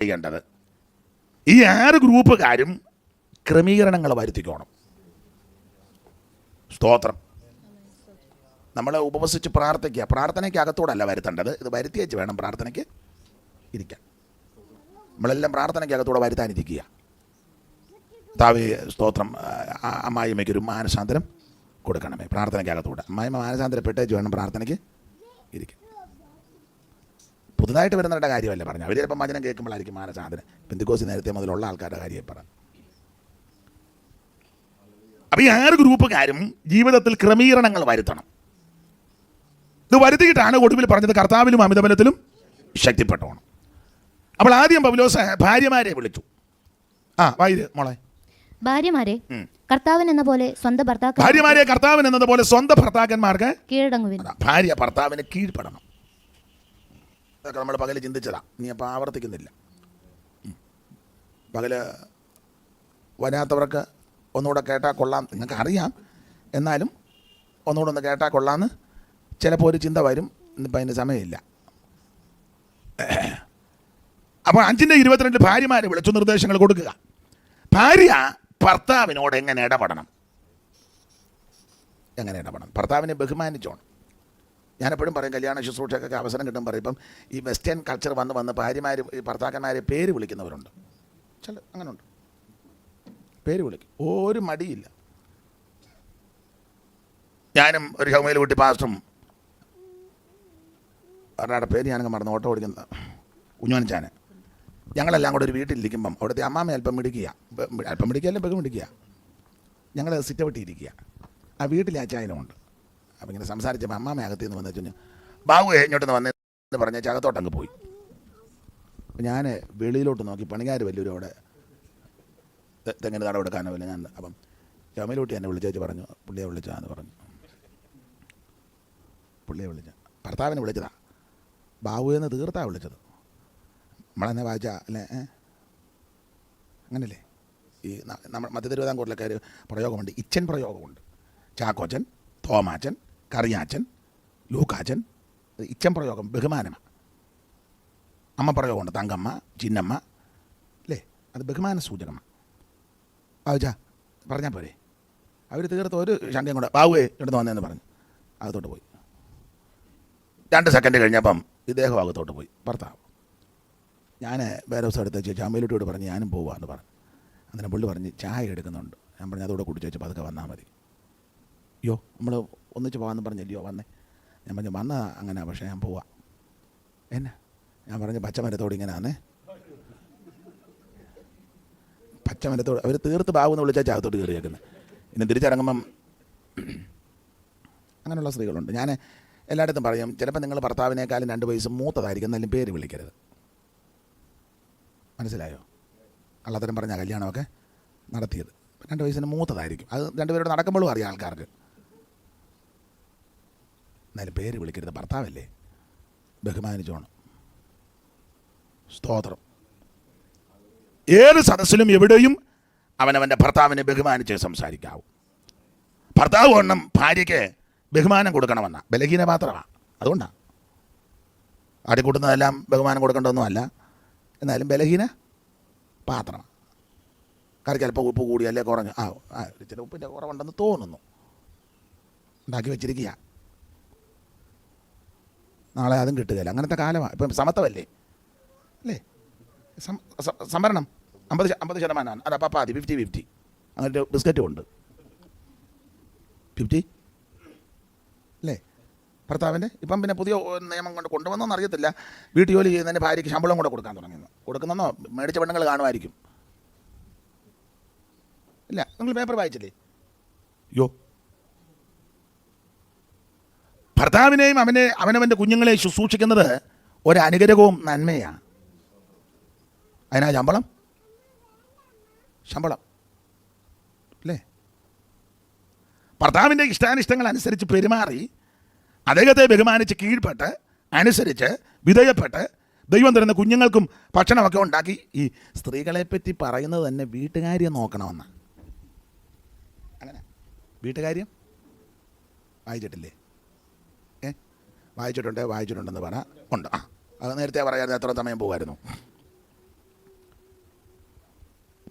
ചെയ്യേണ്ടത്, ഈ 6 ഗ്രൂപ്പുകാരും ക്രമീകരണങ്ങൾ വരുത്തിക്കോണം. സ്തോത്രം. നമ്മൾ ഉപവസിച്ച് പ്രാർത്ഥിക്കുക. പ്രാർത്ഥനയ്ക്ക് അകത്തോടല്ല വരുത്തേണ്ടത്, ഇത് വരുത്തിയേച്ച് വേണം പ്രാർത്ഥനയ്ക്ക് ഇരിക്കാൻ. നമ്മളെല്ലാം പ്രാർത്ഥനയ്ക്ക് അകത്തോടെ വരുത്താനിരിക്കുക. താവേ സ്തോത്രം, അമ്മായിമ്മയ്ക്കൊരു മാനസാന്തരം കൊടുക്കണമേ, പ്രാർത്ഥനയ്ക്ക് അകത്തോടെ. അമ്മായിമ്മ മാനസാന്തരപ്പെട്ടേച്ച് വേണം പ്രാർത്ഥനയ്ക്ക് ഇരിക്കാൻ. പുതുതായിട്ട് വരുന്നവരുടെ കാര്യമല്ല പറഞ്ഞു. അവർ ചിലപ്പം വചനം കേൾക്കുമ്പോഴായിരിക്കും മാനസാന്തരം. പെന്തിക്കോസ്തി നേരത്തെ മുതലുള്ള ആൾക്കാരുടെ കാര്യം പറഞ്ഞു. അപ്പോൾ ഈ 6 ഗ്രൂപ്പുകാരും ജീവിതത്തിൽ ക്രമീകരണങ്ങൾ വരുത്തണം. ഇത് വരുത്തിയിട്ടാണ് ഒടുവിൽ പറഞ്ഞത് കർത്താവിലും അമിതബലത്തിലും ശക്തിപ്പെട്ടോണം. അപ്പോൾ ആദ്യം പൗലോസ് ഭാര്യമാരെ വിളിച്ചു. വായിര് മോളെ. ഭാര്യമാരെ കർത്താവിന് എന്ന പോലെ സ്വന്തം ഭർത്താക്കന്മാർ, ഭാര്യമാരെ കർത്താവിന് എന്നതുപോലെ സ്വന്തം ഭർത്താക്കന്മാർക്ക് കീഴടങ്ങുവിൻ. ഭാര്യ ഭർത്താവിന് കീഴ്പ്പെടണം. അതൊക്കെ നമ്മൾ പകല് ചിന്തിച്ചതാ, നീ അപ്പം ആവർത്തിക്കുന്നില്ല. പകല് വരാത്തവർക്ക് ഒന്നുകൂടെ കേട്ടാൽ കൊള്ളാം, നിങ്ങൾക്ക് അറിയാം, എന്നാലും ഒന്നുകൂടെ ഒന്ന് കേട്ടാൽ കൊള്ളാമെന്ന് ചിലപ്പോൾ ഒരു ചിന്ത വരും. ഇന്നിപ്പോൾ അതിന് സമയമില്ല. അപ്പോൾ 5:22 ഭാര്യമാരെ വിളിച്ചു നിർദ്ദേശങ്ങൾ കൊടുക്കുക. ഭാര്യ ഭർത്താവിനോട് എങ്ങനെ ഇടപെടണം? ഭർത്താവിനെ ബഹുമാനിച്ചോണം. ഞാനെപ്പോഴും പറയും, കല്യാണ ശുശ്രൂഷക്കൊക്കെ അവസരം കിട്ടും പറയും. ഇപ്പം ഈ വെസ്റ്റേൺ കൾച്ചർ വന്ന് ഭാര്യമാർ ഭർത്താക്കന്മാരെ പേര് വിളിക്കുന്നവരുണ്ട്. ചില അങ്ങനെയുണ്ട്, പേര് വിളിക്കും, ഒരു മടിയില്ല. ഞാനും ഒരു ഷൗമയിൽ കുട്ടി പാസ്റ്ററും ഒരാളുടെ പേര് ഞാനങ്ങ് മറന്നു, ഓട്ടോ ഓടിക്കുന്ന കുഞ്ഞോൻചാന്, ഞങ്ങളെല്ലാം കൂടെ ഒരു വീട്ടിലിരിക്കുമ്പം അവിടുത്തെ അമ്മാമ്മ അല്പം മിടിക്കുകയല്ലേ ബഹു മിടിക്കുക. ഞങ്ങൾ സിറ്റ് ഔട്ടിയിരിക്കുക. ആ വീട്ടിലെ അച്ചായനുമുണ്ട്. അപ്പം ഇങ്ങനെ സംസാരിച്ചപ്പോൾ അമ്മാമ്മ അകത്ത് നിന്ന് വന്നു വെച്ചു, ബാബു ഇങ്ങോട്ട് വന്നെന്ന് പറഞ്ഞ അകത്തോട്ടങ്ങ് പോയി. അപ്പം ഞാൻ വെളിയിലോട്ട് നോക്കി, പണിക്കാർ വലിയൊരു അവിടെ തെങ്ങിന് തടം എടുക്കാനോ ഇല്ല. ഞാൻ അപ്പം ചുമയിലോട്ട് എന്നെ വിളിച്ചേച്ച് പറഞ്ഞു, പുള്ളിയെ വിളിച്ചാന്ന് പറഞ്ഞു. പുള്ളിയെ വിളിച്ച ഭർത്താവിനെ വിളിച്ചതാ, ബാബുവെന്ന് തീർത്താണ് വിളിച്ചത്. നമ്മളെന്നെ വായിച്ചാൽ അല്ലേ, അങ്ങനല്ലേ? ഈ നമ്മൾ മധ്യ തിരുവിതാംകൂറിലൊക്കെ ഒരു പ്രയോഗമുണ്ട്, ഇച്ചൻ പ്രയോഗമുണ്ട്. ചാക്കോച്ചൻ, തോമാച്ചൻ, കറിയാച്ചൻ, ലൂക്കാച്ചൻ, ഇച്ചൻ പ്രയോഗം ബഹുമാനമാണ്. അമ്മ പ്രയോഗമുണ്ട്, തങ്കമ്മ, ചിന്നമ്മ, അല്ലേ? അത് ബഹുമാന സൂചകമാണ്. വായിച്ചാ പറഞ്ഞാൽ പോരെ? അവർ തീർത്ത് ഒരു ശങ്കയും കൂടെ ബാബുവേ ഇവിടുന്ന് വന്നതെന്ന് പറഞ്ഞു അകത്തോട്ട് പോയി. 2 സെക്കൻഡ് കഴിഞ്ഞപ്പം ഇദ്ദേഹം അകത്തോട്ട് പോയി, ഭർത്താവ്. ഞാൻ വേറെ ദിവസം എടുത്ത് വെച്ച് ചാമ്പയിലോട്ട് പറഞ്ഞ് ഞാനും പോവാന്ന് പറഞ്ഞു. അന്നേരം പുള്ളി പറഞ്ഞ് ചായ എടുക്കുന്നുണ്ട്. ഞാൻ പറഞ്ഞു അതോടെ കുടിച്ച് വെച്ച് പതുക്കെ വന്നാൽ മതി. അയ്യോ നമ്മൾ ഒന്നിച്ച് പോകാമെന്ന് പറഞ്ഞല്ലയോ വന്നേ? ഞാൻ പറഞ്ഞു വന്നതാ അങ്ങനെ, പക്ഷേ ഞാൻ പോവാം. എന്നാ? ഞാൻ പറഞ്ഞു പച്ചമരത്തോട് ഇങ്ങനെയാന്നേ, പച്ചമരത്തോട് അവർ തീർത്ത് ബാബുന്ന് വിളിച്ചാൽ ചാകത്തോട്ട് കയറിയേക്കുന്നത്. ഇനി തിരിച്ചിറങ്ങുമ്പം അങ്ങനെയുള്ള സ്ത്രീകളുണ്ട്. ഞാൻ എല്ലായിടത്തും പറയും, ചിലപ്പോൾ നിങ്ങൾ ഭർത്താവിനേക്കാളും 2 വയസ്സ് മൂത്തതായിരിക്കും, എന്നാലും പേര് വിളിക്കരുത്. മനസ്സിലായോ? കള്ളത്തരം പറഞ്ഞ കല്യാണമൊക്കെ നടത്തിയത് 2 വയസ്സിന് മൂത്തതായിരിക്കും. അത് 2 പേരോട് നടക്കുമ്പോഴും അറിയാം ആൾക്കാർക്ക്. എന്നാലും പേര് വിളിക്കരുത്. ഭർത്താവല്ലേ, ബഹുമാനിച്ചോണം. സ്തോത്രം. ഏത് സദസ്സിലും എവിടെയും അവനവൻ്റെ ഭർത്താവിനെ ബഹുമാനിച്ച് സംസാരിക്കാവൂ. ഭർത്താവ് വണ്ണം ഭാര്യയ്ക്ക് ബഹുമാനം കൊടുക്കണമെന്ന ബലഹീന പാത്രമാണ്. അതുകൊണ്ടാണ് ആടിക്കൂട്ടുന്നതെല്ലാം ബഹുമാനം കൊടുക്കേണ്ടതൊന്നുമല്ല, എന്നാലും ബലഹീന പാത്രമാണ്. കറി ചിലപ്പോൾ ഉപ്പ് കൂടിയല്ലേ കുറഞ്ഞു, ചില ഉപ്പിൻ്റെ കുറവുണ്ടെന്ന് തോന്നുന്നു, ഉണ്ടാക്കി വെച്ചിരിക്കുക. നാളെ അതും കിട്ടുകയില്ല. അങ്ങനത്തെ കാലമാണ്. ഇപ്പം സമത്വമല്ലേ, അല്ലേ? സംവരണം 50% അത് പപ്പാതി 50-50. അങ്ങനത്തെ ബിസ്ക്കറ്റും ഉണ്ട് 50, അല്ലേ? ഭർത്താവിൻ്റെ ഇപ്പം പിന്നെ പുതിയ നിയമം കൊണ്ട് കൊണ്ടുവന്നോന്ന് അറിയത്തില്ല. വീട്ടു ജോലി ചെയ്യുന്നതിന് ഭാര്യയ്ക്ക് ശമ്പളം കൂടെ കൊടുക്കാൻ തുടങ്ങിയെന്ന്. കൊടുക്കുന്നോ മേടിച്ച പെണ്ണുങ്ങൾ കാണുമായിരിക്കും. ഇല്ല, നിങ്ങൾ പേപ്പർ വായിച്ചില്ലേ? യോ, ഭർത്താവിനെയും അവനവൻ്റെ കുഞ്ഞുങ്ങളെ ശുശ്രൂഷിക്കുന്നത് ഒരനുഗ്രഹവും നന്മയാണ്. അതിനാ ശമ്പളം അല്ലേ? ഭർത്താവിൻ്റെ ഇഷ്ടാനിഷ്ടങ്ങൾ അനുസരിച്ച് പെരുമാറി അദ്ദേഹത്തെ ബഹുമാനിച്ച് കീഴ്പ്പെട്ട് അനുസരിച്ച് വിധേയപ്പെട്ട് ദൈവം തരുന്ന കുഞ്ഞുങ്ങൾക്കും ഭക്ഷണമൊക്കെ ഉണ്ടാക്കി. ഈ സ്ത്രീകളെപ്പറ്റി പറയുന്നത് തന്നെ വീട്ടുകാര്യം നോക്കണമെന്നാണ്. അങ്ങനെ വീട്ടുകാര്യം വായിച്ചിട്ടില്ലേ? വായിച്ചിട്ടുണ്ടെന്ന് പറ ഉണ്ട്. അത് നേരത്തെ പറയാതെ എത്ര സമയം പോകുമായിരുന്നു.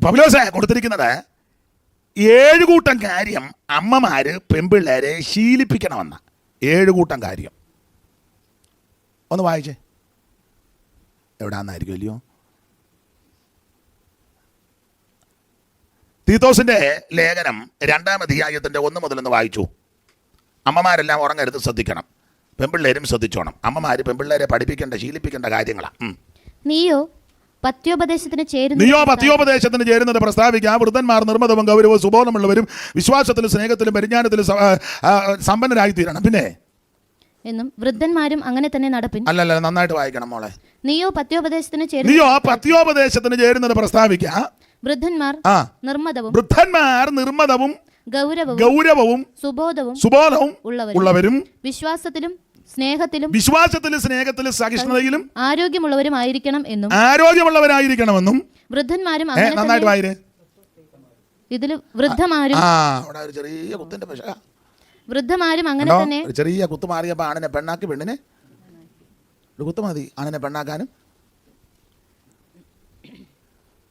പൗലോസ് കൊടുത്തിരിക്കുന്നത് 7 കൂട്ടം കാര്യം അമ്മമാര് പെൺപിള്ളേരെ ശീലിപ്പിക്കണമെന്ന 7 കൂട്ടം കാര്യം. ഒന്ന് വായിച്ചേ, എവിടാന്നായിരിക്കും അല്ലയോ? തീത്തോസിന്റെ ലേഖനം 2-ാം അധ്യായത്തിന്റെ 1 മുതൽ ഒന്ന് വായിച്ചു. അമ്മമാരെല്ലാം ഉറങ്ങരുത്, ശ്രദ്ധിക്കണം. പെൺപിള്ളേരും ശ്രദ്ധിച്ചോണം. അമ്മമാര് പെൺപിള്ളേരെ പഠിപ്പിക്കേണ്ട ശീലിപ്പിക്കേണ്ട കാര്യങ്ങളാണ്. നീയോ പത്യോപദേശത്തിന് ചേരുന്നത് പ്രസ്താവിക്കുക. വൃദ്ധന്മാർ നിർമ്മതവും ഗൗരവവും സുബോധമുള്ളവരും വിശ്വാസത്തിലും സ്നേഹത്തിലും പരിജ്ഞാനത്തിലും സമ്പന്നരായി തീരണം. പിന്നെ എന്നും വൃദ്ധന്മാരും അങ്ങനെ തന്നെ നടപ്പിൻ. അല്ലല്ല, നന്നായിട്ട് വായിക്കണം മോളെ. നീയോ പത്യോപദേശത്തിന് ചേരുന്നത് പ്രസ്താവിക്കുക. വൃദ്ധന്മാർ നിർമ്മതവും ഗൗരവവും സുബോധവും ഉള്ളവരും വിശ്വാസത്തിലും സ്നേഹത്തിലും സഹിഷ്ണുതയിലും ആരോഗ്യമുള്ളവരായിരിക്കണമെന്നും വൃദ്ധന്മാരും നന്നായിട്ട് വായിരേ. ഇതിൽ വൃദ്ധമാരും അങ്ങനെ തന്നെ. ചെറിയ കുത്തു മാറിയപ്പോ ആണിനെ പെണ്ണാക്കി, പെണ്ണിനെ ഒരു കുത്തു മതി ആണിനെ പെണ്ണാക്കാനും.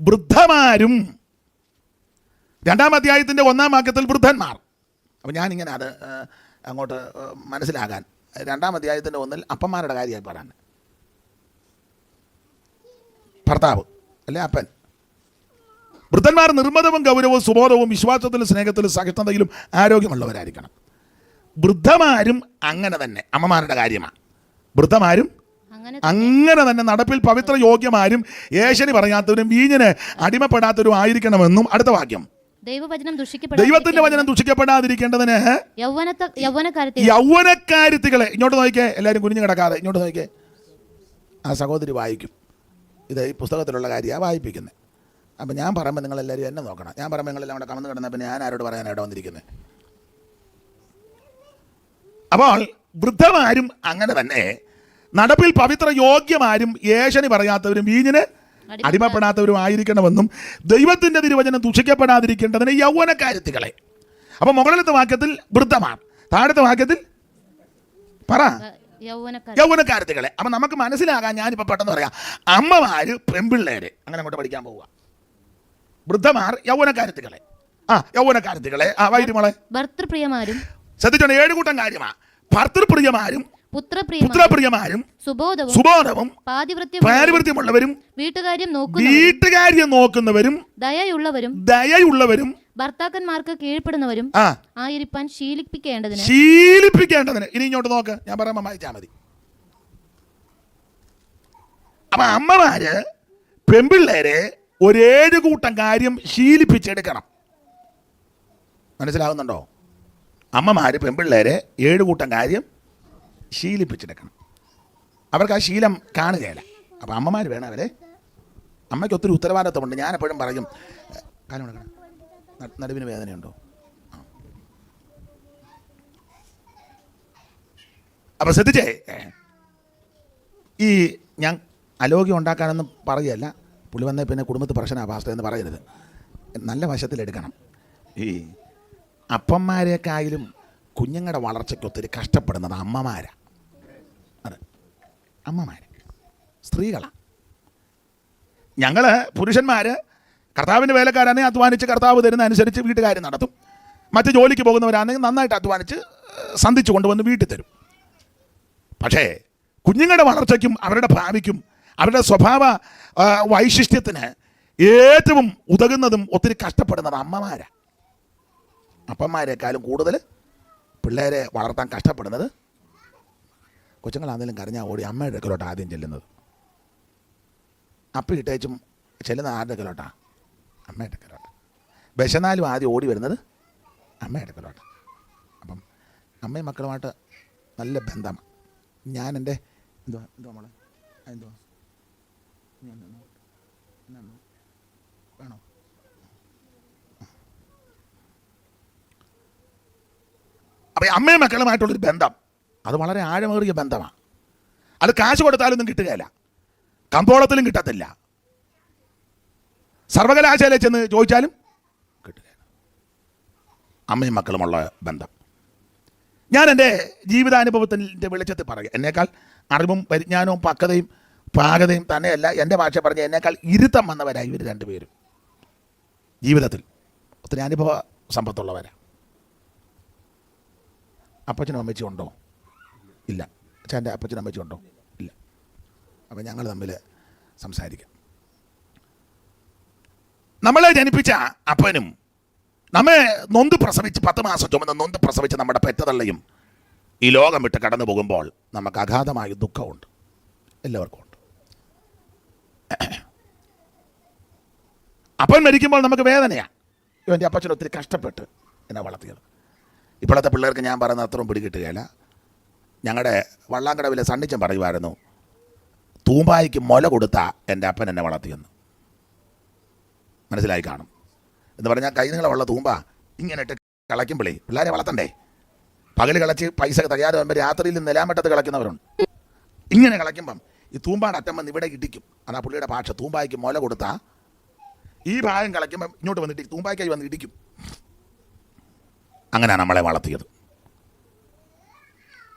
വൃദ്ധമാരും 2-ാം അധ്യായത്തിന്റെ 1-ാം വാക്യത്തിൽ വൃദ്ധന്മാർ. അപ്പം ഞാനിങ്ങനെ അത് അങ്ങോട്ട് മനസ്സിലാകാൻ 2-ാം അധ്യായത്തിന്റെ 1-ൽ അപ്പന്മാരുടെ കാര്യമായി പറയാൻ. ഭർത്താവ് അല്ലെ അപ്പൻ. വൃദ്ധന്മാർ നിർമ്മതവും ഗൗരവവും സുബോധവും വിശ്വാസത്തിലും സ്നേഹത്തിലും സഹിഷ്ണുതയിലും ആരോഗ്യമുള്ളവരായിരിക്കണം. വൃദ്ധമാരും അങ്ങനെ തന്നെ അമ്മമാരുടെ കാര്യമാണ്. വൃദ്ധമാരും അങ്ങനെ തന്നെ നടപ്പിൽ പവിത്ര യോഗ്യമാരും ഏശനി പറയാത്തവരും വീഞ്ഞിന് അടിമപ്പെടാത്തവരും ആയിരിക്കണമെന്നും. അടുത്ത വാക്യം, ദൈവത്തിന്റെ വചനം ദുഷിക്കപ്പെടാതിരിക്കേണ്ടതിന് യൗവനക്കാരിത്തികളെ. ഇങ്ങോട്ട് നോക്കിക്കേ, എല്ലാവരും കുനിഞ്ഞു കിടക്കാതെ ഇങ്ങോട്ട് നോക്കിക്കേ. ആ സഹോദരി വായിക്കും. ഇത് ഈ പുസ്തകത്തിലുള്ള കാര്യമാണ് വായിപ്പിക്കുന്നത്. അപ്പം ഞാൻ പറയുമ്പോൾ നിങ്ങളെല്ലാവരും എന്നെ നോക്കണം. ഞാൻ പറയുമ്പോൾ നിങ്ങളെല്ലാം അവിടെ കമന്ന് കിടന്നാൽ പിന്നെ ഞാൻ ആരോട് പറയാനായിട്ട് വന്നിരിക്കുന്നത്. അപ്പോൾ വൃദ്ധമാരും അങ്ങനെ തന്നെ നടപ്പിൽ പവിത്ര യോഗ്യമാരും ഏശനി പറയാത്തവരും വീഞ്ഞിന് അടിമപ്പെടാത്തവരും ആയിരിക്കണമെന്നും ദൈവത്തിന്റെ തിരുവചനം ദുഷിക്കപ്പെടാതിരിക്കേണ്ടതിന് യൗവനക്കാരിത്തികളെ. അപ്പൊ മുകളിലത്തെ വാക്യത്തിൽ വൃദ്ധമാർ, താഴത്തെ വാക്യത്തിൽ പറ യൗവനക്കാരിത്തികളെ. അപ്പൊ നമുക്ക് മനസ്സിലാകാൻ ഞാനിപ്പോ പെട്ടെന്ന് പറയാം, അമ്മമാര് പെൺപിള്ളേരെ അങ്ങനെ അങ്ങോട്ട് പഠിക്കാൻ പോവുക. വൃദ്ധമാർ യൗവനക്കാരിത്തികളെ. യൗവനക്കാരിത്തികളെ വൈദ്യമോളെ. ഭർത്തൃപ്രിയമാരും ശ്രദ്ധിച്ചോണ്ട് 7 കൂട്ടം കാര്യമാ. ഭർത്തൃപ്രിയമാരും പുത്രപ്രിയമാരും സുബോധവും പാതിവൃത്യമുള്ളവരും വീട്ടുകാര്യം നോക്കുന്നവരും ദയയുള്ളവരും ഭർത്താക്കന്മാർക്ക് കീഴ്പ്പെടുന്നവരും ആയിരിക്കാൻ ശീലിപ്പിക്കേണ്ടതിന്. ഇനി ഇങ്ങോട്ട് നോക്ക്, ഞാൻ പറയുമ്പോൾ വായിച്ചാൽ മതി. അപ്പൊ അമ്മമാര് പെൺപിള്ളേരെ 7 കൂട്ടം കാര്യം ശീലിപ്പിച്ചെടുക്കണം. മനസ്സിലാവുന്നുണ്ടോ? അമ്മമാര് പെൺപിള്ളേരെ 7 കൂട്ടം കാര്യം ശീലിപ്പിച്ചെടുക്കണം. അവർക്ക് ആ ശീലം കാണുകയില്ല. അപ്പം അമ്മമാർ വേണം അവരെ. അമ്മയ്ക്ക് ഒത്തിരി ഉത്തരവാദിത്വമുണ്ട്. ഞാൻ എപ്പോഴും പറയും, കാലം കൊടുക്കണം, നടുവിന് വേദനയുണ്ടോ? അപ്പം ശ്രദ്ധിച്ചേ, ഈ ഞാൻ അലോഗ്യം ഉണ്ടാക്കാനൊന്നും പറയുകയല്ല. പുള്ളി വന്നേ പിന്നെ കുടുംബത്തിൽ പ്രശ്നമാണ് പാസ്റ്റർ എന്ന് പറയരുത്. നല്ല വശത്തിലെടുക്കണം. ഈ അപ്പന്മാരെക്കായാലും കുഞ്ഞുങ്ങളുടെ വളർച്ചയ്ക്ക് ഒത്തിരി കഷ്ടപ്പെടുന്നത് അമ്മമാരാണ്. അതെ, അമ്മമാർ, സ്ത്രീകളാണ്. ഞങ്ങൾ പുരുഷന്മാർ കർത്താവിൻ്റെ വേലക്കാരാണെങ്കിൽ അധ്വാനിച്ച് കർത്താവ് തരുന്ന അനുസരിച്ച് വീട്ടുകാര്യം നടത്തും. മറ്റ് ജോലിക്ക് പോകുന്നവരാണെങ്കിൽ നന്നായിട്ട് അധ്വാനിച്ച് സന്ധിച്ച് കൊണ്ടുവന്ന് വീട്ടിൽ തരും. പക്ഷേ കുഞ്ഞുങ്ങളുടെ വളർച്ചയ്ക്കും അവരുടെ ഭാവിക്കും അവരുടെ സ്വഭാവ വൈശിഷ്ട്യത്തിന് ഏറ്റവും ഉതകുന്നതും ഒത്തിരി കഷ്ടപ്പെടുന്നത് അമ്മമാരാണ്. അപ്പന്മാരെക്കാളും കൂടുതൽ പിള്ളേരെ വളർത്താൻ കഷ്ടപ്പെടുന്നത് കൊച്ചുങ്ങളാണെങ്കിലും കരഞ്ഞാൽ ഓടി അമ്മയുടെ അടുക്കലോട്ട് ആദ്യം ചെല്ലുന്നത്. അപ്പം ഇട്ടേച്ചും ചെല്ലുന്ന ആരുടെ അടുക്കലോട്ടാണ്? അമ്മയുടെ അടുക്കലോട്ട്. വിശന്നാലും ആദ്യം ഓടി വരുന്നത് അമ്മയുടെ അടുക്കലോട്ട്. അപ്പം അമ്മയും മക്കളുമായിട്ട് നല്ല ബന്ധമാണ്. ഞാൻ എൻ്റെ എന്തുവാ മോളെ എന്തുവാ വേണോ? അപ്പം അമ്മയും മക്കളുമായിട്ടുള്ളൊരു ബന്ധം അത് വളരെ ആഴമേറിയ ബന്ധമാണ്. അത് കാശ് കൊടുത്താലൊന്നും കിട്ടുകയില്ല, കമ്പോളത്തിലും കിട്ടത്തില്ല, സർവകലാശാലയിൽ ചെന്ന് ചോദിച്ചാലും കിട്ടുകയില്ല. അമ്മയും മക്കളുമുള്ള ബന്ധം ഞാൻ എൻ്റെ ജീവിതാനുഭവത്തിൻ്റെ വെളിച്ചത്തിൽ പറയുക. എന്നേക്കാൾ അറിവും പരിജ്ഞാനവും പക്വതയും പാകതയും തന്നെയല്ല, എൻ്റെ ഭാഷ പറഞ്ഞ എന്നേക്കാൾ ഇരുത്തം വന്നവരായി ഇവർ രണ്ടുപേരും. ജീവിതത്തിൽ ഒത്തിരി അനുഭവ സമ്പത്തുള്ളവരാ. അപ്പച്ചനും അമ്മച്ചും ഉണ്ടോ? ഇല്ല. അച്ഛൻ്റെ അപ്പച്ചനും അമ്മച്ചും ഉണ്ടോ? ഇല്ല. അപ്പം ഞങ്ങൾ തമ്മിൽ സംസാരിക്കാം. നമ്മളെ ജനിപ്പിച്ച അപ്പനും നമ്മെ നൊന്ത് പ്രസവിച്ച് 10 മാസം ചുമന്ന് നൊന്ത് പ്രസവിച്ച് നമ്മുടെ പെറ്റതള്ളയും ഈ ലോകം വിട്ട് കടന്നു പോകുമ്പോൾ നമുക്ക് അഗാധമായ ദുഃഖമുണ്ട്, എല്ലാവർക്കും ഉണ്ട്. അപ്പൻ മരിക്കുമ്പോൾ നമുക്ക് വേദനയാണ്. ഇവൻ്റെ അപ്പച്ചൻ ഒത്തിരി കഷ്ടപ്പെട്ട് എന്നെ വളർത്തിയത്. ഇപ്പോഴത്തെ പിള്ളേർക്ക് ഞാൻ പറയുന്ന അത്രയും പിടികിട്ടുകയില്ല. ഞങ്ങളുടെ വള്ളാങ്കടവിലെ സണ്ണിച്ചൻ പറയുമായിരുന്നു, തൂമ്പായിക്ക് മുല കൊടുത്ത എൻ്റെ അപ്പൻ എന്നെ വളർത്തിയെന്ന്. മനസ്സിലായി കാണും. എന്ന് പറഞ്ഞാൽ കൈ നീളമുള്ള തൂമ്പ ഇങ്ങനെ ഇട്ട് കളയ്ക്കുമ്പോഴേ പിള്ളേരെ വളർത്തണ്ടേ. പകൽ കളച്ച് പൈസ തികയാതെ വരുമ്പോൾ രാത്രിയിൽ നിലാമറ്റത്ത് കളയ്ക്കുന്നവരുണ്ട്. ഇങ്ങനെ കളയ്ക്കുമ്പം ഈ തൂമ്പാട് അറ്റം വന്ന് ഇവിടെ ഇടിക്കും. അതാ പുള്ളിയുടെ ഭാഷ. തൂമ്പായിക്ക് മുല കൊടുത്താൽ ഈ ഭാഗം കളയ്ക്കുമ്പം ഇങ്ങോട്ട് വന്നിട്ട് തൂമ്പായ്ക്കായി വന്ന് ഇടിക്കും. അങ്ങനെയാണ് നമ്മളെ വളർത്തിയത്.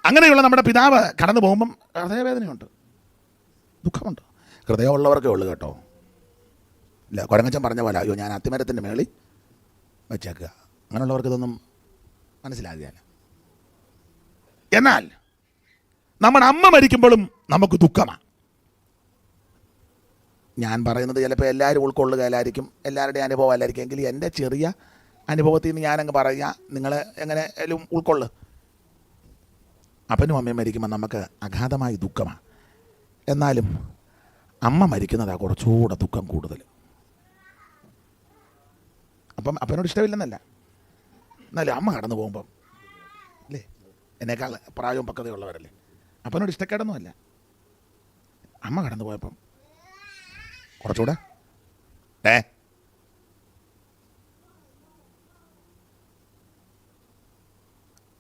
അങ്ങനെയുള്ള നമ്മുടെ പിതാവ് കടന്നു പോകുമ്പം ഹൃദയവേദനയുണ്ട്, ദുഃഖമുണ്ട്. ഹൃദയമുള്ളവർക്കേ ഉള്ളൂ കേട്ടോ. ഇല്ല, കുരങ്ങച്ചൻ പറഞ്ഞ പോലെ അയ്യോ ഞാൻ അത്തിമരത്തിൻ്റെ മേളിൽ വെച്ചേക്കുക, അങ്ങനെയുള്ളവർക്ക് ഇതൊന്നും മനസ്സിലാകുകയല്ല. എന്നാൽ നമ്മുടെ അമ്മ മരിക്കുമ്പോഴും നമുക്ക് ദുഃഖമാണ്. ഞാൻ പറയുന്നത് ചിലപ്പോൾ എല്ലാവരും ഉൾക്കൊള്ളുകയില്ലായിരിക്കും, എല്ലാവരുടെയും അനുഭവം അല്ലായിരിക്കും. എങ്കിൽ എൻ്റെ ചെറിയ അനുഭവത്തിൽ നിന്ന് ഞാനങ്ങ് പറയുക, നിങ്ങൾ എങ്ങനെയും ഉൾക്കൊള്ളു. അപ്പനും അമ്മയും മരിക്കുമ്പോൾ നമുക്ക് അഗാധമായ ദുഃഖമാണ്. എന്നാലും അമ്മ മരിക്കുന്നതാണ് കുറച്ചുകൂടെ ദുഃഖം കൂടുതൽ. അപ്പം അപ്പനോട് ഇഷ്ടമില്ലെന്നല്ല, എന്നാലും അമ്മ കടന്നു പോകുമ്പം അല്ലേ, എന്നേക്കാൾ പ്രായവും പക്വതയുള്ളവരല്ലേ, അപ്പനോട് ഇഷ്ടക്കേടൊന്നുമല്ല. അമ്മ കടന്നു പോയപ്പം കുറച്ചുകൂടെ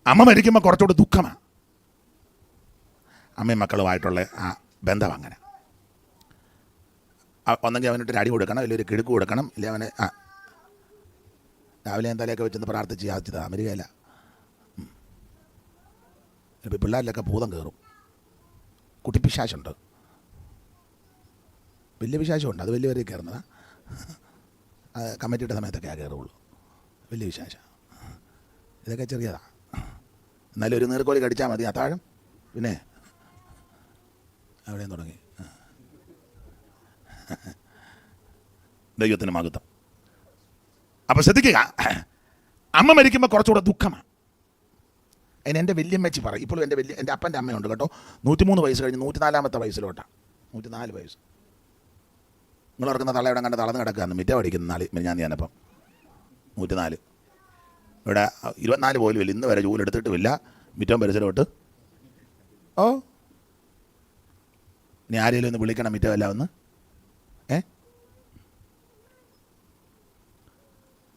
അമ്മ മരിക്കുമ്പോൾ കുറച്ചുകൂടെ ദുഃഖമാണ്. അമ്മയും മക്കളുമായിട്ടുള്ള ആ ബന്ധം അങ്ങനെ. ഒന്നെങ്കിൽ അവനൊരു അടി കൊടുക്കണം, ഇല്ലെങ്കിൽ ഒരു കിടുക്ക് കൊടുക്കണം, ഇല്ല അവന് രാവിലെ എന്തായാലൊക്കെ വെച്ചെന്ന് പ്രാർത്ഥിച്ച് യാചിച്ചതാ വരികയില്ല. ഇപ്പോൾ പിള്ളേരിലൊക്കെ ഭൂതം കയറും. കുട്ടിപ്പിശാശുണ്ട്, വലിയ വിശാശമുണ്ട്. അത് വലിയവരെ കയറുന്നതാണ്. കമ്മിറ്റിയുടെ സമയത്തൊക്കെയാണ് കയറുള്ളൂ. വലിയ വിശാശ ഇതൊക്കെ ചെറിയതാണ്. എന്നാലും ഒരു നീർക്കോലി കടിച്ചാൽ മതി അത്താഴം, പിന്നെ എവിടെയും തുടങ്ങി. ദൈവത്തിന് മഹത്വം. അപ്പോൾ ശ്രദ്ധിക്കുക, അമ്മ മരിക്കുമ്പോൾ കുറച്ചുകൂടെ ദുഃഖമാണ്. അതിന് എൻ്റെ വല്യമ്മച്ചി പറയും. ഇപ്പോഴും എൻ്റെ അപ്പൻ്റെ അമ്മയുണ്ട് കേട്ടോ. 103 വയസ്സ് കഴിഞ്ഞ് 104ാമത്തെ വയസ്സിലോട്ടാണ്. 104 വയസ്സ്. നിങ്ങൾ ഓർക്കുന്ന തള്ളയുടെ കണ്ട് തളർന്ന് കിടക്കുകയാണ്. മിറ്റ പഠിക്കുന്ന ഞാൻ ഞാനപ്പം 104. ഇവിടെ 24 പോലും ഇല്ല, ഇന്ന് വരെ ജോലി എടുത്തിട്ടുമില്ല. മിറ്റവും പരിസരമായിട്ട് ഇനി ആരെങ്കിലും ഒന്ന് വിളിക്കണം മിറ്റമല്ല ഒന്ന്.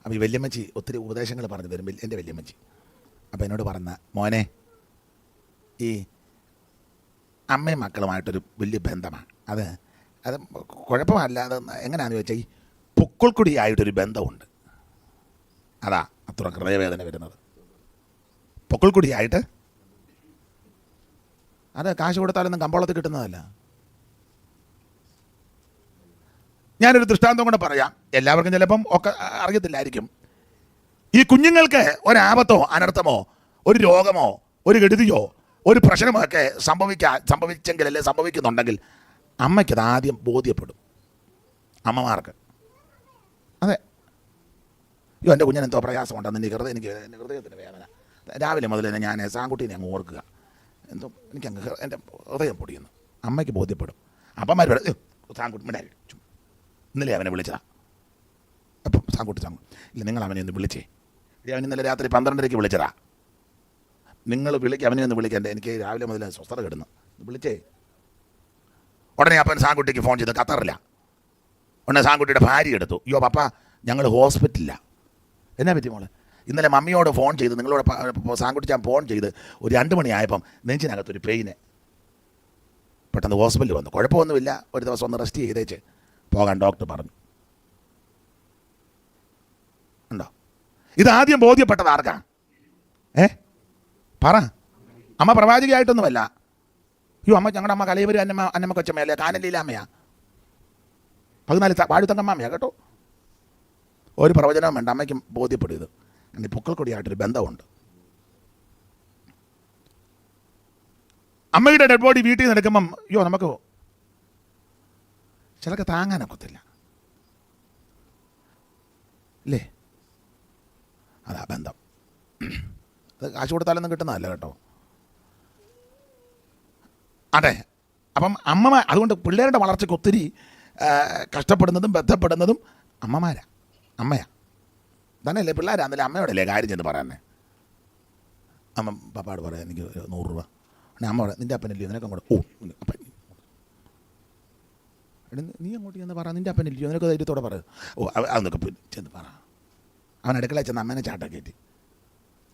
അപ്പോൾ ഈ വല്യമ്മച്ചി ഒത്തിരി ഉപദേശങ്ങൾ പറഞ്ഞു തരും, എൻ്റെ വല്യമ്മച്ചി. അപ്പോൾ എന്നോട് പറഞ്ഞ മോനെ, ഈ അമ്മയും മക്കളുമായിട്ടൊരു വലിയ ബന്ധമാണ്. അത് കുഴപ്പമല്ല. അത് എങ്ങനെയാണെന്ന് ചോദിച്ചാൽ ഈ പൊക്കിൾക്കുടിയായിട്ടൊരു ബന്ധമുണ്ട്. അതാ അത്ര ഹൃദയവേദന വരുന്നത്. പൊക്കിൾക്കുടിയായിട്ട് അത് കാശ് കൊടുത്താലൊന്നും കമ്പോളത്തിൽ കിട്ടുന്നതല്ല. ഞാനൊരു ദൃഷ്ടാന്തം കൊണ്ട് പറയാം. എല്ലാവർക്കും ചിലപ്പം ഒക്കെ അറിയത്തില്ലായിരിക്കും. ഈ കുഞ്ഞുങ്ങൾക്ക് ഒരാപത്തോ അനർത്ഥമോ ഒരു രോഗമോ ഒരു കെടുതിയോ ഒരു പ്രശ്നമോ ഒക്കെ സംഭവിച്ചെങ്കിലല്ലേ സംഭവിക്കുന്നുണ്ടെങ്കിൽ അമ്മയ്ക്കത് ആദ്യം ബോധ്യപ്പെടും. അമ്മമാർക്ക് അതെ, അയ്യോ എൻ്റെ കുഞ്ഞിനെന്തോ പ്രയാസമുണ്ടെന്ന് എൻ്റെ ഹൃദയത്തിൻ്റെ വേദന. രാവിലെ മുതൽ തന്നെ ഞാൻ സാങ്കുട്ടീനെ അങ്ങ് ഓർക്കുക, എന്തോ എനിക്കങ്ങ് എൻ്റെ ഹൃദയം പൊടിയുന്നു. അമ്മയ്ക്ക് ബോധ്യപ്പെടും. അപ്പന്മാർ സാങ്കുട്ടി മിണ്ടായി, ഇന്നലെ അവനെ വിളിച്ചതാ. അപ്പം സാങ്കുട്ടി ഇല്ല, നിങ്ങൾ അവനെ ഒന്ന് വിളിച്ചേ. അവൻ ഇന്നലെ രാത്രി 12:30 വിളിച്ചതാ. നിങ്ങൾ അവനെ ഒന്ന് വിളിക്കണ്ടേ, എനിക്ക് രാവിലെ മുതൽ സ്വസ്ഥത കിടന്നു, വിളിച്ചേ. ഉടനെ അപ്പൻ സാങ്കുട്ടിക്ക് ഫോൺ ചെയ്ത് ഖത്തറില്ല. ഉടനെ സാങ്കുട്ടിയുടെ ഭാര്യ എടുത്തു. അയ്യോ പപ്പ, ഞങ്ങൾ ഹോസ്പിറ്റലിലാണ്. എന്നാ പറ്റി മോളെ? ഇന്നലെ മമ്മിയോട് ഫോൺ ചെയ്ത്, നിങ്ങളോട് സാങ്കുട്ടി ഞാൻ ഫോൺ ചെയ്ത് ഒരു 2 മണിയായപ്പം നെഞ്ചിനകത്തൊരു പെയിന്, പെട്ടെന്ന് ഹോസ്പിറ്റലിൽ വന്നു. കുഴപ്പമൊന്നുമില്ല, ഒരു ദിവസം ഒന്ന് റെസ്റ്റ് ചെയ്തേച്ച് പോകാൻ ഡോക്ടർ പറഞ്ഞു. ഉണ്ടോ? ഇതാദ്യം ബോധ്യപ്പെട്ടത് ആർക്കാ? പറ. അമ്മ പ്രവാചകയായിട്ടൊന്നുമല്ല. അയ്യോ അമ്മ, ഞങ്ങളുടെ അമ്മ കലയവരും അന്നമ്മ കൊച്ചമ്മയല്ലേ, കാനലീലാമ്മയാ, 14 വാഴുത്തങ്കമ്മയാ കേട്ടോ. ഒരു പ്രവചനവും വേണ്ട, അമ്മയ്ക്ക് ബോധ്യപ്പെടും ഇത്. കാരണം പൊക്കൽക്കൊടിയായിട്ടൊരു ബന്ധമുണ്ട്. അമ്മയുടെ ഡെഡ് ബോഡി വീട്ടിൽ നിന്ന് എടുക്കുമ്പം അയ്യോ നമുക്ക് ചിലക്ക് താങ്ങാനൊക്കത്തില്ല അല്ലേ? അതാ ബന്ധം. അത് കാശ് കൊടുത്താലൊന്നും കിട്ടുന്നതല്ല കേട്ടോ. അതെ, അപ്പം അതുകൊണ്ട് പിള്ളേരുടെ വളർച്ചയ്ക്ക് ഒത്തിരി കഷ്ടപ്പെടുന്നതും ബന്ധപ്പെടുന്നതും അമ്മയാ തന്നെയല്ലേ? പിള്ളേരാന്നല്ലേ അമ്മയോടല്ലേ കാര്യം ചെന്ന് പറയാനേ. അമ്മ പപ്പാട് പറയാം എനിക്ക് 100 രൂപ. അമ്മ പറയാം നിൻ്റെ അപ്പനില്ലയോ, നിനക്ക് അങ്ങോട്ട് അപ്പൻ നീ അങ്ങോട്ട് ചെന്ന് പറ, നിൻ്റെ അപ്പനില്ലയോ, നിനക്ക് ധൈര്യത്തോടെ പറ. അതൊക്കെ ചെന്ന് പറ. അവൻ അടുക്കളയിൽ ചെന്ന് അമ്മേനെ ചാട്ടം കയറ്റി.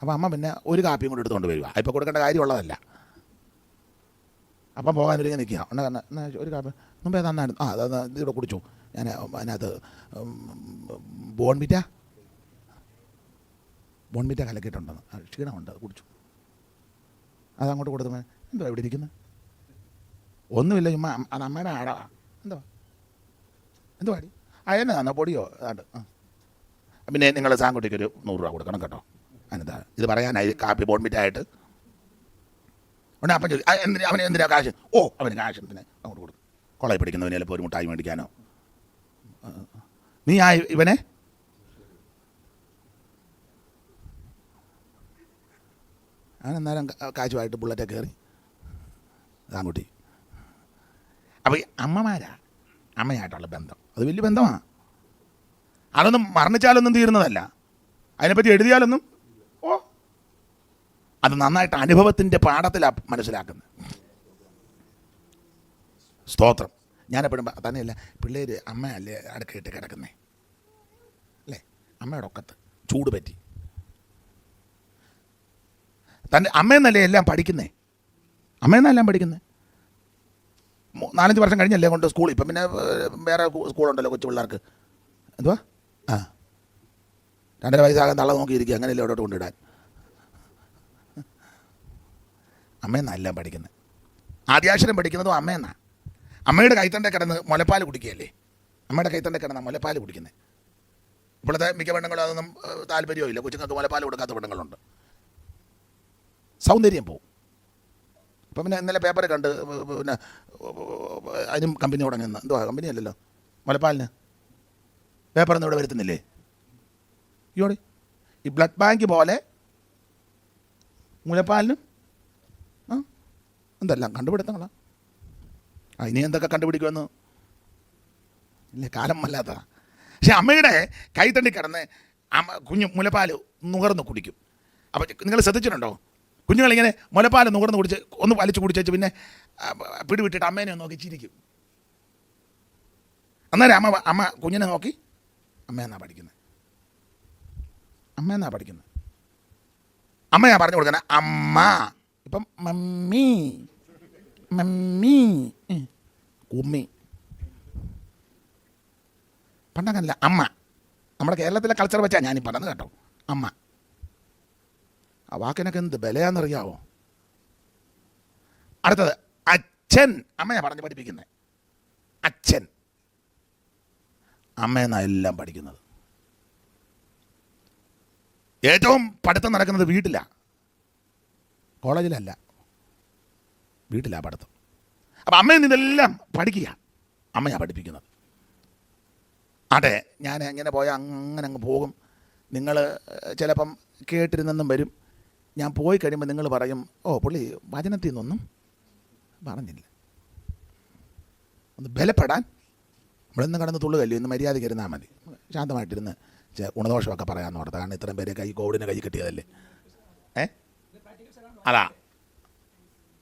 അപ്പോൾ അമ്മ പിന്നെ ഒരു കാപ്പിയും കൂടെ എടുത്തുകൊണ്ട് വരിക. ഇപ്പോൾ കൊടുക്കേണ്ട കാര്യമുള്ളതല്ല. അപ്പം പോകാനൊരുങ്ങി നിൽക്കുക. എന്നാൽ ഒരു കാപ്പി മുമ്പേ തന്നായിരുന്നു. ഇതിവിടെ കുടിച്ചു. ഞാൻ അതിനകത്ത് ബോൺമിറ്റ കലക്കിയിട്ടുണ്ടെന്ന്, ക്ഷീണമുണ്ട്, അത് കുടിച്ചു. അതങ്ങോട്ട് കൊടുത്തു. എന്തോ ഇവിടെ ഇരിക്കുന്നത്? ഒന്നുമില്ല, ചുമ്മാ അത് അമ്മയുടെ ആടാ. എന്തോ അടി അയന്നെ തന്നോ പൊടിയോ അതാണ്ട്. പിന്നെ നിങ്ങൾ സാങ്കുട്ടിക്ക് ഒരു 100 രൂപ കൊടുക്കണം കേട്ടോ. അതിനെന്താ ഇത് പറയാനായി കാപ്പി ബോൺമിറ്റായിട്ട് ഉടനെ അപ്പം ചോദിച്ചു അവന് എന്തിനാ കാശ്? അവന് കാശ് എന്തിനാ അങ്ങോട്ട് കൊടുക്കും. കോളേജ് പഠിക്കുന്നവന് ചിലപ്പോൾ ഒരു മുട്ടായി മേടിക്കാനോ. നീ ഇവനെ അവനെന്നാലും കാശുമായിട്ട് ബുള്ളറ്റെ കയറി സാങ്കുട്ടി. അപ്പോൾ ഈ അമ്മയായിട്ടുള്ള ബന്ധം അത് വലിയ ബന്ധമാണ്. അതൊന്നും മറന്നിച്ചാലൊന്നും തീരുന്നതല്ല. അതിനെപ്പറ്റി എഴുതിയാലൊന്നും അത് നന്നായിട്ട് അനുഭവത്തിൻ്റെ പാഠത്തിലാണ് മനസ്സിലാക്കുന്നത്. സ്തോത്രം. ഞാനെപ്പോഴും തന്നെയല്ല, പിള്ളേർ അമ്മയല്ലേ അടുക്കയിട്ട് കിടക്കുന്നേ അല്ലേ? അമ്മയുടെ ഒക്കത്ത് ചൂട് പറ്റി തൻ്റെ അമ്മയെന്നല്ലേ എല്ലാം പഠിക്കുന്നേ. 4-5 വർഷം കഴിഞ്ഞല്ലേ കൊണ്ട് സ്കൂളിൽ. ഇപ്പം പിന്നെ വേറെ സ്കൂളുണ്ടല്ലോ കൊച്ചു പിള്ളേർക്ക്. എന്തുവാ 2.5 വയസ്സാകാൻ തള്ള നോക്കിയിരിക്കുക, അങ്ങനെയല്ലേ അവിടോട്ട് കൊണ്ടിടാൻ. അമ്മയെന്നാണ് എല്ലാം പഠിക്കുന്നത്. ആദ്യാക്ഷരം പഠിക്കുന്നതും അമ്മയെന്നാണ്. അമ്മയുടെ കൈത്തണ്ടേ കിടന്ന് മുലപ്പാൽ കുടിക്കുകയല്ലേ? അമ്മയുടെ കൈത്തണ്ടേ കിടന്ന മുലപ്പാൽ കുടിക്കുന്നത്. ഇപ്പോഴത്തെ മിക്ക പെണ്ണുങ്ങളും അതൊന്നും താല്പര്യമില്ല. കൊച്ചുങ്ങൾക്ക് മുലപ്പാൽ കൊടുക്കാത്ത പെണ്ണുങ്ങളുണ്ട്. സൗന്ദര്യം പോവും. അപ്പം പിന്നെ ഇന്നലെ പേപ്പറിൽ കണ്ട് പിന്നെ അതിനും കമ്പനി തുടങ്ങുന്ന എന്തുവാ കമ്പനിയല്ലല്ലോ മുലപ്പാലിന് പേപ്പറൊന്നും ഇവിടെ വരുത്തുന്നില്ലേ? ഇയോടെ ഈ ബ്ലഡ് ബാങ്ക് പോലെ മുലപ്പാലിനും എന്തെല്ലാം കണ്ടുപിടുത്തങ്ങളാണ്. ഇനി എന്തൊക്കെ കണ്ടുപിടിക്കുമെന്ന് ഇല്ലേ, കാലം വല്ലാത്തതാണ്. പക്ഷെ അമ്മയുടെ കൈത്തണ്ടി കിടന്ന് കുഞ്ഞ് മുലപ്പാൽ നുകർന്ന് കുടിക്കും. അപ്പോൾ നിങ്ങൾ ശ്രദ്ധിച്ചിട്ടുണ്ടോ? കുഞ്ഞുങ്ങളിങ്ങനെ മുലപ്പാൽ നുകർന്ന് കുടിച്ച് ഒന്ന് വലിച്ചു കുടിച്ചു പിന്നെ പിടിവിട്ടിട്ട് അമ്മേനെ നോക്കി ചിരിക്കും. അന്നേരം അമ്മ കുഞ്ഞിനെ നോക്കി അമ്മയെന്നാണ് പഠിക്കുന്നത്. അമ്മയാ പറഞ്ഞു കൊടുക്കുന്നത് അമ്മ. ഇപ്പം മമ്മി കുമ്മി. പണ്ടങ്ങനല്ല, അമ്മ. നമ്മുടെ കേരളത്തിലെ കൾച്ചർ വെച്ചാൽ ഞാനീ പറഞ്ഞത് കേട്ടോ. അമ്മ ആ വാക്കിനൊക്കെ എന്ത് ബലയാണെന്നറിയാവോ? അടുത്തത് അച്ഛൻ. അമ്മയാണ് പറഞ്ഞ് പഠിപ്പിക്കുന്നത്. അച്ഛൻ. അമ്മയെന്നാണ് എല്ലാം പഠിക്കുന്നത്. ഏറ്റവും പഠിത്തം നടക്കുന്നത് വീട്ടിലാണ്, കോളേജിലല്ല, വീട്ടിലാണ് പഠിത്തം. അപ്പം അമ്മയിൽ നിന്നെല്ലാം പഠിക്കുക. അമ്മയാണ് പഠിപ്പിക്കുന്നത്. അതെ, ഞാൻ എങ്ങനെ പോയാൽ അങ്ങനെ അങ്ങ് പോകും. നിങ്ങൾ ചിലപ്പം കേട്ടിരുന്നെന്നും വരും. ഞാൻ പോയി കഴിയുമ്പോൾ നിങ്ങൾ പറയും പുള്ളി വചനത്തിൽ നിന്നൊന്നും പറഞ്ഞില്ല. ഒന്ന് ബലപ്പെടാൻ നമ്മളിന്ന് കടന്ന് തുള്ളുകല്ലോ. ഇന്ന് മര്യാദയ്ക്ക് ഇരുന്നാൽ മതി, ശാന്തമായിട്ടിരുന്ന് ഗുണദോഷമൊക്കെ പറയാമെന്ന് ഓർത്താ. കാരണം ഇത്രയും പേരെ കോവിഡിനെ കൈ കിട്ടിയതല്ലേ. അതാ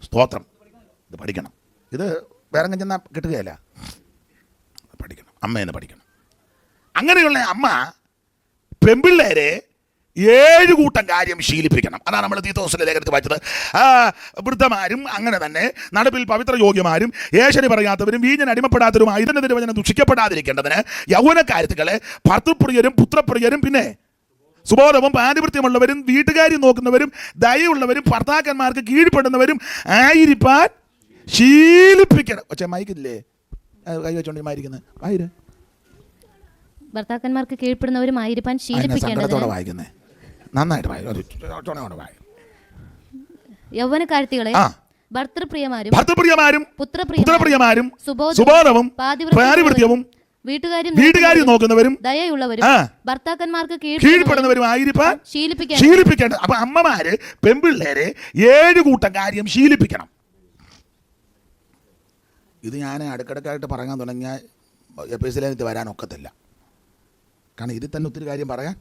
സ്തോത്രം. ഇത് പഠിക്കണം. ഇത് വേറെ ചെന്നാൽ കിട്ടുകയല്ല. പഠിക്കണം, അമ്മേനെ പഠിക്കണം. അങ്ങനെയുള്ള അമ്മ പെൺപിള്ളേരെ 7 കൂട്ടം കാര്യം ശീലിപ്പിക്കണം. അതാണ് നമ്മൾ തീത്തോസിലെ ലേഖനത്തിൽ വായിച്ചത്. വൃദ്ധമാരും അങ്ങനെ തന്നെ നടപ്പിൽ പവിത്ര യോഗ്യമാരും ഏഷണി പറയാത്തവരും വീഞ്ഞിന് അടിമപ്പെടാത്തവരുമായി ഇതിൻ്റെ വചനം ദുഷിക്കപ്പെടാതിരിക്കേണ്ടതിന് യൗവനക്കാര്യത്തുകളെ ഭർത്തൃപ്രിയരും പുത്രപ്രിയരും പിന്നെ സുബോധവും പാതിവൃത്യമുള്ളവരും വീട്ടുകാര്യം നോക്കുന്നവരും ദയയുള്ളവരും ഭർത്താക്കന്മാർക്ക് കീഴ്പ്പെടുന്നവരും ആയിരിക്കാൻ ശീലിപ്പിക്കണം. മൈക്കില്ലേ കൈ വെച്ചോണ്ട് മായിരിക്കുന്നത് ഭർത്താക്കന്മാർക്ക് കീഴ്പ്പെടുന്നവരുമായിരിക്കാൻ സങ്കടത്തോടെ ശീലിപ്പിക്കേണ്ടതിന് വായിക്കുന്നേ, നന്നായിട്ട് വായിക്കും. യൗവനക്കാരത്തികളെ ആ. ഭർത്തൃപ്രിയമാരും ഭർത്തൃപ്രിയമാരും പുത്രപ്രിയമാരും സുബോധവും പാതിവൃത്യവും വീട്ടുകാരും നോക്കുന്നവരും ദയയുള്ളവരും ഭർത്താക്കന്മാർക്ക് കീഴ്പ്പെടുന്നവരും ആയിരിക്കാൻ ശീലിപ്പിക്കേണ്ടത്. അപ്പൊ അമ്മമാര് പെൺപിള്ളേരെ 7 കൂട്ടം കാര്യം ശീലിപ്പിക്കണം. ഇത് ഞാൻ അടുക്കിടക്കായിട്ട് പറയാൻ തുടങ്ങിയാൽ എപ്പിസോഡിൽ വരാനൊക്കത്തില്ല. കാരണം ഇതിൽ തന്നെ ഒത്തിരി കാര്യം പറയാൻ.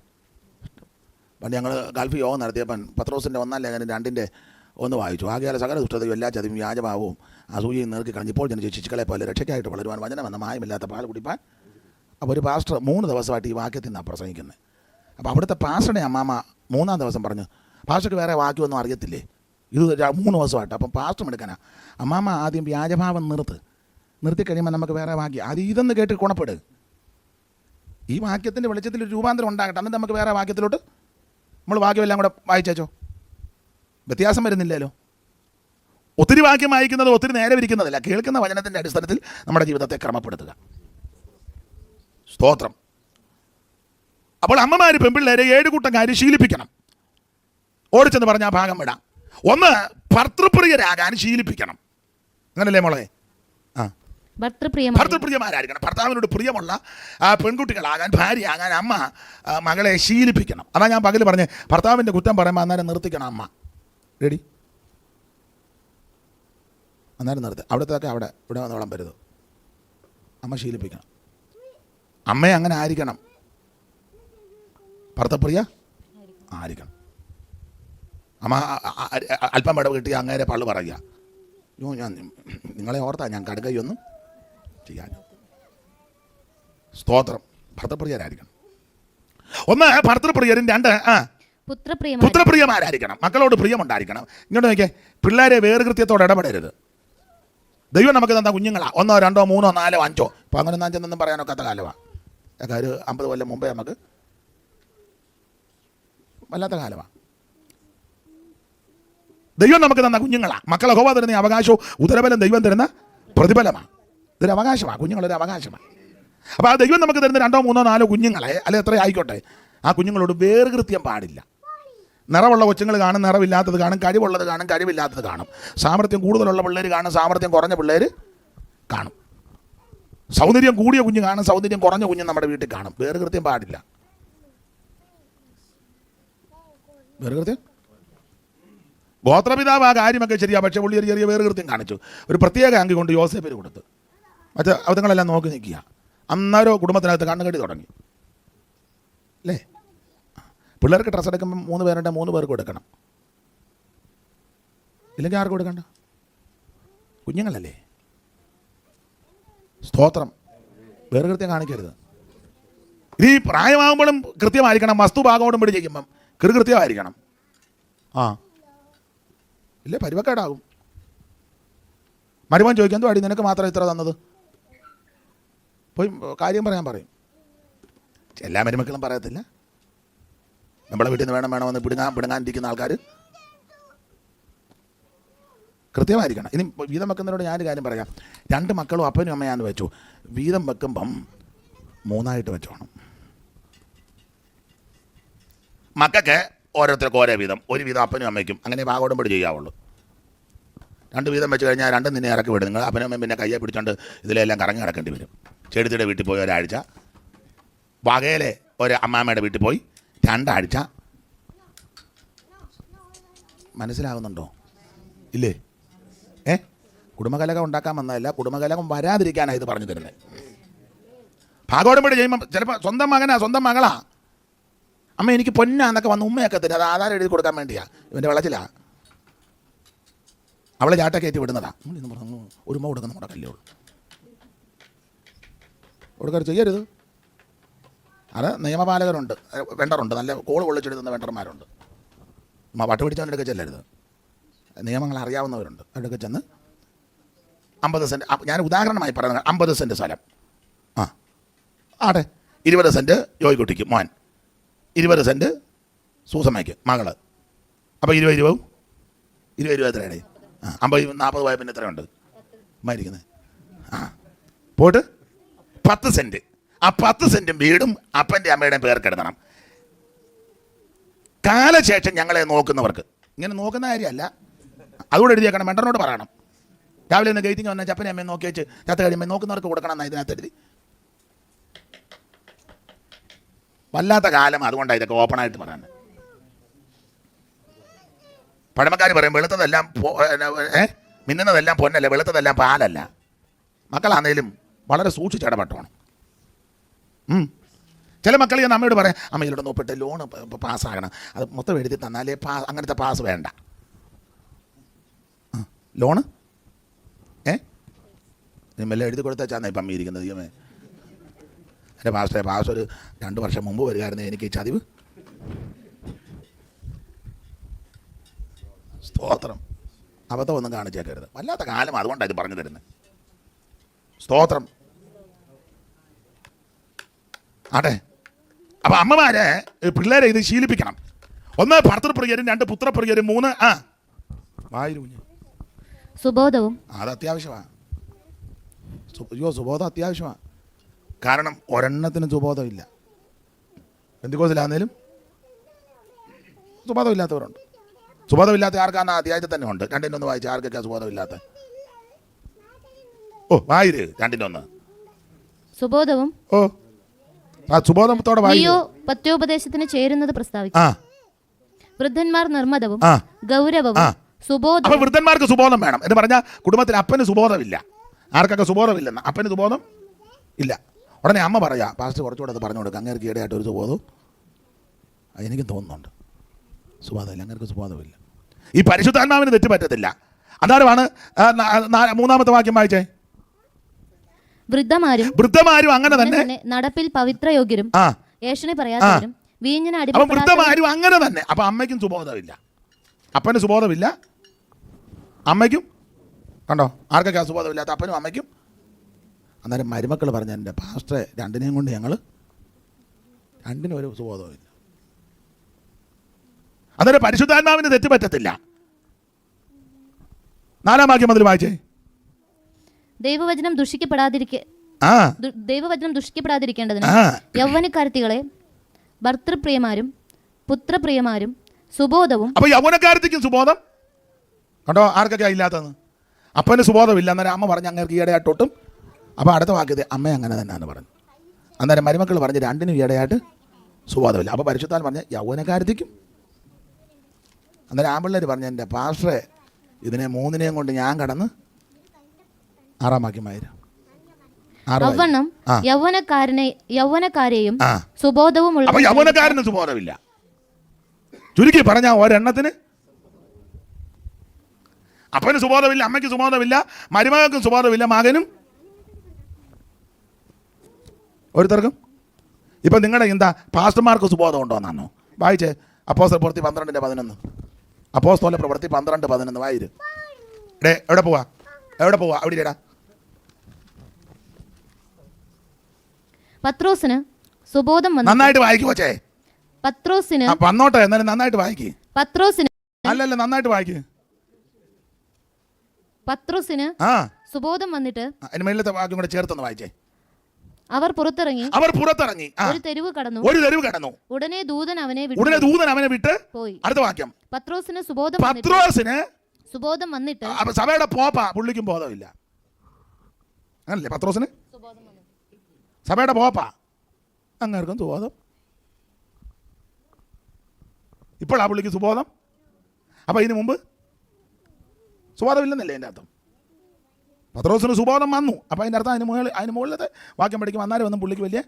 പണ്ട് ഞങ്ങൾ ഗൾഫ് യോഗം നടത്തിയപ്പം പത്രോസിൻ്റെ 1-ാം ലേഖനം 2-1 വായിച്ചു. ആകയാൽ സകല ദുഷ്ടതയും എല്ലാ ചതിയും വ്യാജഭാവവും അസൂയയും നേർക്കി കളഞ്ഞ് ഇപ്പോൾ ജനിച്ച ശിശുക്കളെ പോലെ രക്ഷയ്ക്കായിട്ട് വളരുവാൻ വചനമെന്ന മായമില്ലാത്ത പാൽ കുടിപ്പാൻ. അപ്പോൾ ഒരു പാസ്റ്റർ 3 ദിവസമായിട്ട് ഈ വാക്യത്തിൽ നിന്നാണ് പ്രസംഗിക്കുന്നത്. അപ്പോൾ അവിടുത്തെ പാസ്റ്ററുടെ അമ്മാമ്മ 3-ാം ദിവസം പറഞ്ഞു, പാസ്റ്റർക്ക് വേറെ വാക്യമൊന്നും അറിയത്തില്ലേ, ഇത് 3 ദിവസമായിട്ട്. അപ്പം പാസ്റ്റർ എടുക്കാനാ അമ്മാമ്മ ആദ്യം വ്യാജഭാവം നിർത്തി കഴിയുമ്പോൾ നമുക്ക് വേറെ വാക്യം അത് ഇതെന്ന് കേട്ട് ഗുണപ്പെടുക. ഈ വാക്യത്തിൻ്റെ വെളിച്ചത്തിൽ ഒരു രൂപാന്തരം ഉണ്ടാകട്ടെ, എന്നിട്ട് നമുക്ക് വേറെ വാക്യത്തിലോട്ട് നമ്മൾ വാക്യമെല്ലാം കൂടെ വായിച്ചോ, വ്യത്യാസം വരുന്നില്ലല്ലോ. ഒത്തിരി വാക്യം വായിക്കുന്നത് ഒത്തിരി നേരെ ഇരിക്കുന്നതല്ല, കേൾക്കുന്ന വചനത്തിൻ്റെ അടിസ്ഥാനത്തിൽ നമ്മുടെ ജീവിതത്തെ ക്രമപ്പെടുത്തുക. സ്തോത്രം. അപ്പോൾ അമ്മമാർ പെൺപിള്ളേരെ 7 കൂട്ടം കാര്യം ശീലിപ്പിക്കണം. ഓടിച്ചെന്ന് പറഞ്ഞാൽ ഭാഗം വിടാം. 1, ഭർത്തൃപ്രിയരാകാൻ ശീലിപ്പിക്കണം. അങ്ങനല്ലേ മോളെ? ഭർത്തൃപ്രിയമാരായിരിക്കണം. ഭർത്താവിനോട് പ്രിയമുള്ള പെൺകുട്ടികളാകാൻ, ഭാര്യയാകാൻ അമ്മ മകളെ ശീലിപ്പിക്കണം. അതാ ഞാൻ പകൽ പറഞ്ഞ് ഭർത്താവിൻ്റെ കുറ്റം പറയുമ്പോൾ അന്നേരം നിർത്തിക്കണം. അമ്മ റെഡി, അന്നേരം നിർത്തി. അവിടത്തേക്ക് ഇവിടെ വന്നോളം വരുത്. അമ്മ ശീലിപ്പിക്കണം. അമ്മയെ അങ്ങനെ ആയിരിക്കണം, ഭർത്തപ്രിയ ആയിരിക്കണം. അമ്മ അല്പം വിടവ് കിട്ടി അങ്ങേരെ പള്ളു പറയുക, ഞാൻ നിങ്ങളെ ഓർത്താ ഞാൻ കടുകയൊന്നും ചെയ്യാൻ. സ്തോത്രം. ഭർത്തപ്രിയരായിരിക്കണം. 1, ഭർത്തൃപ്രിയരും. 2, പുത്രപ്രിയമാരായിരിക്കണം. മക്കളോട് പ്രിയമുണ്ടായിരിക്കണം. ഇങ്ങോട്ട് നോക്കിയേ, പിള്ളേരെ വേറുകൃത്യത്തോടെ ഇടപെടരുത്. ദൈവം നമുക്ക് തന്ന കുഞ്ഞുങ്ങളാണ്. 1, 2, 3, 4, 5. ഇപ്പോൾ അങ്ങനെ 5 പറയാനൊക്കാത്ത കാലമാണ്. ഒരു 50 കൊല്ലം മുമ്പേ നമുക്ക് വല്ലാത്ത കാലമാണ്. ദൈവം നമുക്ക് തന്ന കുഞ്ഞുങ്ങളാണ്. മക്കളെ യഹോവ തരുന്ന അവകാശവും ഉദരബലം ദൈവം തരുന്ന പ്രതിഫലമാണ്. ഇതൊരു അവകാശമാണ്, കുഞ്ഞുങ്ങളൊരു അവകാശമാണ്. അപ്പോൾ ആ ദൈവം നമുക്ക് തരുന്ന 2, 3, 4 കുഞ്ഞുങ്ങളെ, അല്ലെ എത്ര ആയിക്കോട്ടെ, ആ കുഞ്ഞുങ്ങളോട് വേർകൃത്യം പാടില്ല. നിറമുള്ള കൊച്ചുങ്ങൾ കാണും, നിറവില്ലാത്തത് കാണും, കഴിവുള്ളത് കാണും, കഴിവില്ലാത്തത് കാണും. സാമർത്ഥ്യം കൂടുതലുള്ള പിള്ളേർ കാണും, സാമർത്ഥ്യം കുറഞ്ഞ പിള്ളേർ കാണും. സൗന്ദര്യം കൂടിയ കുഞ്ഞ് കാണും, സൗന്ദര്യം കുറഞ്ഞ കുഞ്ഞ് നമ്മുടെ വീട്ടിൽ കാണും. വേർകൃത്യം പാടില്ല. വേർകൃത്യം ഗോത്രപിതാവ് ആ കാര്യമൊക്കെ ശരിയാ, പക്ഷേ പുള്ളി ഒരു ചെറിയ വേർകൃത്യം കാണിച്ചു. ഒരു പ്രത്യേക അങ്കി കൊണ്ട് യോസേപ്പിന് കൊടുത്ത്. മറ്റേ അവതങ്ങളെല്ലാം നോക്കി നിൽക്കുക. അന്നേരോ കുടുംബത്തിനകത്ത് കണ്ണുകടി തുടങ്ങി അല്ലേ? പിള്ളേർക്ക് ഡ്രസ്സ് എടുക്കുമ്പോൾ 3 പേരുണ്ട്, 3 പേർക്ക് കൊടുക്കണം. ഇല്ലെങ്കിൽ ആർക്ക് കൊടുക്കണ്ട? കുഞ്ഞുങ്ങളല്ലേ? സ്തോത്രം. വേർകൃത്യം കാണിക്കരുത്. ഈ പ്രായമാകുമ്പോഴും കൃത്യമായിരിക്കണം. വസ്തുഭാഗോടും പിടി ചെയ്യുമ്പം കൃത്യമായിരിക്കണം. ഇല്ലേ പരിവക്കേടാകും. മരുമോൻ ചോദിക്കാൻ എന്തോ അടി നിനക്ക് മാത്രം ഇത്ര തന്നത്? പോയി കാര്യം പറയാൻ പറയും. എല്ലാ മരുമക്കളും പറയത്തില്ല. നമ്മളെ വീട്ടിൽ നിന്ന് വേണമെന്ന് പിടുങ്ങാനിരിക്കുന്ന ആൾക്കാർ കൃത്യമായിരിക്കണം. ഇനി വീതം വെക്കുന്നവരോട് ഞാനൊരു കാര്യം പറയാം. 2 മക്കളും അപ്പനും അമ്മയാന്ന് വെച്ചു. വീതം വെക്കുമ്പം 3 വെച്ചോണം. മക്കൾക്ക് ഓരോരുത്തർക്ക് ഓരോ വീതം, ഒരു വീതം അപ്പനും അമ്മയ്ക്കും. അങ്ങനെ ഭാഗോടുമ്പടി ചെയ്യാവുള്ളൂ. 2 വീതം വെച്ച് കഴിഞ്ഞാൽ 2 നിന്നെ ഇറക്കി വിടും. നിങ്ങൾ അപ്പനും അമ്മയും പിന്നെ കയ്യെ പിടിച്ചോണ്ട് ഇതിലെല്ലാം കറങ്ങി നടക്കേണ്ടി വരും. ചെടുത്തിയുടെ വീട്ടിൽ പോയി ഒരാഴ്ച, വകയിലെ ഒരു അമ്മാമ്മയുടെ വീട്ടിൽ പോയി 2 ആഴ്ച. മനസ്സിലാകുന്നുണ്ടോ? ഇല്ലേ? കുടുംബകലകം ഉണ്ടാക്കാൻ വന്നതല്ല, കുടുംബകലകം വരാതിരിക്കാനാണ് ഇത് പറഞ്ഞു തരുന്നത്. ഭാഗോടുമ്പടി ചെയ്യുമ്പോൾ ചിലപ്പോൾ സ്വന്തം മകനാ, സ്വന്തം മകളാ, അമ്മ എനിക്ക് പൊന്നാന്നൊക്കെ വന്ന് ഉമ്മയൊക്കെ തരും. അത് ആധാരം എഴുതി കൊടുക്കാൻ വേണ്ടിയാ. ഇവൻ്റെ വിളച്ചിലാ. അവളെ ചാട്ട കയറ്റി വിടുന്നതാ. നമ്മളിന്ന് പറഞ്ഞു ഒരു ഉമ്മ കൊടുക്കുന്ന മുടക്കല്ലേ ഉള്ളൂ. കൊടുക്കാറ് ചെയ്യരുത്. അത് നിയമപാലകരുണ്ട്, വെണ്ടറുണ്ട്, നല്ല കോള് കൊള്ളിച്ചെടുക്കുന്ന വെണ്ടർമാരുണ്ട്. വട്ട് പിടിച്ചവൻ്റെ ചെല്ലരുത്. നിയമങ്ങൾ അറിയാവുന്നവരുണ്ട്. അവരുടെ ചെന്ന് 50 സെൻറ്റ്, ഞാൻ ഉദാഹരണമായി പറയുന്നത്, 50 സെൻറ്റ് സ്ഥലം ആട്ടെ, 20 സെൻറ്റ് ജോയിക്കുട്ടിക്ക് മോൻ, 20 സെൻറ്റ് സൂസമ്മയ്ക്ക് മകള്. അപ്പോൾ 20 എത്രയാണ്? 50 40 പോയ പിന്നെ എത്രയുണ്ട് മരിക്കുന്നത്? പോയിട്ട് 10 സെൻറ്റ്. ആ 10 സെന്റും വീടും അപ്പൻ്റെ അമ്മയുടെയും പേർക്കെടുക്കണം. കാലശേഷം ഞങ്ങളെ നോക്കുന്നവർക്ക്, ഇങ്ങനെ നോക്കുന്ന കാര്യമല്ല, അതുകൂടെ എഴുതിയേക്കണം. മെണ്ടറിനോട് പറയണം, രാവിലെ ഒന്ന് ഗേറ്റിങ് വന്നാൽ അപ്പനെ അമ്മയെ നോക്കി വെച്ച് ചത്ത കഴിയുമ്പോൾ നോക്കുന്നവർക്ക് കൊടുക്കണം എന്നാണ് ഇതിനകത്ത് എഴുതി. വല്ലാത്ത കാലം, അതുകൊണ്ടാണ് ഇതൊക്കെ ഓപ്പണായിട്ട് പറയുന്നത്. പഴമക്കാർ പറയും വെളുത്തതെല്ലാം മിന്നുന്നതെല്ലാം പൊന്നല്ല, വെളുത്തതെല്ലാം പാലല്ല. മക്കളാണേലും വളരെ സൂക്ഷിച്ചിടപെട്ടോണം. ചില മക്കൾ ഞാൻ അമ്മയോട് പറയാം, അമ്മയിലൂടെ നോക്കിയിട്ട് ലോണ് പാസ്സാകണം, അത് മൊത്തം എഴുതി തന്നാലേ അങ്ങനത്തെ പാസ് വേണ്ട. ലോണ് നിമ്മെല്ലാം എഴുതി കൊടുത്താച്ചാന്ന് ഇപ്പം അമ്മയിരിക്കുന്നത്. ദൈവമേ, എൻ്റെ പാസ് ഒരു 2 വർഷം മുമ്പ് വരികയായിരുന്നു എനിക്ക് ഈ ചതിവ്. സ്തോത്രം. അബദ്ധമൊന്നും കാണിച്ചേക്കരുത്. വല്ലാത്ത കാലം, അതുകൊണ്ടാണ് ഇത് പറഞ്ഞു തരുന്നത്. സ്തോത്രം. ആട്ടെ, അപ്പം അമ്മമാരെ പിള്ളേരെ ഇത് ശീലിപ്പിക്കണം. 1 ഭർത്തൃപ്രിയരും 2 പുത്രപ്രിയരും 3 സുബോധവും. അത് അത്യാവശ്യമാണ്. സുബോധം അത്യാവശ്യമാണ്. കാരണം ഒരെണ്ണത്തിനും സുബോധമില്ല. പെന്തിക്കോസിലാന്നേലും സുബോധമില്ലാത്തവരുണ്ട്. സുബോധമില്ലാത്ത ആർക്കാന്ന് അധ്യായത്തിൽ തന്നെ ഉണ്ട്. 2-1 വായിച്ച ആർക്കൊക്കെയാണ് സുബോധമില്ലാത്ത? വായിര് 2-1. സുബോധവും. സുബോധത്തോടെ വായിയോ. പത്യോപദേശത്തിന് ചേരുന്നത് പ്രസ്താവിക്കും. വൃദ്ധന്മാർ നിർമ്മതവും ഗൗരവവും സുബോധം. അപ്പൊ വൃദ്ധന്മാർക്ക് സുബോധം വേണം എന്ന് പറഞ്ഞാൽ കുടുംബത്തിൽ അപ്പന് സുബോധമില്ല. ആർക്കൊക്കെ സുബോധമില്ലെന്ന്? അപ്പന് സുബോധം ഇല്ല. ഉടനെ അമ്മ പറയാ, പാസ്റ്റർ കുറച്ചുകൂടെ അത് പറഞ്ഞു കൊടുക്കുക, അങ്ങേർക്ക് ഈടെയായിട്ട് ഒരു സുബോധവും എനിക്കും തോന്നുന്നുണ്ട്. സുബോധമില്ല, അങ്ങേർക്ക് സുബോധമില്ല. ഈ പരിശുദ്ധാത്മാവിന് തെറ്റ് പറ്റത്തില്ല. അതാരമാണ് 3-ാമത്തെ വാക്യം വായിച്ചേ? വൃദ്ധമാരും അങ്ങനെ തന്നെ നടപ്പിൽ പവിത്രയോഗ്യരും ഏഷണി പറയാത്തവരും വീഞ്ഞിന് അടിമ. വൃദ്ധമാരും അങ്ങനെ തന്നെ. അപ്പൊ അമ്മയ്ക്കും സുബോധമില്ല, അപ്പന് സുബോധമില്ല, അമ്മയ്ക്കും. കണ്ടോ ആർക്കൊക്കെ സുബോധമില്ലാത്ത? അപ്പനും അമ്മയ്ക്കും. അന്നേരം മരുമക്കൾ പറഞ്ഞ, എൻ്റെ പാസ്റ്ററെ 2-നെയും കൊണ്ട് ഞങ്ങൾ 2-നും ഒരു സുബോധമില്ല. അന്നേരം പരിശുദ്ധാത്മാവിന് തെറ്റ് പറ്റത്തില്ല. 4-ാം വാക്യം മുതൽ വായിച്ചേ. ദൈവവചനം ദുഷിക്കപ്പെടാതിരിക്കേണ്ടതിന് യൗവനക്കാരത്തികളെ ഭർത്തൃപ്രിയമാരും പുത്രപ്രിയമാരും സുബോധവും. അപ്പൊ യൗവനക്കാരത്തിക്കും സുബോധം. കണ്ടോ ആർക്കൊക്കെ ഇല്ലാത്തതെന്ന്? അപ്പന് സുബോധമില്ല. അന്നേരം അമ്മ പറഞ്ഞ് അങ്ങേർക്ക് ഈയിടെയായിട്ടൊട്ടും. അപ്പോൾ അടുത്ത വാക്യത്തെ അമ്മ അങ്ങനെ തന്നെയാണെന്ന് പറഞ്ഞു. അന്നേരം മരുമക്കൾ പറഞ്ഞ് 2-നും ഈയിടെയായിട്ട് സുബോധമില്ല. അപ്പോൾ പരിശുദ്ധാൽ പറഞ്ഞ യൗവനക്കാരത്തിക്കും. അന്നേരം ആമ്പിള്ളേർ പറഞ്ഞ, എൻ്റെ പാസ്റ്ററെ ഇതിനെ 3-നെയും കൊണ്ട് ഞാൻ കടന്ന് 6-ാം വാക്യമായിരുന്നു. യൗവനക്കാരെയും സുബോധവും. അപ്പോൾ യൗവനക്കാരന് സുബോധമില്ല. ചുരുക്കി പറഞ്ഞാൽ ഒരെണ്ണത്തിന് അപ്പന് സുബോധമില്ല, അമ്മയ്ക്ക് സുബോധമില്ല, മരുമകൾക്കും സുബോധമില്ല, മകനും ഒരുത്തർക്കും. ഇപ്പം നിങ്ങളുടെ എന്താ പാസ്റ്റർമാർക്ക് സുബോധം ഉണ്ടോ എന്നാണോ? വായിച്ചേ അപ്പോസ്തല പ്രവൃത്തി 12:11. അപ്പോസ്തല പ്രവൃത്തി 12:11 വായിര്. എവിടെ പോവാ അവിടെ ഇടാ. പത്രോസിന് സുബോധം വന്നു. നന്നായിട്ട് വായിക്കും കൊച്ചേ. പത്രോസിന് വന്നോട്ടെ, എന്നാലും നന്നായിട്ട് വായിക്ക്. പത്രോസിന് അല്ലല്ല, നന്നായിട്ട് വായിക്ക്. പത്രോസിന് സുബോധം വന്നിട്ട് അതിന് മേലത്തെ വാക്യം കൂടെ ചേർത്തൊന്ന് വായിച്ചേ. അവർ പുറത്തിറങ്ങി ഒരു തെരുവ് കടന്നു. ഉടനെ ദൂതൻ അവനെ വിട്ട് പോയി. അടുത്ത വാക്യം. പത്രോസിന് സുബോധം വന്നിട്ട് സഭയുടെ പോപ്പ പുള്ളിക്കും ബോധമില്ല. അങ്ങനല്ലേ? പത്രോസിന് സഭയുടെ പോപ്പ, അങ്ങേർക്കും സുബോധം. ഇപ്പോഴാ പുള്ളിക്ക് സുബോധം. അപ്പൊ ഇതിനു മുമ്പ് സുബോധമില്ലെന്നല്ലേ എൻ്റെ അർത്ഥം? പത്രോസിന് സുബോധം വന്നു. അപ്പം അതിൻ്റെ അർത്ഥം അതിന് മുകളിലത്തെ വാക്യം പഠിക്കും. അന്നേരം ഒന്നും പുള്ളിക്ക് വലിയ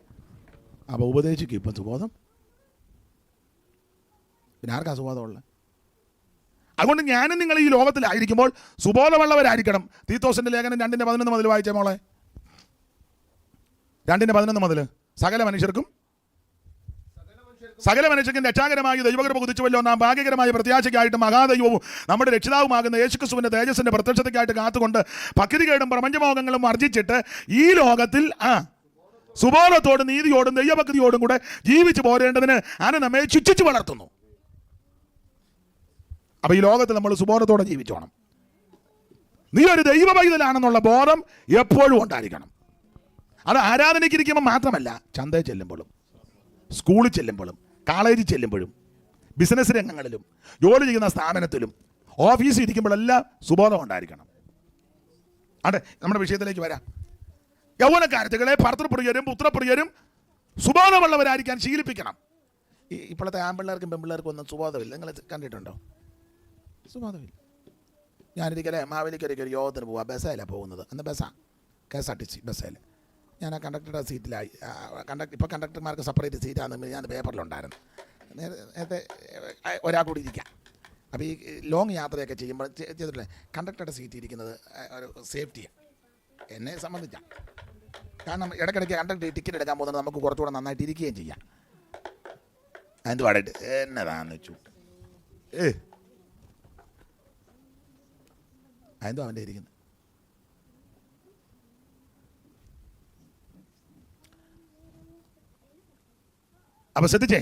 അപ്പോൾ ഉപദേശിക്കും. ഇപ്പം സുബോധം പിന്നെ ആർക്കാ സുബോധമുള്ളത്? അതുകൊണ്ട് ഞാനും നിങ്ങൾ ഈ ലോകത്തിലായിരിക്കുമ്പോൾ സുബോധമുള്ളവരായിരിക്കണം. തീത്തോസിൻ്റെ ലേഖനം 2:11 മുതൽ വായിച്ചേ മോളെ. 2:11 മുതൽ സകല മനുഷ്യർക്കും രക്ഷാകരമായ ദൈവകൃപ കുതിച്ചുവല്ലോ നാം ഭാഗ്യകരമായ പ്രത്യാശയ്ക്കായിട്ട് മഹാദൈവവും നമ്മുടെ രക്ഷിതാവുമാകുന്ന യേശുക്രിസ്തുവിന്റെ തേജസ്സിന്റെ പ്രത്യക്ഷതയ്ക്കായിട്ട് കാത്തുകൊണ്ട് ഭക്തികേടും പ്രപഞ്ചമോഹങ്ങളും വർജിച്ചിട്ട് ഈ ലോകത്തിൽ സുബോധത്തോടും നീതിയോടും ദൈവഭക്തിയോടും കൂടെ ജീവിച്ചു പോരേണ്ടതിന് ആന നമ്മെ ശിക്ഷിച്ചു വളർത്തുന്നു. അപ്പൊ ഈ ലോകത്തിൽ നമ്മൾ സുബോധത്തോടെ ജീവിച്ചോണം. നീ ഒരു ദൈവ പൈതലാണെന്നുള്ള ബോധം എപ്പോഴും ഉണ്ടായിരിക്കണം. അത് ആരാധനയ്ക്ക് ഇരിക്കുമ്പോൾ മാത്രമല്ല, ചന്തയിൽ ചെല്ലുമ്പോഴും, സ്കൂളിൽ ചെല്ലുമ്പോഴും, കോളേജിൽ ചെല്ലുമ്പോഴും, ബിസിനസ് രംഗങ്ങളിലും, ജോലി ചെയ്യുന്ന സ്ഥാപനത്തിലും, ഓഫീസിൽ ഇരിക്കുമ്പോഴെല്ലാം സുബോധം ഉണ്ടായിരിക്കണം. അതെ, നമ്മുടെ വിഷയത്തിലേക്ക് വരാം. യൗവനക്കാരത്തുകളെ ഭർത്തൃപ്രിയരും പുത്രപ്രിയരും സുബോധമുള്ളവരായിരിക്കാൻ ശീലിപ്പിക്കണം. ഇപ്പോഴത്തെ ആൺപിള്ളേർക്കും പെൺപിള്ളേർക്കും ഒന്നും സുബോധമില്ല. നിങ്ങൾ കണ്ടിട്ടുണ്ടോ? സുബോധമില്ല. ഞാനിരിക്കലെ മാവേലിക്കൊരിക്കൽ ഒരു യോഗത്തിന് പോവാം. ബസ്സേലാണ് പോകുന്നത്. അന്ന് ബസ്സാണ്, KSRTC ബസ്സേൽ. ഞാൻ ആ കണ്ടക്ടറുടെ സീറ്റിലായി. ഇപ്പോൾ കണ്ടക്ടർമാർക്ക് സെപ്പറേറ്റ് സീറ്റാണെന്ന് ഞാൻ പേപ്പറിലുണ്ടായിരുന്നു. നേരത്തെ ഒരാൾ കൂടി ഇരിക്കാം. അപ്പോൾ ഈ ലോങ് യാത്രയൊക്കെ ചെയ്യുമ്പോൾ ചെയ്തിട്ടില്ലേ, കണ്ടക്ടറുടെ സീറ്റ് ഇരിക്കുന്നത് ഒരു സേഫ്റ്റിയാണ് എന്നെ സംബന്ധിച്ചാണ്. കാരണം ഇടയ്ക്കിടയ്ക്ക് കണ്ടക്ടർ ടിക്കറ്റ് എടുക്കാൻ പോകുന്നത് നമുക്ക് കുറച്ചുകൂടെ നന്നായിട്ട് ഇരിക്കുകയും ചെയ്യാം. എന്ത് പാടിയിട്ട് എന്നതാന്ന് വെച്ചു അതെന്തോ അവൻ്റെ ഇരിക്കുന്നത്. അപ്പം ശ്രദ്ധിച്ചേ,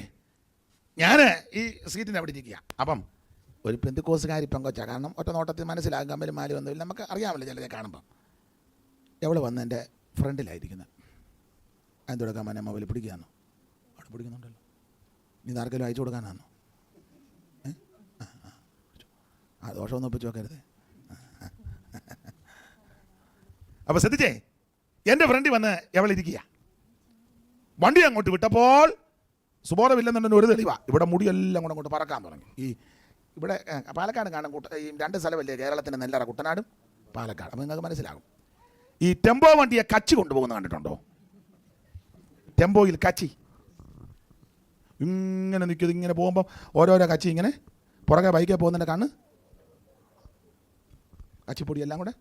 ഞാൻ ഈ സീറ്റിൻ്റെ അവിടെ ഇരിക്കുക. അപ്പം ഒരു പെന്തിക്കോസുകാരി പെങ്കൊച്ച, കാരണം ഒറ്റ നോട്ടത്തിൽ മനസ്സിലാകും, കമ്മലും മാലും ഒന്നുമില്ല, നമുക്ക് അറിയാമല്ലോ ചിലരെ കാണുമ്പം. എവള് വന്ന് എൻ്റെ ഫ്രണ്ടിലായിരിക്കുന്നത്. അതിന് തുടക്കാൻ മനെ മൊബൈൽ പിടിക്കുകയാണോ? അവിടെ പിടിക്കുന്നുണ്ടല്ലോ. നീ ആർക്കെങ്കിലും അയച്ചു കൊടുക്കാനാണോ? ആ ദോഷമൊന്നും ഒപ്പിച്ച് നോക്കരുത്. അപ്പോൾ ശ്രദ്ധിച്ചേ, എൻ്റെ ഫ്രണ്ടിൽ വന്ന് എവളിരിക്കുക. വണ്ടി അങ്ങോട്ട് വിട്ടപ്പോൾ സുബോധമില്ലെന്നുണ്ടെങ്കിൽ ഒരു തെളിവാ. ഇവിടെ മുടിയെല്ലാം കൂടെ അങ്ങോട്ട് പറക്കാൻ തുടങ്ങി. ഇവിടെ പാലക്കാട് കാണും ഈ രണ്ട് സ്ഥലമല്ലേ കേരളത്തിൻ്റെ നെല്ലറ, കുട്ടനാടും പാലക്കാട്. അപ്പോൾ നിങ്ങൾക്ക് മനസ്സിലാകും. ഈ ടെമ്പോ വണ്ടിയെ കച്ചി കൊണ്ടുപോകുന്ന കണ്ടിട്ടുണ്ടോ? ടെമ്പോയിൽ കച്ചി ഇങ്ങനെ നിൽക്കുന്നത്, ഇങ്ങനെ പോകുമ്പോൾ ഓരോരോ കച്ചി ഇങ്ങനെ പുറകെ ബൈക്കിൽ പോകുന്നതിൻ്റെ കണ്ണ് കച്ചിപ്പൊടി എല്ലാം കൂടെ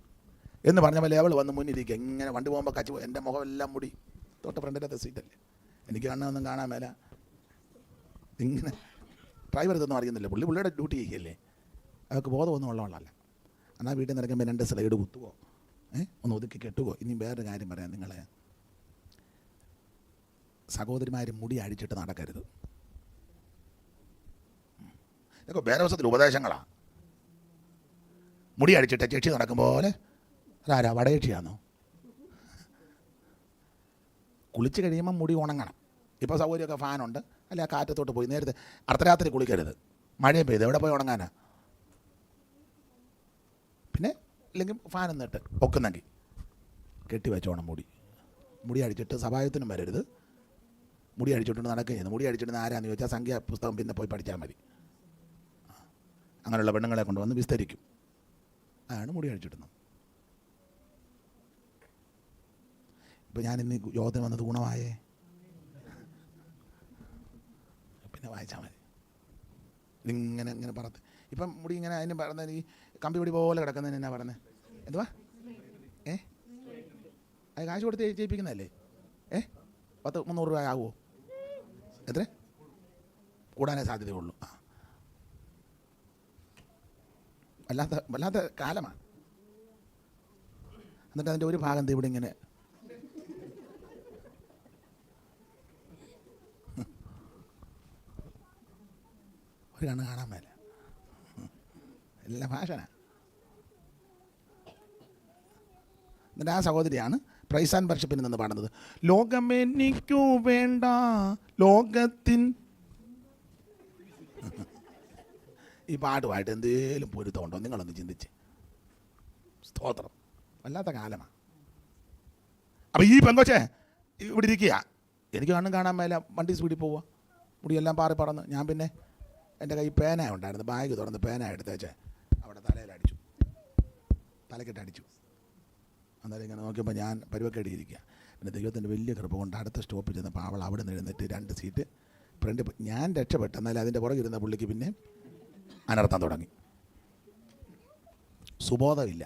എന്ന് പറഞ്ഞ പോലെ അവൾ വന്ന് മുന്നിരിക്കുക. ഇങ്ങനെ വണ്ടി പോകുമ്പോൾ കച്ചി. എൻ്റെ മുഖം എല്ലാം മുടി, തൊട്ട് ഫ്രണ്ടിലത്തെ സീറ്റല്ലേ, എനിക്ക് കണ്ണൊന്നും കാണാൻ മേല. ഇങ്ങനെ ഡ്രൈവർ ഇതൊന്നും അറിയുന്നില്ല. പുള്ളിയുടെ ഡ്യൂട്ടി ചെയ്യല്ലേ, അതൊക്കെ ബോധമൊന്നും ഉള്ളവളല്ല. എന്നാൽ വീട്ടിൽ നിന്ന് ഇറങ്ങുമ്പോൾ 2 സ്ലൈഡ് കുത്തുവോ, ഒന്ന് ഒതുക്കി കെട്ടുവോ. ഇനി വേറൊരു കാര്യം പറയാം, നിങ്ങളെ സഹോദരിമാർ മുടി അഴിച്ചിട്ട് നടക്കരുത്. ഇതൊക്കെ വേറെ ദിവസത്തിൽ ഉപദേശങ്ങളാണ്. മുടി അടിച്ചിട്ട് ചേച്ചി നടക്കും പോലെ. അതാരാ, വടയേച്ചിയാണോ? കുളിച്ച് കഴിയുമ്പോൾ മുടി ഉണങ്ങണം. ഇപ്പോൾ സൗകര്യമൊക്കെ ഫാനുണ്ട്, അല്ലെ ആ കാറ്റത്തോട്ട് പോയി. നേരത്തെ അർദ്ധരാത്രി കുളിക്കരുത്, മഴയും പെയ്ത് എവിടെ പോയി ഉണങ്ങാനാ? പിന്നെ ഇല്ലെങ്കിൽ ഫാൻ നിന്നിട്ട് ഒക്കുന്നെങ്കിൽ കെട്ടി വെച്ചോണം. മുടി അടിച്ചിട്ട് സഭായത്തിനും വരരുത്. മുടി അടിച്ചിട്ടുണ്ട് നടക്കുകയാണ്. മുടി അടിച്ചിട്ട് ആരാന്ന് ചോദിച്ചാൽ സംഖ്യ പുസ്തകം പിന്നെ പോയി പഠിച്ചാൽ മതി. അങ്ങനെയുള്ള പെണ്ണുങ്ങളെ കൊണ്ടുവന്ന് വിസ്തരിക്കും. അതാണ് മുടി അടിച്ചിടുന്നത്. ഇപ്പം ഞാനിന്ന് യോഗത്തിന് വന്നത് ഗുണമായേ, പിന്നെ വായിച്ചാൽ മതി. ഇതിങ്ങനെ ഇങ്ങനെ പറത്ത് ഇപ്പം മുടി ഇങ്ങനെ അതിന് പറഞ്ഞ ഈ കമ്പി പിടി പോലെ കിടക്കുന്നതിന് എന്നാ പറഞ്ഞത്? എന്തുവാ? അത് കാശ് കൊടുത്ത് ചെയ്യിപ്പിക്കുന്നതല്ലേ? 300 രൂപ ആകുമോ? എത്ര കൂടാനേ സാധ്യതയുള്ളൂ. വല്ലാത്ത കാലമാണ്. എന്നിട്ട് അതിൻ്റെ ഒരു ഭാഗം ഇവിടെ ഇങ്ങനെ ഒരു കണ്ണ് കാണാൻ മേല. എല്ലാം ഫാഷനാണ്. എന്നിട്ട് ആ സഹോദരിയാണ് പ്രൈസ് ആൻഡ് വർഷിപ്പിൽ നിന്ന് പാടുന്നത്. ലോകമെനിക്കു വേണ്ട ലോകത്തിൻ. ഈ പാട്ടുമായിട്ട് എന്തേലും പൊരുത്തമുണ്ടോ? നിങ്ങളൊന്ന് ചിന്തിച്ച്. സ്തോത്രം. വല്ലാത്ത കാലമാണ്. അപ്പോൾ ഈ പെങ്കൊച്ചെ ഇവിടെ ഇരിക്കുക. എനിക്ക് കണ്ണും കാണാൻ മേല, വണ്ടി സ്പീഡിൽ പോവുക, മുടിയെല്ലാം പാറി പറന്ന്. ഞാൻ പിന്നെ എൻ്റെ കൈ പേന ഉണ്ടായിരുന്നു, ബാഗ് തുറന്ന് പേന എടുത്തേച്ച് അവിടെ തലയിലടിച്ചു, തലക്കെട്ടടിച്ചു. അന്നേരം ഇങ്ങനെ നോക്കിയപ്പോൾ ഞാൻ പരുവക്കേടിയിരിക്കുക. പിന്നെ ദൈവത്തിൻ്റെ വലിയ കൃപ കൊണ്ട് അടുത്ത സ്റ്റോപ്പിൽ ചെന്നപ്പോൾ അവൾ അവിടെ നിന്ന് എഴുന്നേറ്റ് 2 സീറ്റ് ഫ്രണ്ട്. ഞാൻ രക്ഷപ്പെട്ടു. എന്നാലും അതിൻ്റെ പുറകിരുന്ന പുള്ളിക്ക് പിന്നെ അനർത്ഥം തുടങ്ങി. സുബോധമില്ല.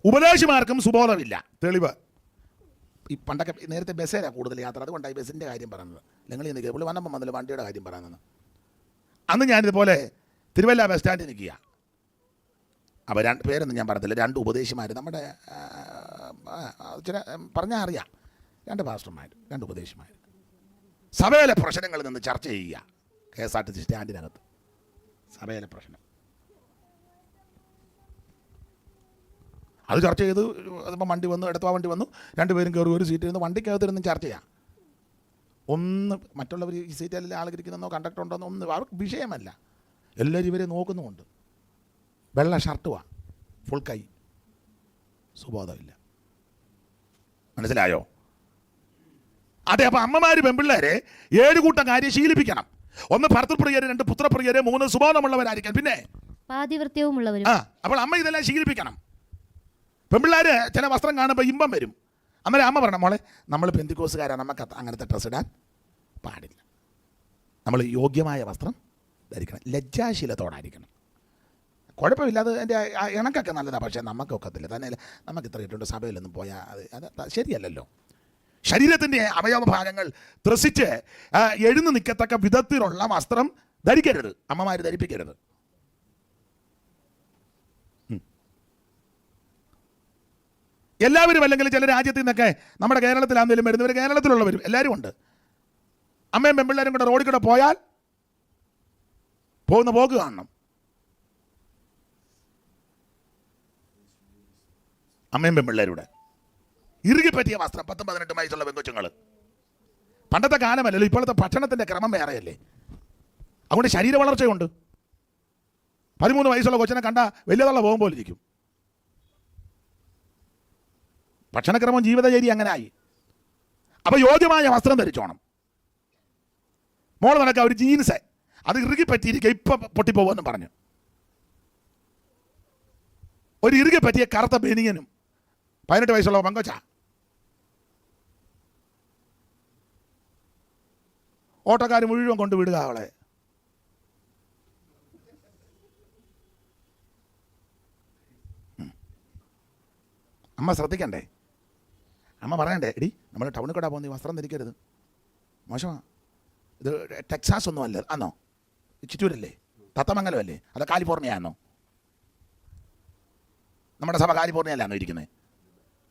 ഉപദേശിമാർക്കും സുബോധമില്ല. തെളിവ് ഈ പണ്ടൊക്കെ നേരത്തെ ബസ്സേലാണ് കൂടുതൽ യാത്ര, അതുകൊണ്ടാണ് ഈ ബസ്സിൻ്റെ കാര്യം പറയുന്നത്. നിങ്ങൾ നിൽക്കുക, പുള്ളി വന്നപ്പോൾ വന്നല്ലോ വണ്ടിയുടെ കാര്യം പറയുന്നത്. അന്ന് ഞാനിതുപോലെ തിരുവല്ല ബസ് സ്റ്റാൻഡിൽ നിൽക്കുക. അപ്പോൾ 2 പേരൊന്നും ഞാൻ പറഞ്ഞില്ല. 2 ഉപദേശിമാർ, നമ്മുടെ ചില പറഞ്ഞാൽ അറിയാം, 2 പാസ്റ്റർമാർ, 2 ഉപദേശിമാർ സഭയിലെ പ്രശ്നങ്ങളിൽ നിന്ന് ചർച്ച ചെയ്യുക. KSRTC സ്റ്റാൻഡിനകത്ത് സഭയിലെ പ്രശ്നം. അത് ചർച്ച ചെയ്ത് അതിപ്പോൾ വണ്ടി വന്നു, എടുത്ത വണ്ടി വന്നു, രണ്ടുപേരും കയറി ഒരു സീറ്റിൽ നിന്ന് വണ്ടിക്കകത്തിരുന്ന് ചർച്ച ചെയ്യാം. ഒന്ന് മറ്റുള്ളവർ ഈ സീറ്റിൽ ആളിരിക്കുന്നതെന്നോ കണ്ടക്ടർ ഉണ്ടോന്നോ ഒന്നും അവർക്ക് വിഷയമല്ല. എല്ലാവരും ഇവരെ നോക്കുന്നുമുണ്ട്. വെള്ള ഷർട്ടുവാ, ഫുൾ കൈ, സുബോധമില്ല. മനസ്സിലായോ? അതെ. അപ്പം അമ്മമാർ പെൺപിള്ളേരെ 7 കൂട്ടം കാര്യം ശീലിപ്പിക്കണം. 1 ഭർത്തൃപ്രിയര്, 2 പുത്രപ്രിയര്, 3 സുബോധമുള്ളവരായിരിക്കണം, പിന്നെ പാതിവൃത്യവുമുള്ളവരും. അപ്പോൾ അമ്മ ഇതെല്ലാം ശീലിപ്പിക്കണം. പെൺപിള്ളേർ ചില വസ്ത്രം കാണുമ്പോൾ ഇമ്പം വരും. അന്നേരം അമ്മ പറഞ്ഞ മോളെ, നമ്മൾ പെന്തിക്കോസുകാരാണ്, നമുക്ക് അങ്ങനത്തെ ഡ്രസ്സ് ഇടാൻ പാടില്ല. നമ്മൾ യോഗ്യമായ വസ്ത്രം ധരിക്കണം, ലജ്ജാശീലത്തോടായിരിക്കണം. കുഴപ്പമില്ല, അത് എൻ്റെ ഇണക്കൊക്കെ നല്ലതാണ്. പക്ഷേ നമുക്കൊക്കത്തില്ല. തന്നെ നമുക്ക് ഇത്ര ഇട്ടുണ്ട്, സഭയിലൊന്നും പോയാൽ അത് ശരിയല്ലല്ലോ. ശരീരത്തിൻ്റെ അവയവഭാഗങ്ങൾ ത്രസിച്ച് എഴുന്നു നിൽക്കത്തക്ക വിധത്തിലുള്ള വസ്ത്രം ധരിക്കരുത്, അമ്മമാർ ധരിപ്പിക്കരുത്. എല്ലാവരും അല്ലെങ്കിൽ ചില രാജ്യത്തു നിന്നൊക്കെ നമ്മുടെ കേരളത്തിലാണെങ്കിലും വരുന്നവർ, കേരളത്തിലുള്ളവരും എല്ലാവരും ഉണ്ട്. അമ്മയും പെൺപിള്ളേരും കൂടെ റോഡിൽ കൂടെ പോയാൽ പോകുന്ന പോക്ക് കാണണം. അമ്മയും പെൺപിള്ളേരുടെ ഇറുകി പറ്റിയ വസ്ത്രം, 10-18 വയസ്സുള്ള പെങ്കൊച്ചുങ്ങൾ. പണ്ടത്തെ കാലമല്ലല്ലോ, ഇപ്പോഴത്തെ ഭക്ഷണത്തിൻ്റെ ക്രമം വേറെയല്ലേ. അതുകൊണ്ട് ശരീര വളർച്ചയുണ്ട്. 13 വയസ്സുള്ള കൊച്ചിനെ കണ്ട വലിയതുള്ള പോകുമ്പോൾ ഇരിക്കും. ഭക്ഷണക്രമം, ജീവിതചര്യ അങ്ങനെ ആയി. അപ്പോൾ യോഗ്യമായ വസ്ത്രം ധരിച്ചോണം. മോള് നടക്കുക ഒരു ജീൻസ്, അത് ഇറുകി പറ്റിയിരിക്കുക, ഇപ്പം പൊട്ടിപ്പോകുമെന്നും പറഞ്ഞു. ഒരു ഇറുകി പറ്റിയ കറുത്ത ബനിയനും 18 വയസ്സുള്ള പെങ്കൊച്ച. ഓട്ടോക്കാർ മുഴുവൻ കൊണ്ട് വിടുക അവളെ. അമ്മ ശ്രദ്ധിക്കണ്ടേ? അമ്മ പറയണ്ടേ, എടി നമ്മൾ ടൗണിൽ കൂടെ പോകുന്ന വസ്ത്രം ധരിക്കരുത്, മോശമാണ്. ഇത് ടെക്സാസ് ഒന്നും അല്ല, ആന്നോ? ചിറ്റൂരല്ലേ? തത്തമംഗലമല്ലേ? അത് കാലിഫോർണിയ ആണോ? നമ്മുടെ സഭ കാലിഫോർണിയയിലാണോ ഇരിക്കുന്നത്?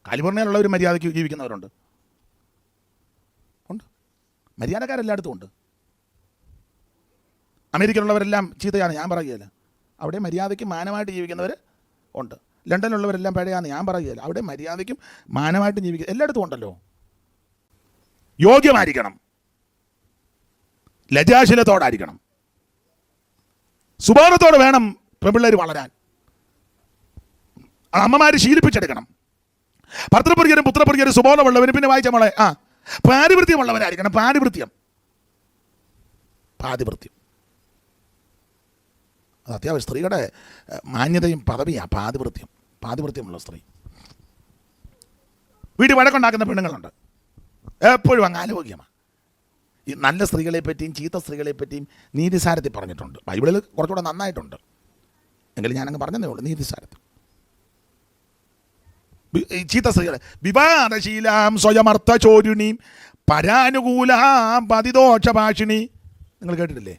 കാലിഫോർണിയയിലുള്ളവർ മര്യാദയ്ക്ക് ജീവിക്കുന്നവരുണ്ട്, ഉണ്ട്. മര്യാദക്കാരെല്ലായിടത്തും ഉണ്ട്. അമേരിക്കയിലുള്ളവരെല്ലാം ചീത്തയാണ് ഞാൻ പറയുകയില്ല, അവിടെ മര്യാദയ്ക്ക് മാനമായിട്ട് ജീവിക്കുന്നവർ ഉണ്ട്. ലണ്ടനിലുള്ളവരെല്ലാം പഴയാന്ന് ഞാൻ പറയുകയില്ല, അവിടെ മര്യാദയ്ക്കും മാനമായിട്ട് ജീവിക്കുക എല്ലായിടത്തും ഉണ്ടല്ലോ. യോഗ്യമായിരിക്കണം, ലജ്ജാശീലത്തോടായിരിക്കണം, സുബോധത്തോടെ വേണം പെൺപിള്ളേർ വളരാൻ. അമ്മമാർ ശീലിപ്പിച്ചെടുക്കണം. ഭർത്തൃപ്രിയരും പുത്രപ്രിയരും സുബോധമുള്ളവരും, പിന്നെ വായിച്ച മോളെ പാതിവൃത്യമുള്ളവരായിരിക്കണം. പാതിവൃത്യം അത് അത്യാവശ്യം സ്ത്രീയുടെ മാന്യതയും പദവിയാണ്. പാതിവൃത്യമുള്ള സ്ത്രീ. വീട്ടിൽ വഴക്കുണ്ടാക്കുന്ന പെണ്ണുങ്ങളുണ്ട്, എപ്പോഴും അങ്ങ് ആലോചിക്കണം. ഈ നല്ല സ്ത്രീകളെ പറ്റിയും ചീത്ത സ്ത്രീകളെ പറ്റിയും നീതിസാരത്തിൽ പറഞ്ഞിട്ടുണ്ട്. ബൈബിളിൽ കുറച്ചുകൂടെ നന്നായിട്ടുണ്ട്, എങ്കിലും ഞാനങ്ങ് പറഞ്ഞതേ ഉള്ളൂ. നീതിസാരത്തിൽ ചീത്ത സ്ത്രീകളെ വിവാദശീലാം സ്വയമർത്ഥ ചോരുണീം പരാനുകൂലാം പതിദോഷഭാഷിണി. നിങ്ങൾ കേട്ടിട്ടില്ലേ?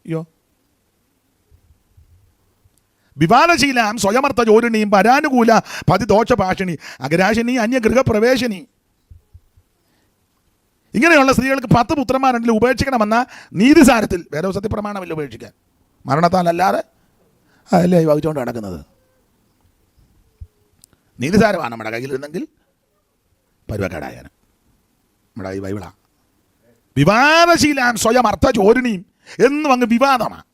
അയ്യോ, വിവാദശീലാം സ്വയമർത്ഥ ചോരുണിയും പരാനുകൂല പതിദോഷഭാഷിണി അഗരാശിനി അന്യഗൃഹപ്രവേശിനി. ഇങ്ങനെയുള്ള സ്ത്രീകൾക്ക് 10 പുത്രന്മാരുണ്ടെങ്കിൽ ഉപേക്ഷിക്കണമെന്ന നീതിസാരത്തിൽ വേദോസത്യ പ്രമാണമില്ല ഉപേക്ഷിക്കാൻ. മരണത്താലല്ലാതെ അതല്ലേ വഹിച്ചുകൊണ്ട് നടക്കുന്നത്. നീതിസാരമാണ് നമ്മുടെ കയ്യിലിരുന്നെങ്കിൽ പരുവക്കേടായാൻ. നമ്മുടെ ഈ ബൈബിളാണ്. വിവാദശീലാം സ്വയം അർത്ഥ ചോരുണിയും എന്നും അങ്ങ് വിവാദമാണ്.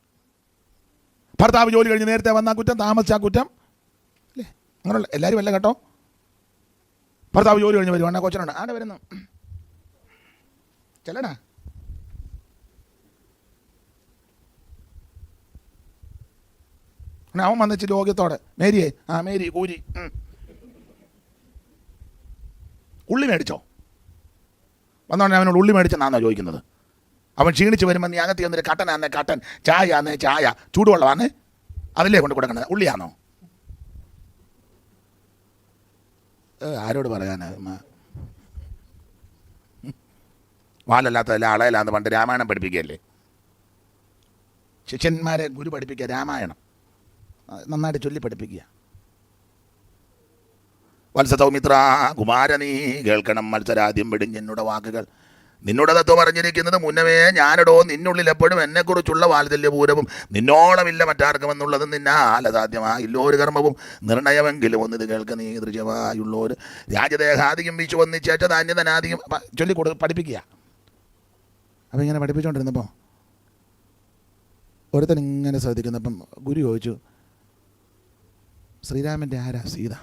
ഭർത്താവ് ജോലി കഴിഞ്ഞ് നേരത്തെ വന്നാൽ കുറ്റം, താമസിച്ചാൽ കുറ്റം, അല്ലേ? അങ്ങനെയുള്ള എല്ലാവരും അല്ല കേട്ടോ. ഭർത്താവ് ജോലി കഴിഞ്ഞ് വരുവാണ്, കൊച്ചനുണ്ട്, ആടെ വരുന്നു, ചെല്ലടാ. അവൻ വന്നിച്ച് രോഗ്യത്തോടെ, മേരിയേ, മേരി കൂരി, ഉള്ളി മേടിച്ചോ? വന്നോണ്ടേ അവനോട് ഉള്ളി മേടിച്ചെന്നാണോ ചോദിക്കുന്നത്? അവൻ ക്ഷീണിച്ച് വരുമ്പോൾ നീ അകത്ത് വന്നിട്ട് കട്ടനാന്നേ കട്ടൻ, ചായ ആന്നേ ചായ, ചൂടുവെള്ളമാന്നേ അതിലേ കൊണ്ട് കൊടുക്കണത്, ഉള്ളിയാണോ? ആരോട് പറയാനാ? വാലല്ലാത്തതല്ല അളയല്ലാന്ന് പണ്ട് രാമായണം പഠിപ്പിക്കുകയല്ലേ ശിഷ്യന്മാരെ ഗുരു പഠിപ്പിക്കുക. രാമായണം നന്നായിട്ട് ചൊല്ലി പഠിപ്പിക്കുക. വത്സസൗമിത്ര കുമാരനീ കേൾക്കണം മത്സരാദ്യം വെടിഞ്ഞെന്നുടെ വാക്കുകൾ. നിന്നോട് തത്വം പറഞ്ഞിരിക്കുന്നത് മുന്നമേ ഞാനിടോ നിന്നുള്ളിൽ എപ്പോഴും എന്നെക്കുറിച്ചുള്ള വാത്സല്യപൂരവും നിന്നോളമില്ല മറ്റാർക്കുമെന്നുള്ളത് നിന്നാൽ അസാധ്യമായില്ലോ ഒരു കർമ്മവും നിർണയമെങ്കിലും ഒന്നിത് കേൾക്ക നീ ദൃശ്യമായുള്ളവർ രാജദേഹാദിയും വിശു ഒന്നിച്ചേച്ച ധാന്യധനാദിയും പഠിപ്പിക്കുക. അപ്പം ഇങ്ങനെ പഠിപ്പിച്ചുകൊണ്ടിരുന്നപ്പോൾ ഒരുത്തൻ ഇങ്ങനെ ശ്രദ്ധിക്കുന്നപ്പം ഗുരു ചോദിച്ചു, ശ്രീരാമൻ്റെ ആരാ സീത?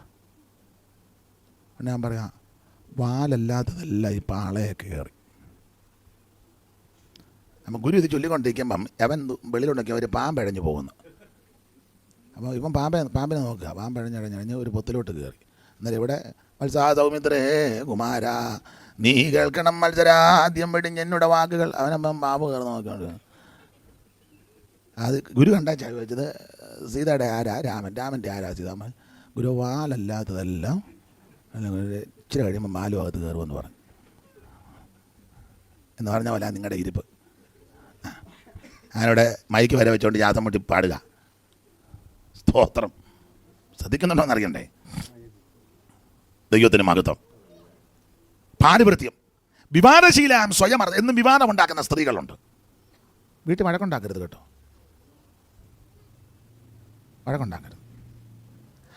ഞാൻ പറയാം, വാലല്ലാത്തതല്ല ഈ പാളയെ കയറി. അപ്പം ഗുരു ഇത് ചൊല്ലിക്കൊണ്ടിരിക്കുമ്പം അവൻ വെളിയിലുണ്ടെങ്കിൽ അവർ പാമ്പഴഞ്ഞു പോകുന്നു. അപ്പോൾ ഇപ്പം പാമ്പിനെ നോക്കുക, പാമ്പഴഞ്ഞഴഞ്ഞ് ഒരു പൊത്തിലോട്ട് കയറി. എന്നാലും ഇവിടെ മത്സാ സൗമിത്രേ കുമാര നീ കേൾക്കണം മത്സരാദ്യം വെടിഞ്ഞ് എന്നോട് വാക്കുകൾ. അവനപ്പം പാമ്പ് കയറി നോക്കിക്കൊണ്ട് അത് ഗുരു കണ്ടാ ചോദിച്ചത് സീതയുടെ ആരാ രാമൻ്റെ ആരാ സീതാമ്മ? ഗുരു വാലല്ലാത്തതെല്ലാം ഇച്ചിരി കഴിയുമ്പോൾ മാലും അകത്ത് കയറുമെന്ന് പറഞ്ഞു. എന്ന് പറഞ്ഞ പോലെ നിങ്ങളുടെ ഇരിപ്പ്. ഞാനിവിടെ മൈക്ക് വരെ വെച്ചുകൊണ്ട് ജാതം മുട്ടി പാടുക. സ്തോത്രം. ശ്രദ്ധിക്കുന്നുണ്ടോ എന്നറിയണ്ടേ? ദൈവത്തിന് മഹത്വം. പാരിവൃത്യം. വിവാദശീലം സ്വയം എന്നും വിവാദമുണ്ടാക്കുന്ന സ്ത്രീകളുണ്ട്. വീട്ടിൽ വഴക്കുണ്ടാക്കരുത് കേട്ടോ, വഴക്കുണ്ടാക്കരുത്.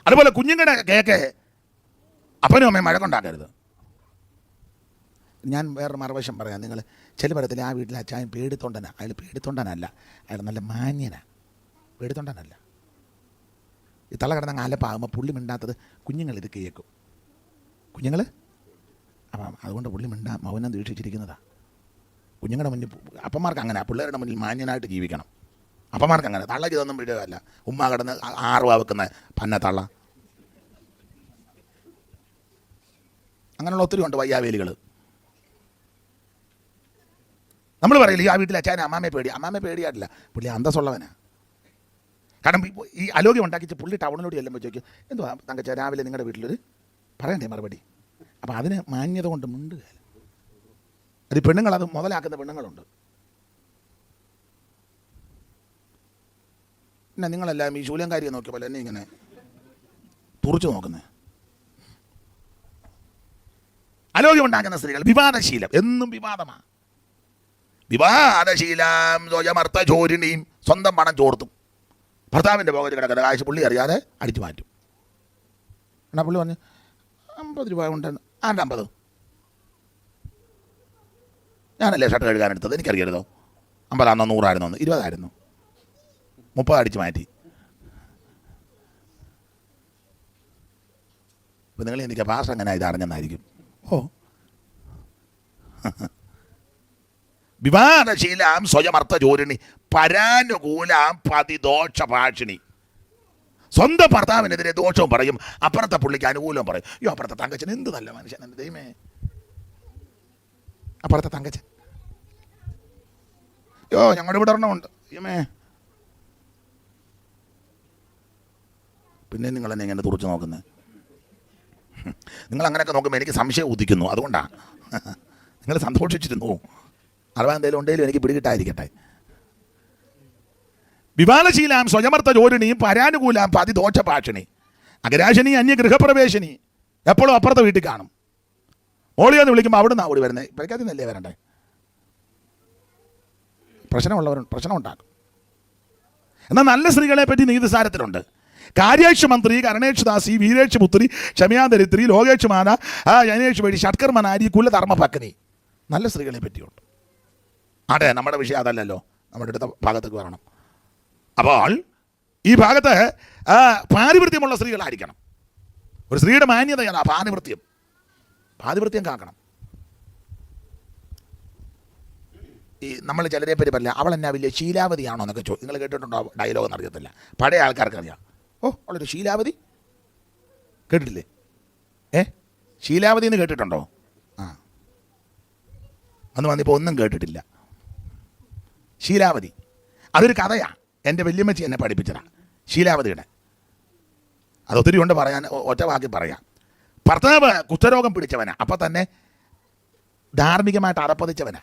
അതുപോലെ കുഞ്ഞുങ്ങളുടെ കേക്ക് അപ്പനും അമ്മയും വഴക്കുണ്ടാക്കരുത്. ഞാൻ വേറൊരു മറുവശം പറയാം. നിങ്ങൾ ചില പറയത്തില്ല ആ വീട്ടിലെ അച്ചായൻ പേടിത്തൊണ്ടനാ. അയാൾ പേടിത്തൊണ്ടനല്ല, അയാൾ നല്ല മാന്യനാ, പേടിത്തൊണ്ടനല്ല. ഈ തള്ള കിടന്ന ആലപ്പാകുമ്പോൾ പുള്ളി മിണ്ടാത്തത് കുഞ്ഞുങ്ങൾ ഇത് കേൾക്കും. കുഞ്ഞുങ്ങൾ അപ്പം അതുകൊണ്ട് പുള്ളി മൗനം ദീക്ഷിച്ചിരിക്കുന്നതാണ്. കുഞ്ഞുങ്ങളുടെ മുന്നിൽ അപ്പന്മാർക്ക് അങ്ങനെ, പിള്ളേരുടെ മുന്നിൽ മാന്യനായിട്ട് ജീവിക്കണം. അപ്പന്മാർക്ക് അങ്ങനെ. തള്ളക്ക് ഇതൊന്നും വീഴല്ല. ഉമ്മ കിടന്ന് 6 രൂപ വെക്കുന്ന പന്ന തള്ള. അങ്ങനെയുള്ള ഒത്തിരി ഉണ്ട് വയ്യാവേലികൾ. നമ്മൾ പറയില്ല ആ വീട്ടിൽ അച്ഛനെ അമ്മാമ്മയെ പേടിയായിട്ടില്ല, പുള്ളി അന്തസ്സുള്ളവനാ. കാരണം ഈ അലോഗ്യം ഉണ്ടാക്കിച്ച് പുള്ളി ടൗണിലോട്ട് ചെല്ലുമ്പോൾ ചോദിക്കും, എന്തുവാ തങ്കച്ച രാവിലെ നിങ്ങളുടെ വീട്ടിലൊരു പറയണ്ടേ മറുപടി. അപ്പം അതിന് മാന്യത കൊണ്ട് മുണ്ടുക. അത് പെണ്ണുങ്ങളത് മുതലാക്കുന്ന പെണ്ണുങ്ങളുണ്ട്. പിന്നെ നിങ്ങളെല്ലാം ഈ ശൂലങ്കാരിയെ നോക്കിയ പോലെ എന്നെ ഇങ്ങനെ തുറച്ചു നോക്കുന്നത്. അലോഗ്യം ഉണ്ടാക്കുന്ന സ്ത്രീകൾ. വിവാദശീലം, എന്നും വിവാദമാണ്. വിവാദശീലം സ്വയമർത്ഥ ചോരിണിയും, സ്വന്തം പണം ചോർത്തും. ഭർത്താവിൻ്റെ പോകറ്റ് കിടക്കുന്ന കാശ് പുള്ളി അറിയാതെ അടിച്ചു മാറ്റും. എന്നാ പുള്ളി പറഞ്ഞു 50 രൂപ ഉണ്ടെന്ന്. 50 ഞാനല്ലേ ഷർട്ട് കഴുകാനെടുത്തത്, എനിക്കറിയരുതോ? 50 ആയിരുന്നോ 100 ആയിരുന്നോ 20 ആയിരുന്നു 30 അടിച്ചു മാറ്റി. ഇപ്പം നിങ്ങൾ എനിക്ക് ഭാഷ അങ്ങനെ ഇത് അറിഞ്ഞെന്നായിരിക്കും. ഓ വിവാദശീലാം സ്വയമർത്ഥ ചോരിണി പരാനുകൂലാം പതിദോഷ ഭാഷിണി. സ്വന്തം ഭർത്താവിനെതിരെ ദോഷവും പറയും, അപ്പുറത്തെ പുള്ളിക്ക് അനുകൂലവും പറയും. അയ്യോ അപ്പുറത്തെ തങ്കച്ചൻ എന്ത് നല്ല മനുഷ്യൻ, എൻ്റെ ദൈവമേ. അപ്പുറത്തെ തങ്കച്ചൻ, അയ്യോ ഞങ്ങളുടെ ഇവിടെ ഒരെണ്ണമുണ്ട്, അയ്യമേ. പിന്നെ നിങ്ങൾ എന്നെ ഇങ്ങനെ തുറച്ച് നോക്കുന്നത്. നിങ്ങൾ അങ്ങനെയൊക്കെ നോക്കുമ്പോൾ എനിക്ക് സംശയം ഉദിക്കുന്നു. അതുകൊണ്ടാണ്. നിങ്ങൾ സന്തോഷിച്ചിരുന്നു. അഥവാ എന്തെങ്കിലും ഉണ്ടെങ്കിലും എനിക്ക് പിടികിട്ടായിരിക്കട്ടെ. വിവാദശീലാം സ്വയമർത്ഥ ജോലിണിയും പരാനുകൂലാം പതിദോഷ ഭാഷിണി. അഗരാശിനി അന്യഗൃഹപ്രവേശിനി. എപ്പോഴും അപ്പുറത്തെ വീട്ടിൽ കാണും. ഓളിയെന്ന് വിളിക്കുമ്പോൾ അവിടെ നിന്നാണ് ഓടി വരുന്നത്. ഇപ്പോഴേക്കതിൽ നിന്നല്ലേ വരണ്ടേ? പ്രശ്നം ഉണ്ടാക്കും. എന്നാൽ നല്ല സ്ത്രീകളെ പറ്റി നീതിസാരത്തിലുണ്ട്. കാര്യേഷ് മന്ത്രി, കരണേഷ് ദാസി, വീരേഷ് പുത്രി, ക്ഷമയാദരിത്രി, ലോകേഷ് മാന, ജനേഷ് വഴി, ഷട്കർമനാരി, കുലധർമ്മ പത്നി. നല്ല സ്ത്രീകളെ പറ്റിയുണ്ട്. അതെ, നമ്മുടെ വിഷയം അതല്ലല്ലോ. നമ്മുടെ അടുത്ത ഭാഗത്തേക്ക് വരണം. അപ്പോൾ ഈ ഭാഗത്ത് പാതിവൃത്യമുള്ള സ്ത്രീകളായിരിക്കണം. ഒരു സ്ത്രീയുടെ മാന്യതയാണ് പാതിവൃത്യം കാക്കണം. ഈ നമ്മൾ ചിലരെ പറ്റി പറയില്ല, അവൾ എന്നാ വലിയ ശീലാവതിയാണോ എന്നൊക്കെ നിങ്ങൾ കേട്ടിട്ടുണ്ടോ? ഡയലോഗ് എന്നറിയത്തില്ല. പഴയ ആൾക്കാർക്ക് അറിയാം. ഓ അവളൊരു ശീലാവതി, കേട്ടിട്ടില്ലേ? ശീലാവതി എന്ന് കേട്ടിട്ടുണ്ടോ? അന്ന് വന്നിപ്പോൾ ഒന്നും കേട്ടിട്ടില്ല. ശീലാവതി അതൊരു കഥയാണ്. എൻ്റെ വല്യമ്മച്ചി എന്നെ പഠിപ്പിച്ചതാണ് ശീലാവതിയുടെ. അതൊത്തിരി കൊണ്ട് പറയാൻ ഒറ്റ വാക്കി പറയാം. ഭർത്താവ് കുഷ്ഠരോഗം പിടിച്ചവനാ, അപ്പം തന്നെ ധാർമ്മികമായിട്ട് അറപ്പതിച്ചവനാ.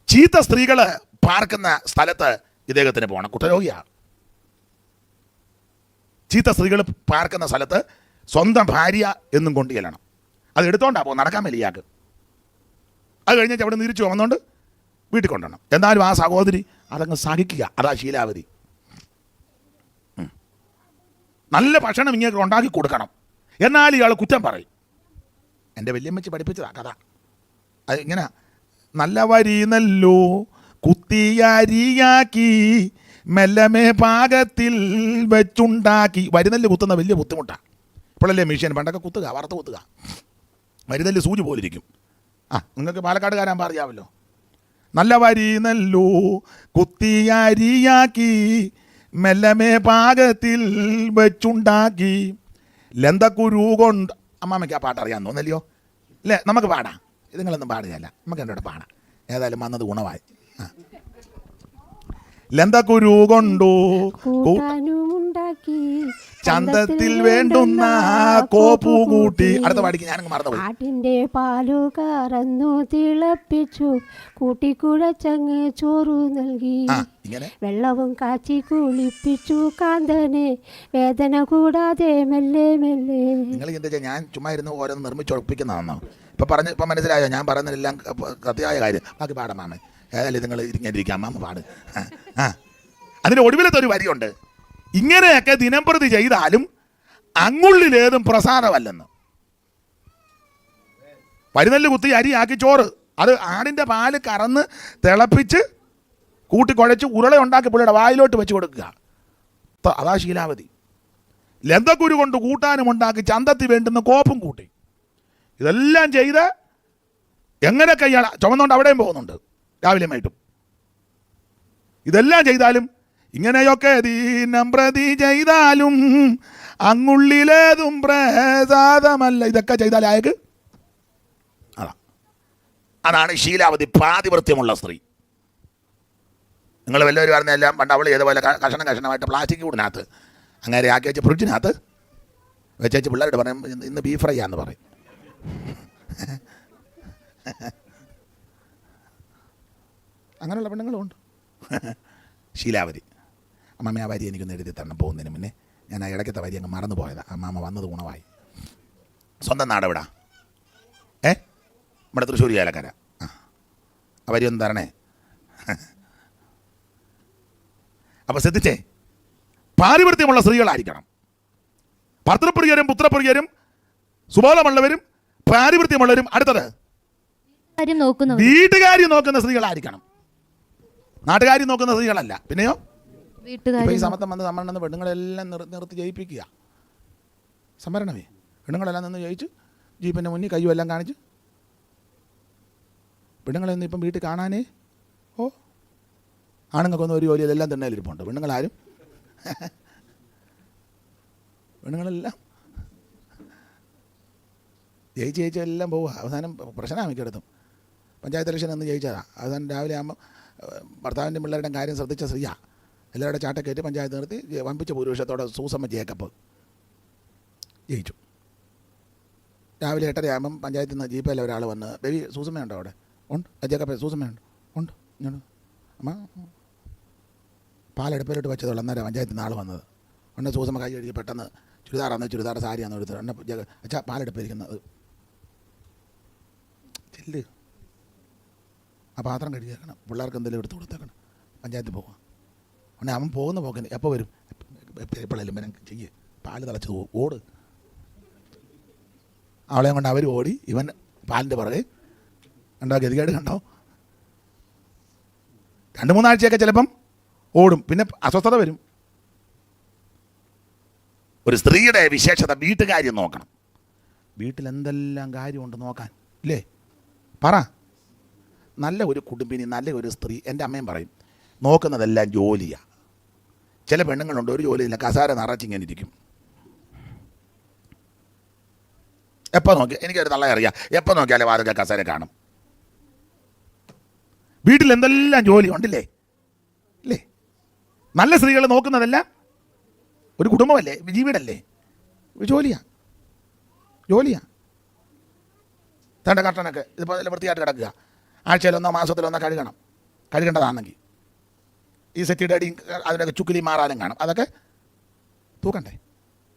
ചീത്ത സ്ത്രീകൾ പാർക്കുന്ന സ്ഥലത്ത് ഇദ്ദേഹത്തിന് പോകണം. കുഷ്ഠരോഗിയാണ്. ചീത്ത സ്ത്രീകൾ പാർക്കുന്ന സ്ഥലത്ത് സ്വന്തം ഭാര്യ എന്നും കൊണ്ടു ചെല്ലണം. അത് എടുത്തോണ്ടാ പോകും, നടക്കാൻ വലിയാക്ക്. അത് കഴിഞ്ഞാൽ അവിടെ തിരിച്ചു വന്നുകൊണ്ട് വീട്ടിൽ കൊണ്ടുവരണം. എന്നാലും ആ സഹോദരി അതങ്ങ് സഹിക്കുക. അതാ ശീലാവതി. നല്ല ഭക്ഷണം ഇങ്ങനെ ഉണ്ടാക്കി കൊടുക്കണം. എന്നാൽ ഇയാൾ കുറ്റം പറയും. എൻ്റെ വല്യമ്മച്ചി പഠിപ്പിച്ചതാ കഥ. അത് ഇങ്ങനെ നല്ല വരി നല്ലോ കുത്തിയരിയാക്കി മെല്ലമേ പാകത്തിൽ വെച്ചുണ്ടാക്കി. വരിനെല്ല് കുത്തുന്ന വലിയ ബുദ്ധിമുട്ടാണ്. ഇപ്പോഴല്ലേ മെഷീൻ, പണ്ടൊക്കെ കുത്തുക, വറുത്ത് കുത്തുക. വരിനെല്ല് സൂചി പോലിരിക്കും. നിങ്ങൾക്ക് പാലക്കാടുകാരാൻ പറയാമല്ലോ. നല്ല വരി നല്ലോ കുത്തിയരിയാക്കി മെല്ലമേ പാകത്തിൽ വെച്ചുണ്ടാക്കി ലന്തക്കുരു കൊണ്ട്. അമ്മാമ്മയ്ക്ക് ആ പാട്ട് അറിയാൻ തോന്നല്ലയോ? അല്ലേ? നമുക്ക് പാടാം. ഇത് നിങ്ങളൊന്നും പാടുകയല്ല, നമുക്ക് എന്നോട് പാടാം. ഏതായാലും വന്നത് ഗുണമായി. ലന്തക്കുരു കൊണ്ടു ചന്തത്തിൽ വേണ്ടുന്ന കോപ്പു കൂട്ടി. അടുത്ത പാടിക്ക് ഞാനങ്ങ് മറന്നുപോയി. ആട്ടിന്റെ പാലു കറന്നു തിളപ്പിച്ചു കൂട്ടിക്കുഴച്ചങ്ങ് ചോറു നൽകി. വെള്ളവും കാച്ചി കുളിപ്പിച്ചു കാന്തനെ വേദന കൂടാതെ മെല്ലെ മെല്ലെ. നിങ്ങൾ എന്താ, ഞാൻ ചുമ്മാ ഇരുന്ന് ഓരോന്ന് നിർമ്മിച്ചൊപ്പിക്കുന്നതാണോ? ഇപ്പം മനസ്സിലായോ? ഞാൻ പറയുന്നതെല്ലാം സത്യമായ കാര്യം. ബാക്കി പാടാം മാമ. ഏതായാലും നിങ്ങൾ ഇരിക്കാം, അമ്മാമ്മ പാട്. അതിന് ഒടുവിലത്തെ ഒരു വരിയുണ്ട്. ഇങ്ങനെയൊക്കെ ദിനംപ്രതി ചെയ്താലും അങ്ങുള്ളിലേതും പ്രസാദമല്ലെന്ന്. വരിനെല്ല് കുത്തി അരിയാക്കി ചോറ്, അത് ആടിൻ്റെ പാല് കറന്ന് തിളപ്പിച്ച് കൂട്ടിക്കുഴച്ച് ഉരുള ഉണ്ടാക്കി പുള്ളിയുടെ വായിലോട്ട് വെച്ച് കൊടുക്കുക. അതാ ശീലാവതി. ലന്തക്കുരു കൊണ്ട് കൂട്ടാനും ഉണ്ടാക്കി ചന്തത്തിൽ വേണ്ടുന്ന കോപ്പും കൂട്ടി. ഇതെല്ലാം ചെയ്ത് എങ്ങനെയൊക്കെ ഇയാൾ ചുമന്നുകൊണ്ട് അവിടെയും പോകുന്നുണ്ട് രാവിലെയും വൈകിട്ടും. ഇതെല്ലാം ചെയ്താലും ഇങ്ങനെയൊക്കെ ദീനം പ്രതി ചെയ്താലും അങ്ങുള്ളിലേതും പ്രസാദമല്ല. ഇതൊക്കെ ചെയ്താൽ അയാൾക്ക് അതാണ് ശീലാവതി, പാതിവൃത്യമുള്ള സ്ത്രീ. നിങ്ങൾ വല്ലവരും പറഞ്ഞെല്ലാം പണ്ട് അവൾ ചെയ്തപോലെ കഷണം കഷണമായിട്ട് പ്ലാസ്റ്റിക് കൂടിനകത്ത് അങ്ങനെ ആക്കി വെച്ച് ഫ്രിഡ്ജിനകത്ത് വെച്ചേച്ച് പിള്ളേരോട് പറയും ഇന്ന് ബീഫ് ഫ്രൈ ആണെന്ന് പറയും. അങ്ങനെയുള്ള പെണ്ണുങ്ങളും ഉണ്ട്. ശീലാവതി. അമ്മാമ്മ ആ വരി എനിക്കൊന്ന് എഴുതി തരണം പോകുന്നതിന് മുന്നേ. ഞാൻ ആ ഇടയ്ക്കത്തെ വരി അങ്ങ് മറന്നു പോയതാണ്. അമ്മാമ്മ വന്നത് ഗുണമായി. സ്വന്തം നാട് എവിടാ? നമ്മുടെ തൃശ്ശൂർ ചേലക്കര. ആ വരി ഒന്ന് തരണേ. അപ്പം ശ്രദ്ധിച്ചേ, പാതിവൃത്യമുള്ള സ്ത്രീകളായിരിക്കണം. ഭർത്തൃപ്രിയരും പുത്രപ്രിയരും സുബോധമുള്ളവരും പാതിവൃത്യമുള്ളവരും. അടുത്തത് വീട്ടുകാര്യം നോക്കുന്ന സ്ത്രീകളായിരിക്കണം. നാട്ടുകാര്യം നോക്കുന്ന സ്ത്രീകളല്ല. പിന്നെയോ ഇപ്പം ഈ സമത്വം വന്ന് നമ്മളെന്ന് പെണ്ണുങ്ങളെല്ലാം നിർത്തി ജയിപ്പിക്കുക. സംവരണമേ, പെണ്ണുങ്ങളെല്ലാം നിന്ന് ജയിച്ച് ജീപ്പിൻ്റെ മുന്നിൽ കയ്യും എല്ലാം കാണിച്ച് പെണ്ണുങ്ങളെയൊന്നും ഇപ്പം വീട്ടിൽ കാണാനേ. ആണുങ്ങൾക്കൊന്നും ഒരു ജോലിയിലെല്ലാം തിണ്ണയിലിരിപ്പുണ്ട്. പെണ്ണുങ്ങളാരും പെണ്ണുങ്ങളെല്ലാം ജയിച്ച് എല്ലാം പോവുക. അവസാനം പ്രശ്നമാണ് മിക്കയിടത്തും. പഞ്ചായത്ത് ഇലക്ഷൻ എന്ന് ജയിച്ചതാണ്. അവസാനം രാവിലെ ആകുമ്പോൾ ഭർത്താവിൻ്റെ പിള്ളേരുടെ കാര്യം ശ്രദ്ധിച്ച സ്ത്രീയാ. എല്ലാവരുടെ ചാട്ടക്കയറ്റി പഞ്ചായത്ത് നിർത്തി വമ്പിച്ച ഭൂരിപക്ഷത്തോടെ സൂസമ്മ ജേക്കപ്പ് ജയിച്ചു. രാവിലെ 8:30 ആകുമ്പം പഞ്ചായത്തിൽ നിന്ന് ജീപ്പിൽ ഒരാൾ വന്ന്, ബേബി സൂസമ്മയുണ്ടോ അവിടെ? ഉണ്ട്. ജേക്കപ്പേ സൂസമ്മയുണ്ട്? ഉണ്ട്. ഞാൻ അമ്മ പാലെടുപ്പിലോട്ട് വെച്ചതുള്ളൂ. അന്നേരം പഞ്ചായത്തിൽ നിന്ന് ആൾ വന്നത്. ഉണ്ട്. സൂസമ്മ കൈ കഴുകി പെട്ടെന്ന് ചുരിദാർ സാരിയാന്ന് എടുത്തത്. എന്നെ അച്ഛാ പാലെടുപ്പിരിക്കുന്നത് ചെല്ല്, ആ പാത്രം കഴുകിയേക്കണം, പിള്ളേർക്ക് എന്തെങ്കിലും എടുത്ത് കൊടുത്തേക്കണം, പഞ്ചായത്തിൽ പോകാം. ഉടനെ അവൻ പോകുന്ന പോക്കിന് എപ്പോൾ വരും? എപ്പോഴെങ്കിലും വരും. ചെയ്യ്, പാല് തിളച്ച് ഓട്. അവളെയും കൊണ്ട് അവർ ഓടി, ഇവൻ പാലിൻ്റെ പുറകെ. കണ്ടോ ഗതികേട്? കണ്ടോ? 2-3 ആഴ്ചയൊക്കെ ചിലപ്പം ഓടും, പിന്നെ അസ്വസ്ഥത വരും. ഒരു സ്ത്രീയുടെ വിശേഷത വീട്ടുകാര്യം നോക്കണം. വീട്ടിൽ എന്തെല്ലാം കാര്യമുണ്ട് നോക്കാൻ, ഇല്ലേ? പറ. നല്ല ഒരു കുടുംബിനി, നല്ല ഒരു സ്ത്രീ. എൻ്റെ അമ്മയും പറയും നോക്കുന്നതെല്ലാം ജോലിയാണ്. ചില പെണ്ണുങ്ങളുണ്ട് ഒരു ജോലിയില്ല, കസാര നിറച്ചിങ്ങനെ ഇരിക്കും. എപ്പോൾ നോക്കി, എനിക്കൊരു തള്ള അറിയാം, എപ്പോൾ നോക്കിയാലേ വാതൊക്കെ കസാര കാണും. വീട്ടിൽ എന്തെല്ലാം ജോലി ഉണ്ടല്ലേ? ഇല്ലേ? നല്ല സ്ത്രീകൾ നോക്കുന്നതെല്ലാം ഒരു കുടുംബമല്ലേ, ജീവിതമല്ലേ, ജോലിയാ. തൻ്റെ കർട്ടനൊക്കെ ഇതുപോലെ വൃത്തിയായിട്ട് കിടക്കുക. ആഴ്ചയിലൊന്നോ മാസത്തിലൊന്നോ കഴുകേണ്ടതാണെങ്കിൽ ഈ സെറ്റിയുടെ അടിയും അതിനൊക്കെ ചുക്കിലി മാറാനും കാണും. അതൊക്കെ തൂക്കണ്ടേ,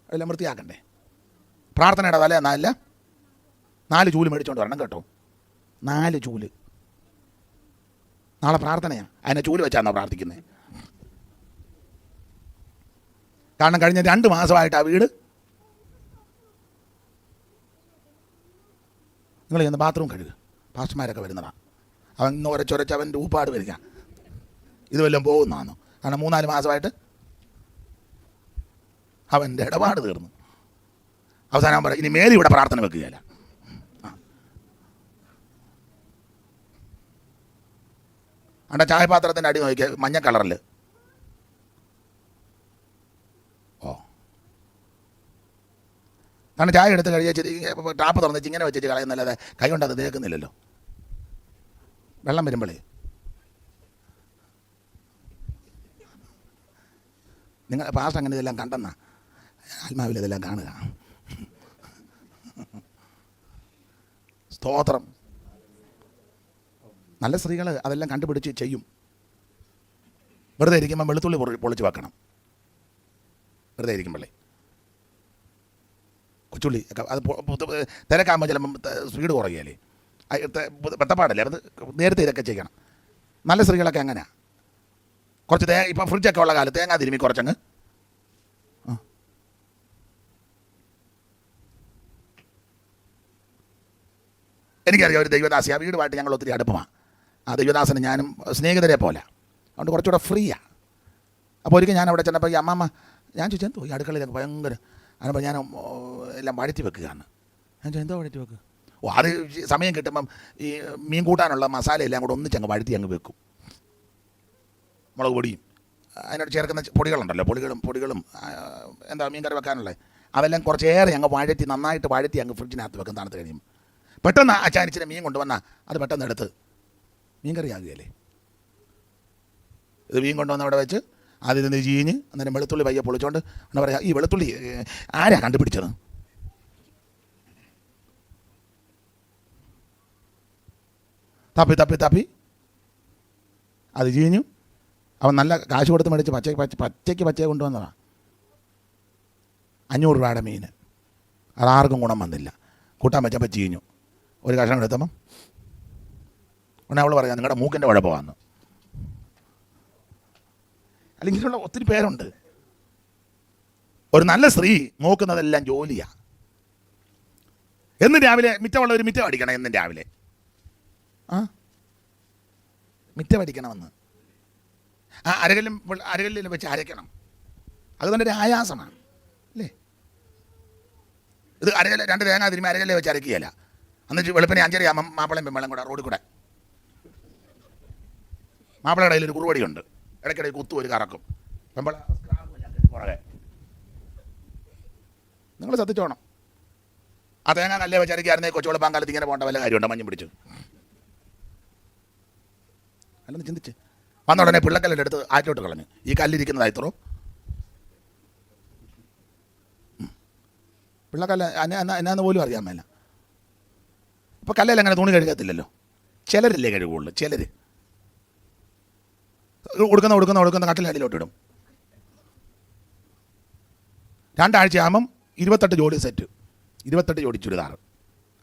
അതെല്ലാം വൃത്തിയാക്കണ്ടേ. പ്രാർത്ഥനയുടെ തലേ 4 ചൂല് മേടിച്ചുകൊണ്ട് വരണം കേട്ടോ. 4 ചൂല് നാളെ പ്രാർത്ഥനയാണ്. അതിനെ ചൂല് വെച്ചാന്നോ പ്രാർത്ഥിക്കുന്നത്? കാരണം കഴിഞ്ഞ 2 മാസമായിട്ട് ആ വീട് നിങ്ങൾ ചെന്ന് ബാത്റൂം കഴുകുക. പാസ്റ്റർമാരൊക്കെ വരുന്നതാണ്. അവൻ ഇന്ന് ഉരച്ചൊരച്ച് അവൻ്റെ ഊപ്പാട് വരിക. ഇത് വല്ലതും പോകുന്നതാണോ? കാരണം 3-4 മാസമായിട്ട് അവൻ്റെ ഇടപാട് തീർന്നു. അവസാനം അവൻ പറയും ഇനി മേലെ ഇവിടെ പ്രാർത്ഥന വെക്കുകയില്ല. അവിടെ ചായപാത്രത്തിൻ്റെ അടി നോക്കിയ മഞ്ഞ കളറിൽ. കാരണം ചായ എടുത്ത് കഴിച്ച് ടാപ്പ് തുറന്നിച്ച് ഇങ്ങനെ വെച്ചിട്ട് കളയുന്നല്ലാതെ കൈ കൊണ്ട് അത് തേക്കുന്നില്ലല്ലോ. വെള്ളം വരുമ്പോഴേ നിങ്ങൾ പാസ്റ്റർ അങ്ങനെ ഇതെല്ലാം കണ്ടെന്നാ ആത്മാവിൽ ഇതെല്ലാം കാണുക. സ്തോത്രം. നല്ല സ്ത്രീകൾ അതെല്ലാം കണ്ടുപിടിച്ച് ചെയ്യും. വെറുതെ ഇരിക്കുമ്പോൾ വെളുത്തുള്ളി പൊളിച്ച് വെക്കണം. വെറുതെ ഇരിക്കുമ്പോഴേ കൊച്ചുള്ളി അത് തിരക്കാകുമ്പോൾ ചിലപ്പം സ്പീഡ് കുറയുകയല്ലേ, പെട്ടപ്പാടല്ലേ. അത് നേരത്തെ ഇതൊക്കെ ചെയ്യണം. നല്ല സ്ത്രീകളൊക്കെ അങ്ങനെയാണ്. കുറച്ച് ഇപ്പം ഫ്രിഡ്ജൊക്കെ ഉള്ള കാലത്ത് തേങ്ങാ തിരുമ്മി കുറച്ചങ്ങ് എനിക്കറിയാം. ഒരു ദൈവദാസി, ആ വീടുമായിട്ട് ഞങ്ങൾ ഒത്തിരി അടുപ്പമാണ്. ആ ദൈവദാസന് ഞാനും സ്നേഹിതരെ പോലെ, അതുകൊണ്ട് കുറച്ചുകൂടെ ഫ്രീയാണ്. അപ്പോൾ ഒരിക്കൽ ഞാൻ അവിടെ ചെന്നപ്പോൾ ഈ അമ്മമ്മ, ഞാൻ ചോദിച്ചാൽ എന്തോ ഈ അടുക്കളയിലൊക്കെ ഭയങ്കര അപ്പോൾ ഞാൻ എല്ലാം വഴറ്റി വെക്കുകയാണ്. ഞാൻ ചോദിച്ചാൽ എന്തോ വഴറ്റി വെക്കുക? അത് സമയം കിട്ടുമ്പം ഈ മീൻ കൂട്ടാനുള്ള മസാല എല്ലാം കൂടെ ഒന്നിച്ചങ്ങ് വഴറ്റി അങ്ങ് വെക്കും. മുളക് പൊടിയും അതിനോട് ചേർക്കുന്ന പൊടികളുണ്ടല്ലോ, പൊടികളും എന്താ മീൻ കറി വെക്കാനുള്ളത്, അതെല്ലാം കുറച്ചേറെ അങ്ങ് വഴറ്റി നന്നായിട്ട് വഴറ്റി അങ്ങ് ഫ്രിഡ്ജിനകത്ത് വെക്കും. തണുത്ത് കഴിയുമ്പോൾ പെട്ടെന്ന് അച്ചാനിച്ചിട്ട് മീൻ കൊണ്ടുവന്നാൽ അത് പെട്ടെന്ന് എടുത്ത് മീൻ കറി ആകുകയല്ലേ. ഇത് മീൻ കൊണ്ടുവന്ന് അവിടെ വെച്ച് അതിൽ നിന്ന് ചീഞ്ഞ് അന്നേരം വെളുത്തുള്ളി പയ്യെ പൊളിച്ചോണ്ട് എന്താ പറയുക, ഈ വെളുത്തുള്ളി ആരാ കണ്ടുപിടിച്ചത്? തപ്പി അത് ചീഞ്ഞു. അവൻ നല്ല കാശ് കൊടുത്ത് മേടിച്ച് പച്ചയ്ക്ക് കൊണ്ടുവന്നതാണ്. 500 രൂപയുടെ മീൻ. അതാർക്കും ഗുണം വന്നില്ല. കൂട്ടാൻ വെച്ചപ്പോൾ ചീഞ്ഞു. ഒരു കഷ്ണം എടുത്തപ്പം ഉടനെ അവൾ പറയാം നിങ്ങളുടെ മൂക്കിൻ്റെ കുഴപ്പമാണെന്ന്. അല്ലെങ്കിൽ ഇങ്ങനെയുള്ള ഒത്തിരി പേരുണ്ട്. ഒരു നല്ല സ്ത്രീ നോക്കുന്നതെല്ലാം ജോലിയാണ്. എന്നും രാവിലെ മിറ്റമുള്ളവർ മിറ്റം അടിക്കണം. എന്നും രാവിലെ മിറ്റം അടിക്കണമെന്ന് അരകല്ലിൽ വെച്ച് അരയ്ക്കണം. അത് തന്നെ ഒരു ആയാസമാണ് അല്ലേ. ഇത് അരകല്ല് 2 തേങ്ങ തിരുമ്മി അരകല്ലിൽ വെച്ച് അരക്കുകയല്ല. എന്നിട്ട് വെളുപ്പിനെ 5:30 ആകുമ്പം മാപ്പിളയും പെമ്മളും കൂടെ റോഡിൽ കൂടെ, മാപ്പിളയുടെ കയ്യിൽ ഒരു കുറുവടിയുണ്ട്, ഇടയ്ക്കിടയ്ക്ക് കുത്തു ഒരു കറക്കും. പെമ്പള പുറകെ. നിങ്ങൾ ശ്രദ്ധിച്ചോണം. ആ തേങ്ങ കല്ലേ വെച്ചരക്കായിരുന്നേ കൊച്ചുവെളുപ്പാൻ കാലത്ത് ഇങ്ങനെ പോകേണ്ട വല്ല കാര്യമുണ്ടോ? മഞ്ഞും പിടിച്ചു അല്ലെന്ന് ചിന്തിച്ച് വന്ന ഉടനെ പിള്ളക്കല്ലിൻ്റെ അടുത്ത് ആറ്റോട്ട് കളഞ്ഞു. ഈ കല്ലിരിക്കുന്നതായി ഇത്രോ പിള്ളക്കല്ല എന്നാന്ന് പോലും അറിയാൻ മേല. ഇപ്പോൾ കല്ലിൽ അങ്ങനെ തുണി കഴുകത്തില്ലല്ലോ. ചിലരില്ലേ കഴുകുള്ളൂ. ചിലർ കൊടുക്കുന്ന കട്ടിലടിയിലോട്ട് ഇടും. 2 ആഴ്ച ആകുമ്പം 28 ജോഡി സെറ്റ്, 28 ജോഡി ചുരിദാർ,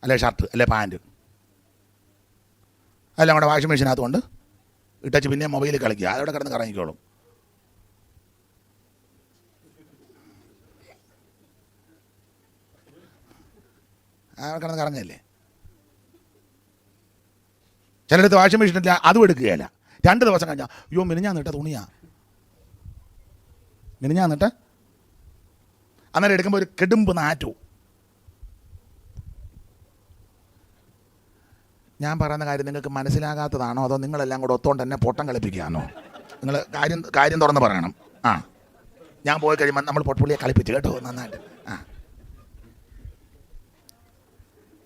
അല്ലെ ഷർട്ട്, അല്ലെ പാൻറ്റ്, അതെല്ലാം കൂടെ വാഷിംഗ് മെഷീനകത്ത് കൊണ്ട് ഇട്ടച്ച് പിന്നെ മൊബൈലിൽ കളിക്കുക. അതവിടെ കിടന്ന് കറങ്ങിക്കോളും. അവിടെ കിടന്ന് കറങ്ങല്ലേ. ചിലടത്ത് വാഷിംഗ് മെഷീനില്ല, അതും എടുക്കുകയല്ല. 2 ദിവസം കഴിഞ്ഞാൽ അയ്യോ മിനിഞ്ഞാന്നിട്ട തുണിയാ, മിനിഞ്ഞാന്നിട്ട് അന്നേരം എടുക്കുമ്പോൾ ഒരു കെടുമ്പ് നാറ്റു. ഞാൻ പറയുന്ന കാര്യം നിങ്ങൾക്ക് മനസ്സിലാകാത്തതാണോ അതോ നിങ്ങളെല്ലാം കൂടെ ഒത്തോണ്ട് തന്നെ പൊട്ടം കളിപ്പിക്കുകയാണോ? നിങ്ങൾ കാര്യം തുറന്ന് പറയണം. ഞാൻ പോയി കഴിയുമ്പോൾ നമ്മൾ പൊട്ടുപുള്ളിയെ കളിപ്പിച്ചു കേട്ടോ നന്നായിട്ട്.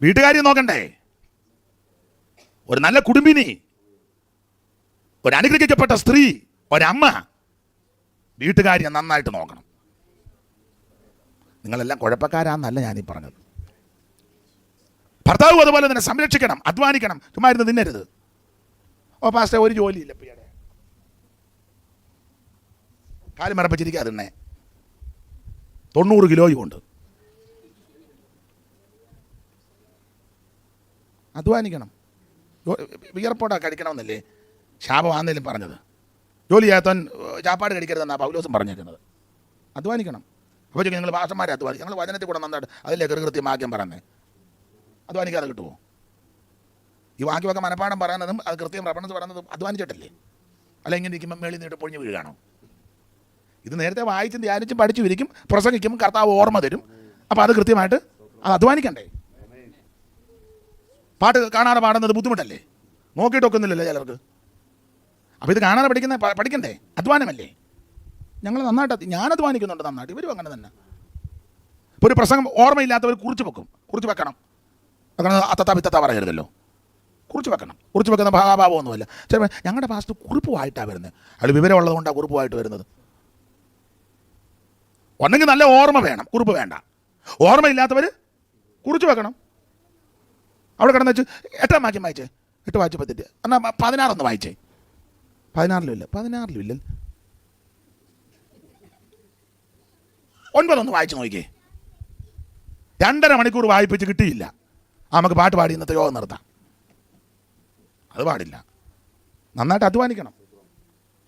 വീട്ടുകാര്യം നോക്കണ്ടേ? ഒരു നല്ല കുടുംബിനി, ഒരു അനുഗ്രഹിക്കപ്പെട്ട സ്ത്രീ, ഒരമ്മ വീട്ടുകാര്യം നന്നായിട്ട് നോക്കണം. നിങ്ങളെല്ലാം കുഴപ്പക്കാരാന്നല്ല ഞാനീ പറഞ്ഞത്. ഭർത്താവ് അതുപോലെ തന്നെ സംരക്ഷിക്കണം, അധ്വാനിക്കണം, ചുമ്മാ ഇരുന്ന് തിന്നരുത്. ഓ പാസ്റ്റർ ഒരു ജോലിയില്ല, പിയുടെ കാല് മറപ്പിച്ചിരിക്കുക തിന്നെ 90 കിലോയും ഉണ്ട്. അധ്വാനിക്കണം, വിയർപ്പോടെ കഴിക്കണമെന്നല്ലേ. ശാപമാണെന്നേലും പറഞ്ഞത്. ജോലി ചെയ്യാത്തവൻ ചാപ്പാട് കഴിക്കരുതെന്നാണ് പൗലോസും പറഞ്ഞേക്കുന്നത്. അധ്വാനിക്കണം. അപ്പോൾ നിങ്ങൾ ഭാഷന്മാരെ അധ്വാനിക്കും. ഞങ്ങൾ വചനത്തിൽ കൂടെ നന്നായിട്ട് അതിലെ കൃത്യമാക്യം പറയുന്നത്. അധ്വാനിക്കാതെ കിട്ടുമോ? ഈ വാക്യമൊക്കെ മനപ്പാഠം പറയുന്നതും അത് കൃത്യം റെഫറൻസ് പറയുന്നതും അധ്വാനിച്ചിട്ടല്ലേ? അല്ല ഇങ്ങനെ ഇരിക്കുമ്പോൾ മേളിൽ നിന്നിട്ട് പൊഴിഞ്ഞ് വീഴുകയാണോ? ഇത് നേരത്തെ വായിച്ചും ധ്യാനിച്ചും പഠിച്ചു വിരിക്കും, പ്രസംഗിക്കും, കർത്താവ് ഓർമ്മ തരും. അപ്പോൾ അത് കൃത്യമായിട്ട് അത് അധ്വാനിക്കണ്ടേ? പാട്ട് കാണാതെ പാടുന്നത് ബുദ്ധിമുട്ടല്ലേ? നോക്കിയിട്ടൊക്കുന്നില്ലല്ലോ ചിലർക്ക്. അപ്പോൾ ഇത് കാണാതെ പഠിക്കണ്ടേ? അധ്വാനമല്ലേ? ഞങ്ങൾ നന്നായിട്ട് ഞാൻ അധ്വാനിക്കുന്നുണ്ട് നന്നായിട്ട്, ഇവരും അങ്ങനെ തന്നെ. ഇപ്പോൾ ഒരു പ്രസംഗം ഓർമ്മയില്ലാത്തവർ കുറിച്ച് വെക്കും. കുറിച്ച് വെക്കണം. അങ്ങനെ അത്തത്താ പിത്തത്താ പറയരുതല്ലോ. കുറിച്ച് വെക്കണം. കുറിച്ച് വെക്കുന്ന ഭാഗാഭാവമൊന്നുമല്ല. ചിലപ്പോൾ ഞങ്ങളുടെ പാസ്റ്റ് കുറിപ്പുമായിട്ടാണ് വരുന്നത്. അയാൾ വിവരമുള്ളത് കൊണ്ടാണ് കുറിപ്പുമായിട്ട് വരുന്നത്. ഒന്നെങ്കിൽ നല്ല ഓർമ്മ വേണം, കുറിപ്പ് വേണ്ട. ഓർമ്മയില്ലാത്തവർ കുറിച്ച് വെക്കണം. അവിടെ കിടന്ന് വെച്ച് 8-ാം വാക്യം വായിച്ചേ. 8 വായിച്ചപ്പോൾ തെറ്റ്. എന്നാൽ 16 വായിച്ചേ. 16 ഇല്ല. 9 വായിച്ച് നോക്കിയേ. 2.5 മണിക്കൂർ വായിപ്പിച്ച് കിട്ടിയില്ല. നമുക്ക് പാട്ട് പാടി ഇന്നത്തെ യോഗം നിർത്താം. അത് പാടില്ല. നന്നായിട്ട് അധ്വാനിക്കണം.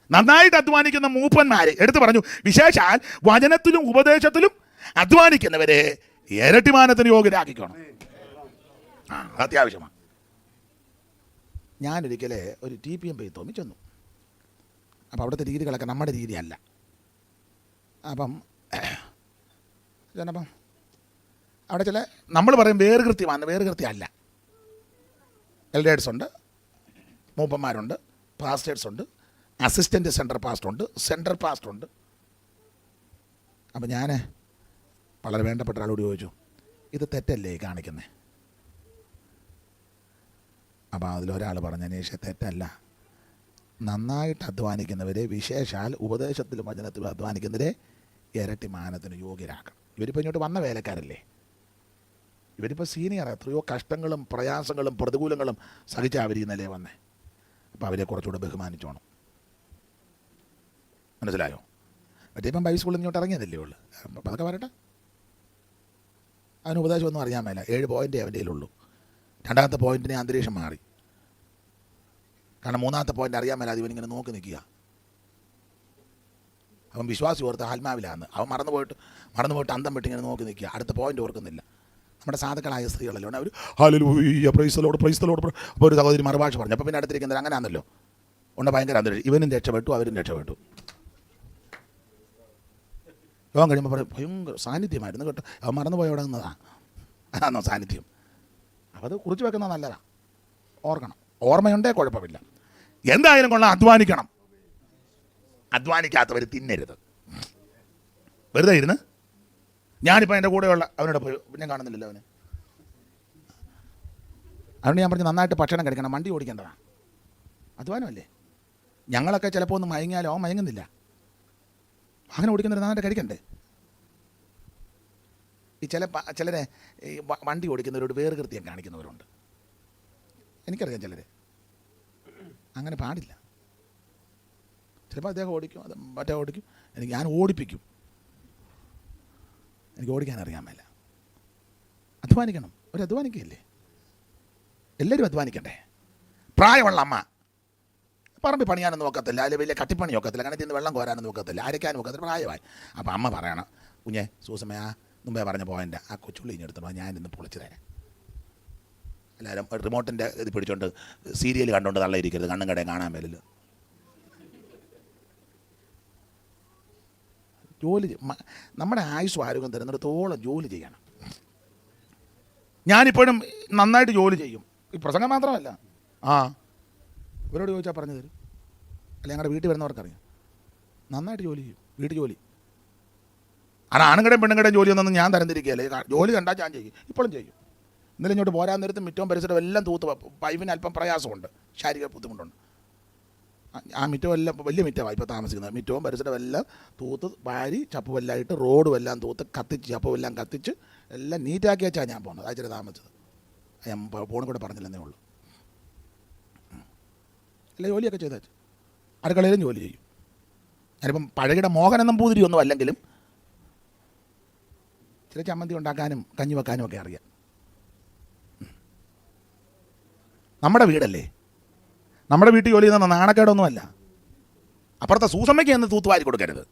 നന്നായിട്ട് അധ്വാനിക്കുന്ന മൂപ്പന്മാരെ എടുത്തു പറഞ്ഞു, വിശേഷാൽ വചനത്തിലും ഉപദേശത്തിലും അധ്വാനിക്കുന്നവരെ ഇരട്ടിമാനത്തിന് യോഗ്യരാക്കിക്കണം. അത്യാവശ്യമാണ്. ഞാനൊരിക്കലെ ഒരു TPM പെയ്ത്തോമി ചെന്നു. അപ്പോൾ അവിടുത്തെ രീതികളൊക്കെ നമ്മുടെ രീതിയല്ല. അപ്പം അവിടെ ചില നമ്മൾ പറയും വേറുകൃത്യമാണ്. വേറുകൃത്യമല്ല. എൽഡേഴ്സ് ഉണ്ട്, മൂപ്പന്മാരുണ്ട്, പാസ്റ്റേഴ്സ് ഉണ്ട്, അസിസ്റ്റൻ്റ് സെൻട്രൽ പാസ്റ്റർ ഉണ്ട്, സെൻട്രൽ പാസ്റ്റർ ഉണ്ട്. അപ്പം ഞാൻ വളരെ വേണ്ടപ്പെട്ട ഒരാളോട് ചോദിച്ചു, ഇത് തെറ്റല്ലേ കാണിക്കുന്നത്? അപ്പോൾ അതിലൊരാൾ പറഞ്ഞു, അനീഷ് തെറ്റല്ല. നന്നായിട്ട് അധ്വാനിക്കുന്നവരെ, വിശേഷാൽ ഉപദേശത്തിലും വചനത്തിലും അധ്വാനിക്കുന്നവരെ ഇരട്ടി മാനത്തിന് യോഗ്യരാക്കണം. ഇവരിപ്പോൾ ഇങ്ങോട്ട് വന്ന വേലക്കാരല്ലേ? ഇവരിപ്പോൾ സീനിയർ. എത്രയോ കഷ്ടങ്ങളും പ്രയാസങ്ങളും പ്രതികൂലങ്ങളും സഹിച്ച അവർ ഇന്നലെ വന്നേ. അപ്പോൾ അവരെ കുറച്ചുകൂടെ ബഹുമാനിച്ചോണം. മനസ്സിലായോ? മറ്റേ ഇപ്പം ബൈബിൾ സ്കൂളിൽ ഇങ്ങോട്ട് ഇറങ്ങിയതല്ലേ ഉള്ളൂ. അപ്പം അതൊക്കെ വരട്ടെ. അവന് ഉപദേശമൊന്നും അറിയാൻ മേല. 7 പോയിൻ്റേ അവൻ്റെ കയ്യിലുള്ളൂ. 2ാമത്തെ പോയിൻറ്റിനെ അന്തരീക്ഷം മാറി. കാരണം 3ാമത്തെ പോയിൻ്റ് അറിയാൻ മേല. ഇവനിങ്ങനെ നോക്കി നിൽക്കുക. അവൻ വിശ്വാസി ഓർത്ത് ആത്മാവിലാന്ന്. അവൻ മറന്നുപോയിട്ട് അന്തം വിട്ടിങ്ങനെ നോക്കി നിൽക്കുക. അടുത്ത പോയിൻ്റ് ഓർക്കുന്നില്ല. നമ്മുടെ സാധുക്കളായ സ്ത്രീകളല്ലോ അവർ ഹല്ലേലൂയ പ്രൈസ് ദി ലോർഡ്. അപ്പോൾ ഒരു സഹോദരി മറുഭാഷ പറഞ്ഞു. അപ്പോൾ പിന്നെ അടുത്തിരിക്കുന്നത് അങ്ങനെ ആണല്ലോ. ഉണ്ട് ഭയങ്കര അന്തരീക്ഷം. ഇവനും രക്ഷപ്പെട്ടു, അവരും രക്ഷപ്പെട്ടു. യോഗം കഴിയുമ്പോൾ പറയും ഭയങ്കര സാന്നിധ്യമായിരുന്നു കേട്ടോ. അവൻ മറന്നുപോയി അവിടെ നിന്നതാണ്. അതാണോ സാന്നിധ്യം? അപ്പോൾ അത് കുറിച്ച് വെക്കുന്നത് നല്ലതാണ്. ഓർക്കണം. ഓർമ്മയുണ്ടേ കുഴപ്പമില്ല. എന്തായാലും കൊള്ളാം, അധ്വാനിക്കണം. അധ്വാനിക്കാത്തവർ തിന്നരുത്. വെറുതെ ഇരുന്ന് ഞാനിപ്പോൾ എൻ്റെ കൂടെയുള്ള അവനോട് പോയി ഞാൻ കാണുന്നില്ലല്ലോ അവന്. അതുകൊണ്ട് ഞാൻ പറഞ്ഞു നന്നായിട്ട് ഭക്ഷണം കഴിക്കണം, വണ്ടി ഓടിക്കേണ്ടതാണ്. അധ്വാനമല്ലേ? ഞങ്ങളൊക്കെ ചിലപ്പോൾ ഒന്ന് മയങ്ങിയാലോ അവൻ മയങ്ങുന്നില്ല. വാഹനം ഓടിക്കുന്നവർ നന്നായിട്ട് കഴിക്കണ്ടേ? ഈ ചിലരെ ഈ വണ്ടി ഓടിക്കുന്നവരോട് വേറുകൃത്യം കാണിക്കുന്നവരുണ്ട്. എനിക്കറിയാം ചിലരെ. അങ്ങനെ പാടില്ല. ചിലപ്പോൾ അദ്ദേഹം ഓടിക്കും, അത് മറ്റേ ഓടിക്കും. ഞാൻ ഓടിപ്പിക്കും. എനിക്ക് ഓടിക്കാൻ അറിയാൻ മേല. അധ്വാനിക്കണം. ഒരു അധ്വാനിക്കുകയല്ലേ? എല്ലാവരും അധ്വാനിക്കണ്ടേ? പ്രായമുള്ള അമ്മ പറമ്പിൽ പണിയാനൊന്നും നോക്കത്തില്ല, അല്ലെങ്കിൽ വലിയ കട്ടിപ്പണി നോക്കത്തില്ല, കിണറ്റിൽ നിന്ന് വെള്ളം കോരാനൊന്നും നോക്കത്തില്ല, അരയ്ക്കാനും നോക്കത്തില്ല, പ്രായമായി. അപ്പോൾ അമ്മ പറയണം, കുഞ്ഞെ സൂസമ്മ ആ മുമ്പേ പറഞ്ഞ പോയിൻ്റ് ആ കൊച്ചുള്ളി ഇഞ്ഞെടുത്തോ, ഞാനിന്ന് പൊളിച്ചു തരാം. എല്ലാവരും റിമോട്ടിൻ്റെ ഇത് പിടിച്ചോണ്ട് സീരിയൽ കണ്ടുകൊണ്ട് തള്ളയിരിക്കരുത്, കണ്ണും കടയും കാണാൻ മേലില്ല. ജോലി നമ്മുടെ ആയുസ്സും ആരോഗ്യം തരുന്നിടത്തോളം ജോലി ചെയ്യണം. ഞാനിപ്പോഴും നന്നായിട്ട് ജോലി ചെയ്യും. ഈ പ്രസംഗം മാത്രമല്ല. ഇവരോട് ചോദിച്ചാൽ പറഞ്ഞു തരും. അല്ല ഞങ്ങളുടെ വീട്ടിൽ വരുന്നവർക്കറിയാം. നന്നായിട്ട് ജോലി ചെയ്യും. വീട്ടു ജോലി. കാരണം ആണുങ്ങളുടെയും പെണ്ണുങ്ങളുടെയും ജോലിയൊന്നും ഞാൻ തരംതിരിക്കുകയല്ലേ. ജോലി കണ്ടാൽ ഞാൻ ചെയ്യും. ഇപ്പോഴും ചെയ്യും. ഇന്നലെ ഇങ്ങോട്ട് പോരാൻ നേരത്ത് മിറ്റവും പരിസരവും എല്ലാം തൂത്ത്. പൈപ്പിന് അല്പം പ്രയാസമുണ്ട്, ശാരീരിക ബുദ്ധിമുട്ടുണ്ട്. ആ മിറ്റവും എല്ലാം വലിയ മിറ്റമാണ് ഇപ്പോൾ താമസിക്കുന്നത്. മിറ്റവും പരിസരവും എല്ലാം തൂത്ത് വാരി ചപ്പുമെല്ലായിട്ട് റോഡും എല്ലാം തൂത്ത് കത്തിച്ച് ചപ്പുമെല്ലാം കത്തിച്ച് എല്ലാം നീറ്റാക്കി വെച്ചാൽ ഞാൻ പോകുന്നത്. അയച്ചിട്ട് താമസിച്ചത് ഞാൻ ഫോണിൽ കൂടെ പറഞ്ഞില്ലെന്നേ ഉള്ളൂ. അല്ല ജോലിയൊക്കെ ചെയ്ത് വെച്ചു. അടുക്കളയിലും ജോലി ചെയ്യും. ഞാനിപ്പം പഴകിട മോഹനം നമ്പൂതിരി ഒന്നും അല്ലെങ്കിലും ചില ചമ്മന്തി ഉണ്ടാക്കാനും കഞ്ഞി വെക്കാനും ഒക്കെ അറിയാം. നമ്മുടെ വീടല്ലേ? നമ്മുടെ വീട്ടിൽ ജോലി ചെയ്യുന്ന നാണക്കേടൊന്നുമല്ല. അപ്പുറത്തെ സൂസമ്മയ്ക്ക് എന്ന് തൂത്തുവാരി കൊടുക്കരുത്,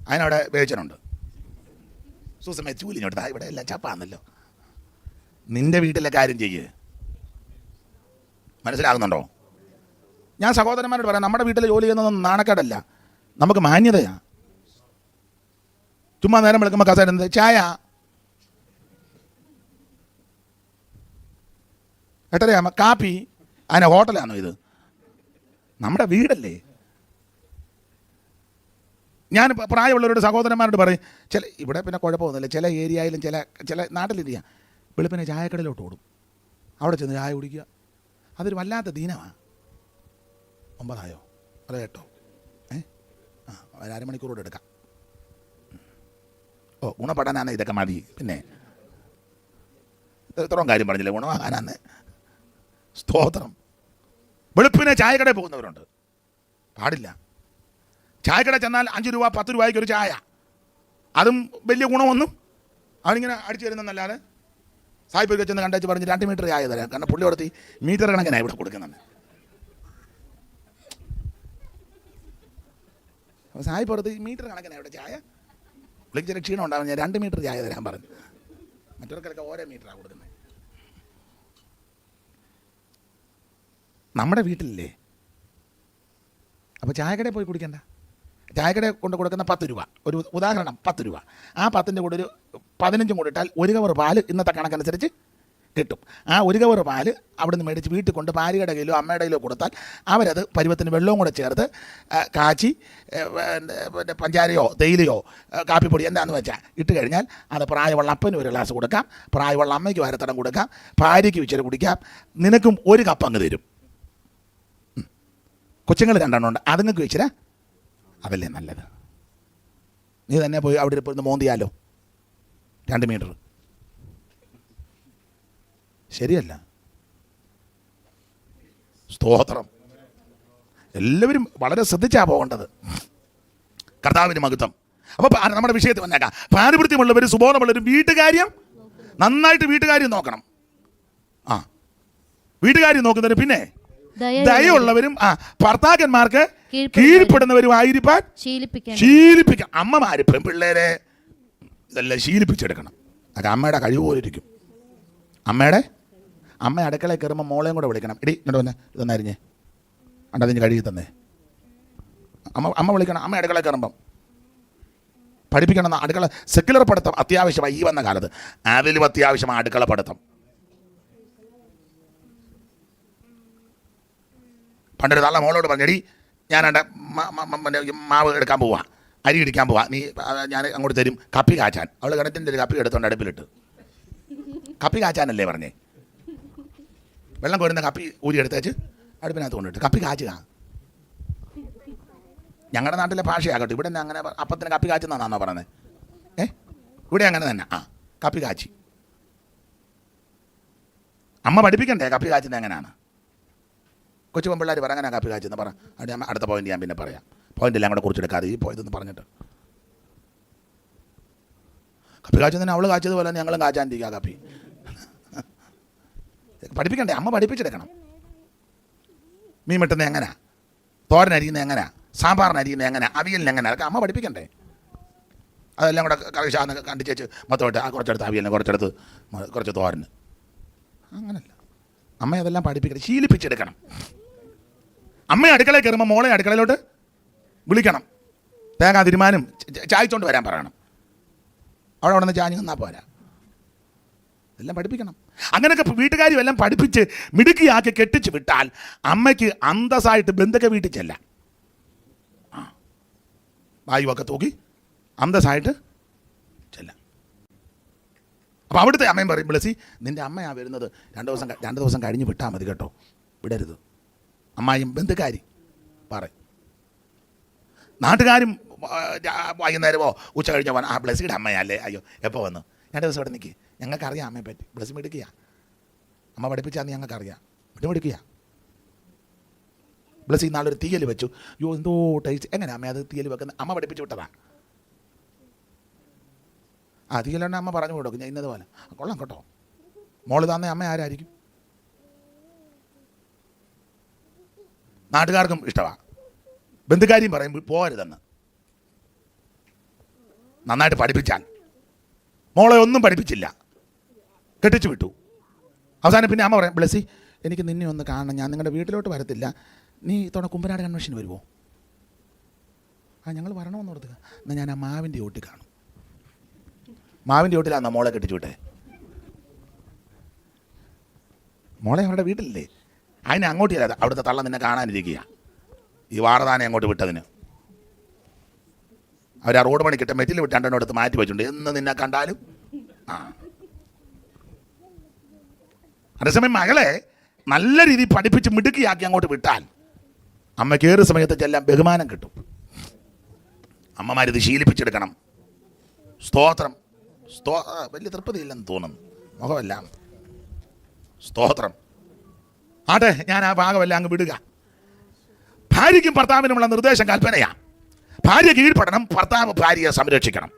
അതിനവിടെ വേച്ചനുണ്ട്. സൂസമ്മ ചൂലിഞ്ഞോട്ട് ഇവിടെ എല്ലാം ചപ്പാന്നല്ലോ. നിന്റെ വീട്ടിലെ കാര്യം ചെയ്യ്. മനസ്സിലാകുന്നുണ്ടോ? ഞാൻ സഹോദരന്മാരോട് പറയാം, നമ്മുടെ വീട്ടിൽ ജോലി ചെയ്യുന്നതൊന്നും നാണക്കേടല്ല, നമുക്ക് മാന്യതയാണ്. ചുമ്മാ നേരം വിളിക്കുമ്പോൾ കസേര ചായ എട്ടരയാ കാപ്പി, അതിനെ ഹോട്ടലാണോ ഇത്? നമ്മുടെ വീടല്ലേ. ഞാൻ പ്രായമുള്ളവരോട് സഹോദരന്മാരോട് പറയും, ചില ഇവിടെ പിന്നെ കുഴപ്പമൊന്നുമില്ല, ചില ഏരിയയിലും ചില നാട്ടിലിരിക്കുക വെളുപ്പിനെ ചായക്കടയിലോട്ട് ഓടും, അവിടെ ചെന്ന് ചായ കുടിക്കുക. അതൊരു വല്ലാത്ത ദീനമാണ്. 9 ആയോ? അത് കേട്ടോ? ഒരു അരമണിക്കൂറോടെ എടുക്കാം. ഗുണപ്പെടാനാണ് ഇതൊക്കെ മതി. പിന്നെ ഇത്രയും കാര്യം പറഞ്ഞില്ലേ, ഗുണമാകാനാണ്. സ്തോത്രം. വെളുപ്പിനെ ചായക്കടയിൽ പോകുന്നവരുണ്ട്, പാടില്ല. ചായക്കട ചെന്നാൽ 5 രൂപ 10 രൂപയ്ക്ക് ഒരു ചായ, അതും വലിയ ഗുണമൊന്നും അവനിങ്ങനെ അടിച്ചു തരുന്നല്ലാതെ സായിപ്പൊക്കെ ചെന്ന് കണ്ടേച്ച് പറഞ്ഞ് 2 മീറ്റർ ചായ തരാം. കാരണം പുള്ളി കൊടുത്തി മീറ്റർ കണക്കിനാണ് ഇവിടെ കൊടുക്കുന്നത്. അപ്പോൾ സായിപ്പ് കൊടുത്ത് മീറ്റർ കണക്കിനാണ് ഇവിടെ ചായ. പുള്ളിക്ക് ചില ക്ഷീണം ഉണ്ടാകും, ഞാൻ 2 മീറ്റർ ചായ തരാൻ പറഞ്ഞു. മറ്റവർക്കൊക്കെ ഓരോ മീറ്ററാണ് കൊടുക്കുന്നത്. നമ്മുടെ വീട്ടിലില്ലേ, അപ്പോൾ ചായക്കടയിൽ പോയി കുടിക്കണ്ട. ചായക്കടയിൽ കൊണ്ട് കൊടുക്കുന്ന 10 രൂപ, ഒരു ഉദാഹരണം 10 രൂപ, ആ 10ൻ്റെ കൂടെ ഒരു 15 കൂടെ ഇട്ടാൽ 1 കവർ പാല് ഇന്നത്തെ കണക്കനുസരിച്ച് കിട്ടും. ആ 1 കവർ പാല് അവിടെ നിന്ന് മേടിച്ച് വീട്ടിൽ കൊണ്ട് ഭാര്യയുടെ കയ്യിലോ അമ്മയുടെ കയ്യിലോ കൊടുത്താൽ അവരത് പരുവത്തിന് വെള്ളവും കൂടെ ചേർത്ത് കാച്ചി പിന്നെ പഞ്ചാരയോ തേയിലയോ കാപ്പിപ്പൊടി എന്താണെന്ന് വെച്ചാൽ ഇട്ട് കഴിഞ്ഞാൽ അത് പ്രായമുള്ള അപ്പനും ഒരു ഗ്ലാസ് കൊടുക്കാം, പ്രായമുള്ള അമ്മയ്ക്ക് അരത്തടം കൊടുക്കാം, ഭാര്യയ്ക്ക് ഇച്ചിരി കുടിക്കാം, നിനക്കും 1 കപ്പ് അങ്ങ് തരും. കൊച്ചുങ്ങൾ 2 ഉണ്ട്, അതുങ്ങൾക്ക് വെച്ചിരാ, അതല്ലേ നല്ലത്. നീ തന്നെ പോയി അവിടെ ഇരുന്ന് മോന്തിയാലോ 2 മീറ്റർ, ശരിയല്ല. സ്തോത്രം. എല്ലാവരും വളരെ ശ്രദ്ധിച്ചാണ് പോകേണ്ടത്. കർത്താവിന് മഹത്വം. അപ്പോൾ നമ്മുടെ വിഷയത്തിൽ വന്നേക്കാം. പാരവൃത്യമുള്ളവർ, സുബോധമുള്ളവർ വീട്ടുകാര്യം നന്നായിട്ട് വീട്ടുകാര്യം നോക്കണം. വീട്ടുകാര്യം നോക്കുന്നവര് പിന്നെ ദയുള്ളവരും ഭർത്താക്കന്മാർക്ക് കീഴ്പ്പെടുന്നവരും ആയിരിക്കാൻ ശീലിപ്പിക്കാം. അമ്മമാര് പെൺപിള്ളേരെ ഇതെല്ലാം ശീലിപ്പിച്ചെടുക്കണം. അതൊക്കെ അമ്മയുടെ കഴിവ് പോലെ ഇരിക്കും. അമ്മ അടുക്കളയിൽ കയറുമ്പോൾ മോളെയും കൂടെ വിളിക്കണം. എടി ഇങ്ങോട്ട് വന്നെ, ഇതൊന്നായിരുന്നേ അണ്ടതിന് കഴുകി തന്നേ. അമ്മ വിളിക്കണം. അമ്മ അടുക്കളയിൽ കയറുമ്പം പഠിപ്പിക്കണം. അടുക്കള സെക്യുലർ പഠിത്തം അത്യാവശ്യമായി ഈ വന്ന കാലത്ത്. അതിലും അത്യാവശ്യമാണ് അടുക്കള പഠിത്തം. പണ്ടൊരു തള്ള മോളോട് പറഞ്ഞെടി, ഞാൻ മാവ് എടുക്കാൻ പോവാ, അരി ഇടിക്കാൻ പോവാ, നീ ഞാൻ അങ്ങോട്ട് തരും കപ്പി കാച്ചാൻ. അവൾ കിണറ്റിൻ്റെ ഒരു കപ്പി എടുത്തോണ്ട് അടുപ്പിലിട്ട്. കപ്പി കാച്ചാനല്ലേ പറഞ്ഞേ? വെള്ളം കോരുന്ന കപ്പി ഊരി എടുത്തേച്ച് അടുപ്പിനകത്ത് കൊണ്ടിട്ട് കപ്പി കാച്ചുക. ഞങ്ങളുടെ നാട്ടിലെ ഭാഷയാകട്ടെ. ഇവിടെ അങ്ങനെ അപ്പത്തിന് കപ്പി കാച്ചുന്നാണോ പറയുന്നത്? ഇവിടെ അങ്ങനെ തന്നെ. കപ്പി കാച്ചി. അമ്മ പഠിപ്പിക്കണ്ടേ കപ്പി കാച്ചുന്നത് എങ്ങനെയാണ്? കൊച്ചു പെൺപിള്ളേർ പറ അങ്ങനെ കാപ്പി കാച്ചെന്ന് പറ. അമ്മ അടുത്ത പോയിന്റ് ഞാൻ പിന്നെ പറയാം. പോയിൻ്റെല്ലാം കൂടെ കുറിച്ചെടുക്കാതെ ഈ പോയതെന്ന് പറഞ്ഞിട്ട് കപ്പി കാച്ചുന്നതിന് അവൾ കാച്ചതുപോലെ തന്നെ ഞങ്ങളും കാച്ചാണ്ടിരിക്കുക കാപ്പി. പഠിപ്പിക്കണ്ടേ? അമ്മ പഠിപ്പിച്ചെടുക്കണം. മീൻ വെട്ടുന്നത് എങ്ങനെയാ, തോരൻ അരിയുന്നത് എങ്ങനെയാ, സാമ്പാറിന് അരിയുന്നത് എങ്ങനെയാ, അവിയലിന് എങ്ങനെയാ, അതൊക്കെ അമ്മ പഠിപ്പിക്കണ്ടേ? അതെല്ലാം കൂടെ കറിശാന്ന് കണ്ടിച്ചേച്ച് മൊത്തമായിട്ട് കുറച്ചെടുത്ത് അവിയലിന്, കുറച്ചെടുത്ത് കുറച്ച് തോരന്. അങ്ങനല്ല. അമ്മ അതെല്ലാം പഠിപ്പിക്കണം, ശീലിപ്പിച്ചെടുക്കണം. അമ്മ അടുക്കളയിൽ കയറുമ്പോൾ മോളെ അടുക്കളയിലോട്ട് വിളിക്കണം. തേങ്ങ തിരുമാനും ചായച്ചോണ്ട് വരാൻ പറയണം. അവിടെ നിന്ന് ചാഞ്ഞ് നിന്നാൽ പോരാ. എല്ലാം പഠിപ്പിക്കണം. അങ്ങനെയൊക്കെ വീട്ടുകാരും എല്ലാം പഠിപ്പിച്ച് മിടുക്കിയാക്കി കെട്ടിച്ച് വിട്ടാൽ അമ്മയ്ക്ക് അന്തസ്സായിട്ട് ബന്ധുക്ക വീട്ടിൽ ചെല്ലാം. വായുവൊക്കെ തൂക്കി അന്തസ്സായിട്ട് ചെല്ലാം. അപ്പോൾ അവിടുത്തെ അമ്മയും പറയും, ബ്ലസി നിൻ്റെ അമ്മയാണ് വരുന്നത്, 2 ദിവസം കഴിഞ്ഞ് വിട്ടാൽ മതി കേട്ടോ, വിടരുത്. അമ്മായും ബന്ധുക്കാരി പറയും. നാട്ടുകാരും വൈകുന്നേരമോ ഉച്ച കഴിഞ്ഞോ പോകാൻ ബ്ലസ്സിയുടെ അമ്മയല്ലേ, അയ്യോ എപ്പോൾ വന്നു, 2 ദിവസം ഇവിടെ നിൽക്കി, ഞങ്ങൾക്കറിയാം അമ്മയെ പറ്റി, ബ്ലസ്സി മിടുക്കുക, അമ്മ പഠിപ്പിച്ചാന്ന് ഞങ്ങൾക്കറിയാം, മിടുക്കുക. ബ്ലസ്സി നാളൊരു തീയൽ വെച്ചു, അയ്യോ എന്തോ ടേസ്റ്റ്, എങ്ങനെ അമ്മ അത് തീയൽ വെക്കുന്നത്, അമ്മ പഠിപ്പിച്ച് വിട്ടതാണ്. തീയലെണ്ണ അമ്മ പറഞ്ഞു കൊടുക്കും, ഞാൻ ഇന്നതുപോലെ കൊള്ളാം കേട്ടോ. മോള് തന്നെ അമ്മ ആരായിരിക്കും? നാട്ടുകാർക്കും ഇഷ്ടമാണ്. ബന്ധുക്കാരിയും പറയും പോകരുതെന്ന്. നന്നായിട്ട് പഠിപ്പിച്ചാൽ. മോളെ ഒന്നും പഠിപ്പിച്ചില്ല, കെട്ടിച്ചു വിട്ടു. അവസാനം പിന്നെ അമ്മ പറയാം, ബ്ലസ്സി എനിക്ക് നിന്നെ ഒന്ന് കാണണം, ഞാൻ നിങ്ങളുടെ വീട്ടിലോട്ട് വരത്തില്ല, നീ ഇത്തവണ കുമ്പനാട് കൺവെൻഷന് വരുമോ? ഞങ്ങൾ വരണമെന്ന് ഓർത്തുക. എന്നാൽ ഞാൻ ആ മാവിൻ്റെ ചോട്ടിൽ കാണും. മാവിൻ്റെ ചോട്ടിലാണോ മോളെ കെട്ടിച്ചു വിട്ടേ? മോളെ അവരുടെ വീട്ടിലല്ലേ, അതിനെ അങ്ങോട്ട് ചെല്ലാതെ അവിടുത്തെ തള്ള നിന്നെ കാണാനിരിക്കുക. ഈ വാറതാനെ അങ്ങോട്ട് വിട്ടതിന് അവർ ആ റോഡ് പണിക്കിട്ട് മെറ്റിൽ വിട്ട് രണ്ടെണ്ണം എടുത്ത് മാറ്റി വെച്ചിട്ടുണ്ട്. എന്ന് നിന്നെ കണ്ടാലും അതേസമയം മകളെ നല്ല രീതിയിൽ പഠിപ്പിച്ച് മിടുക്കിയാക്കി അങ്ങോട്ട് വിട്ടാൽ അമ്മയ്ക്ക് ഏറെ സമയത്ത് ചെല്ലാൻ ബഹുമാനം കിട്ടും. അമ്മമാരിത് ശീലിപ്പിച്ചെടുക്കണം. സ്തോത്രം. വലിയ തൃപ്തിയില്ലെന്ന് തോന്നുന്നു മുഖമെല്ലാം. സ്തോത്രം. ആട്ടെ, ഞാൻ ആ ഭാഗമെല്ലാം അങ്ങ് വിടുക. ഭാര്യയ്ക്കും ഭർത്താവിനുമുള്ള നിർദ്ദേശം കൽപ്പനയാണ്. ഭാര്യ കീഴ്പ്പെടണം, ഭർത്താവ് ഭാര്യയെ സംരക്ഷിക്കണം.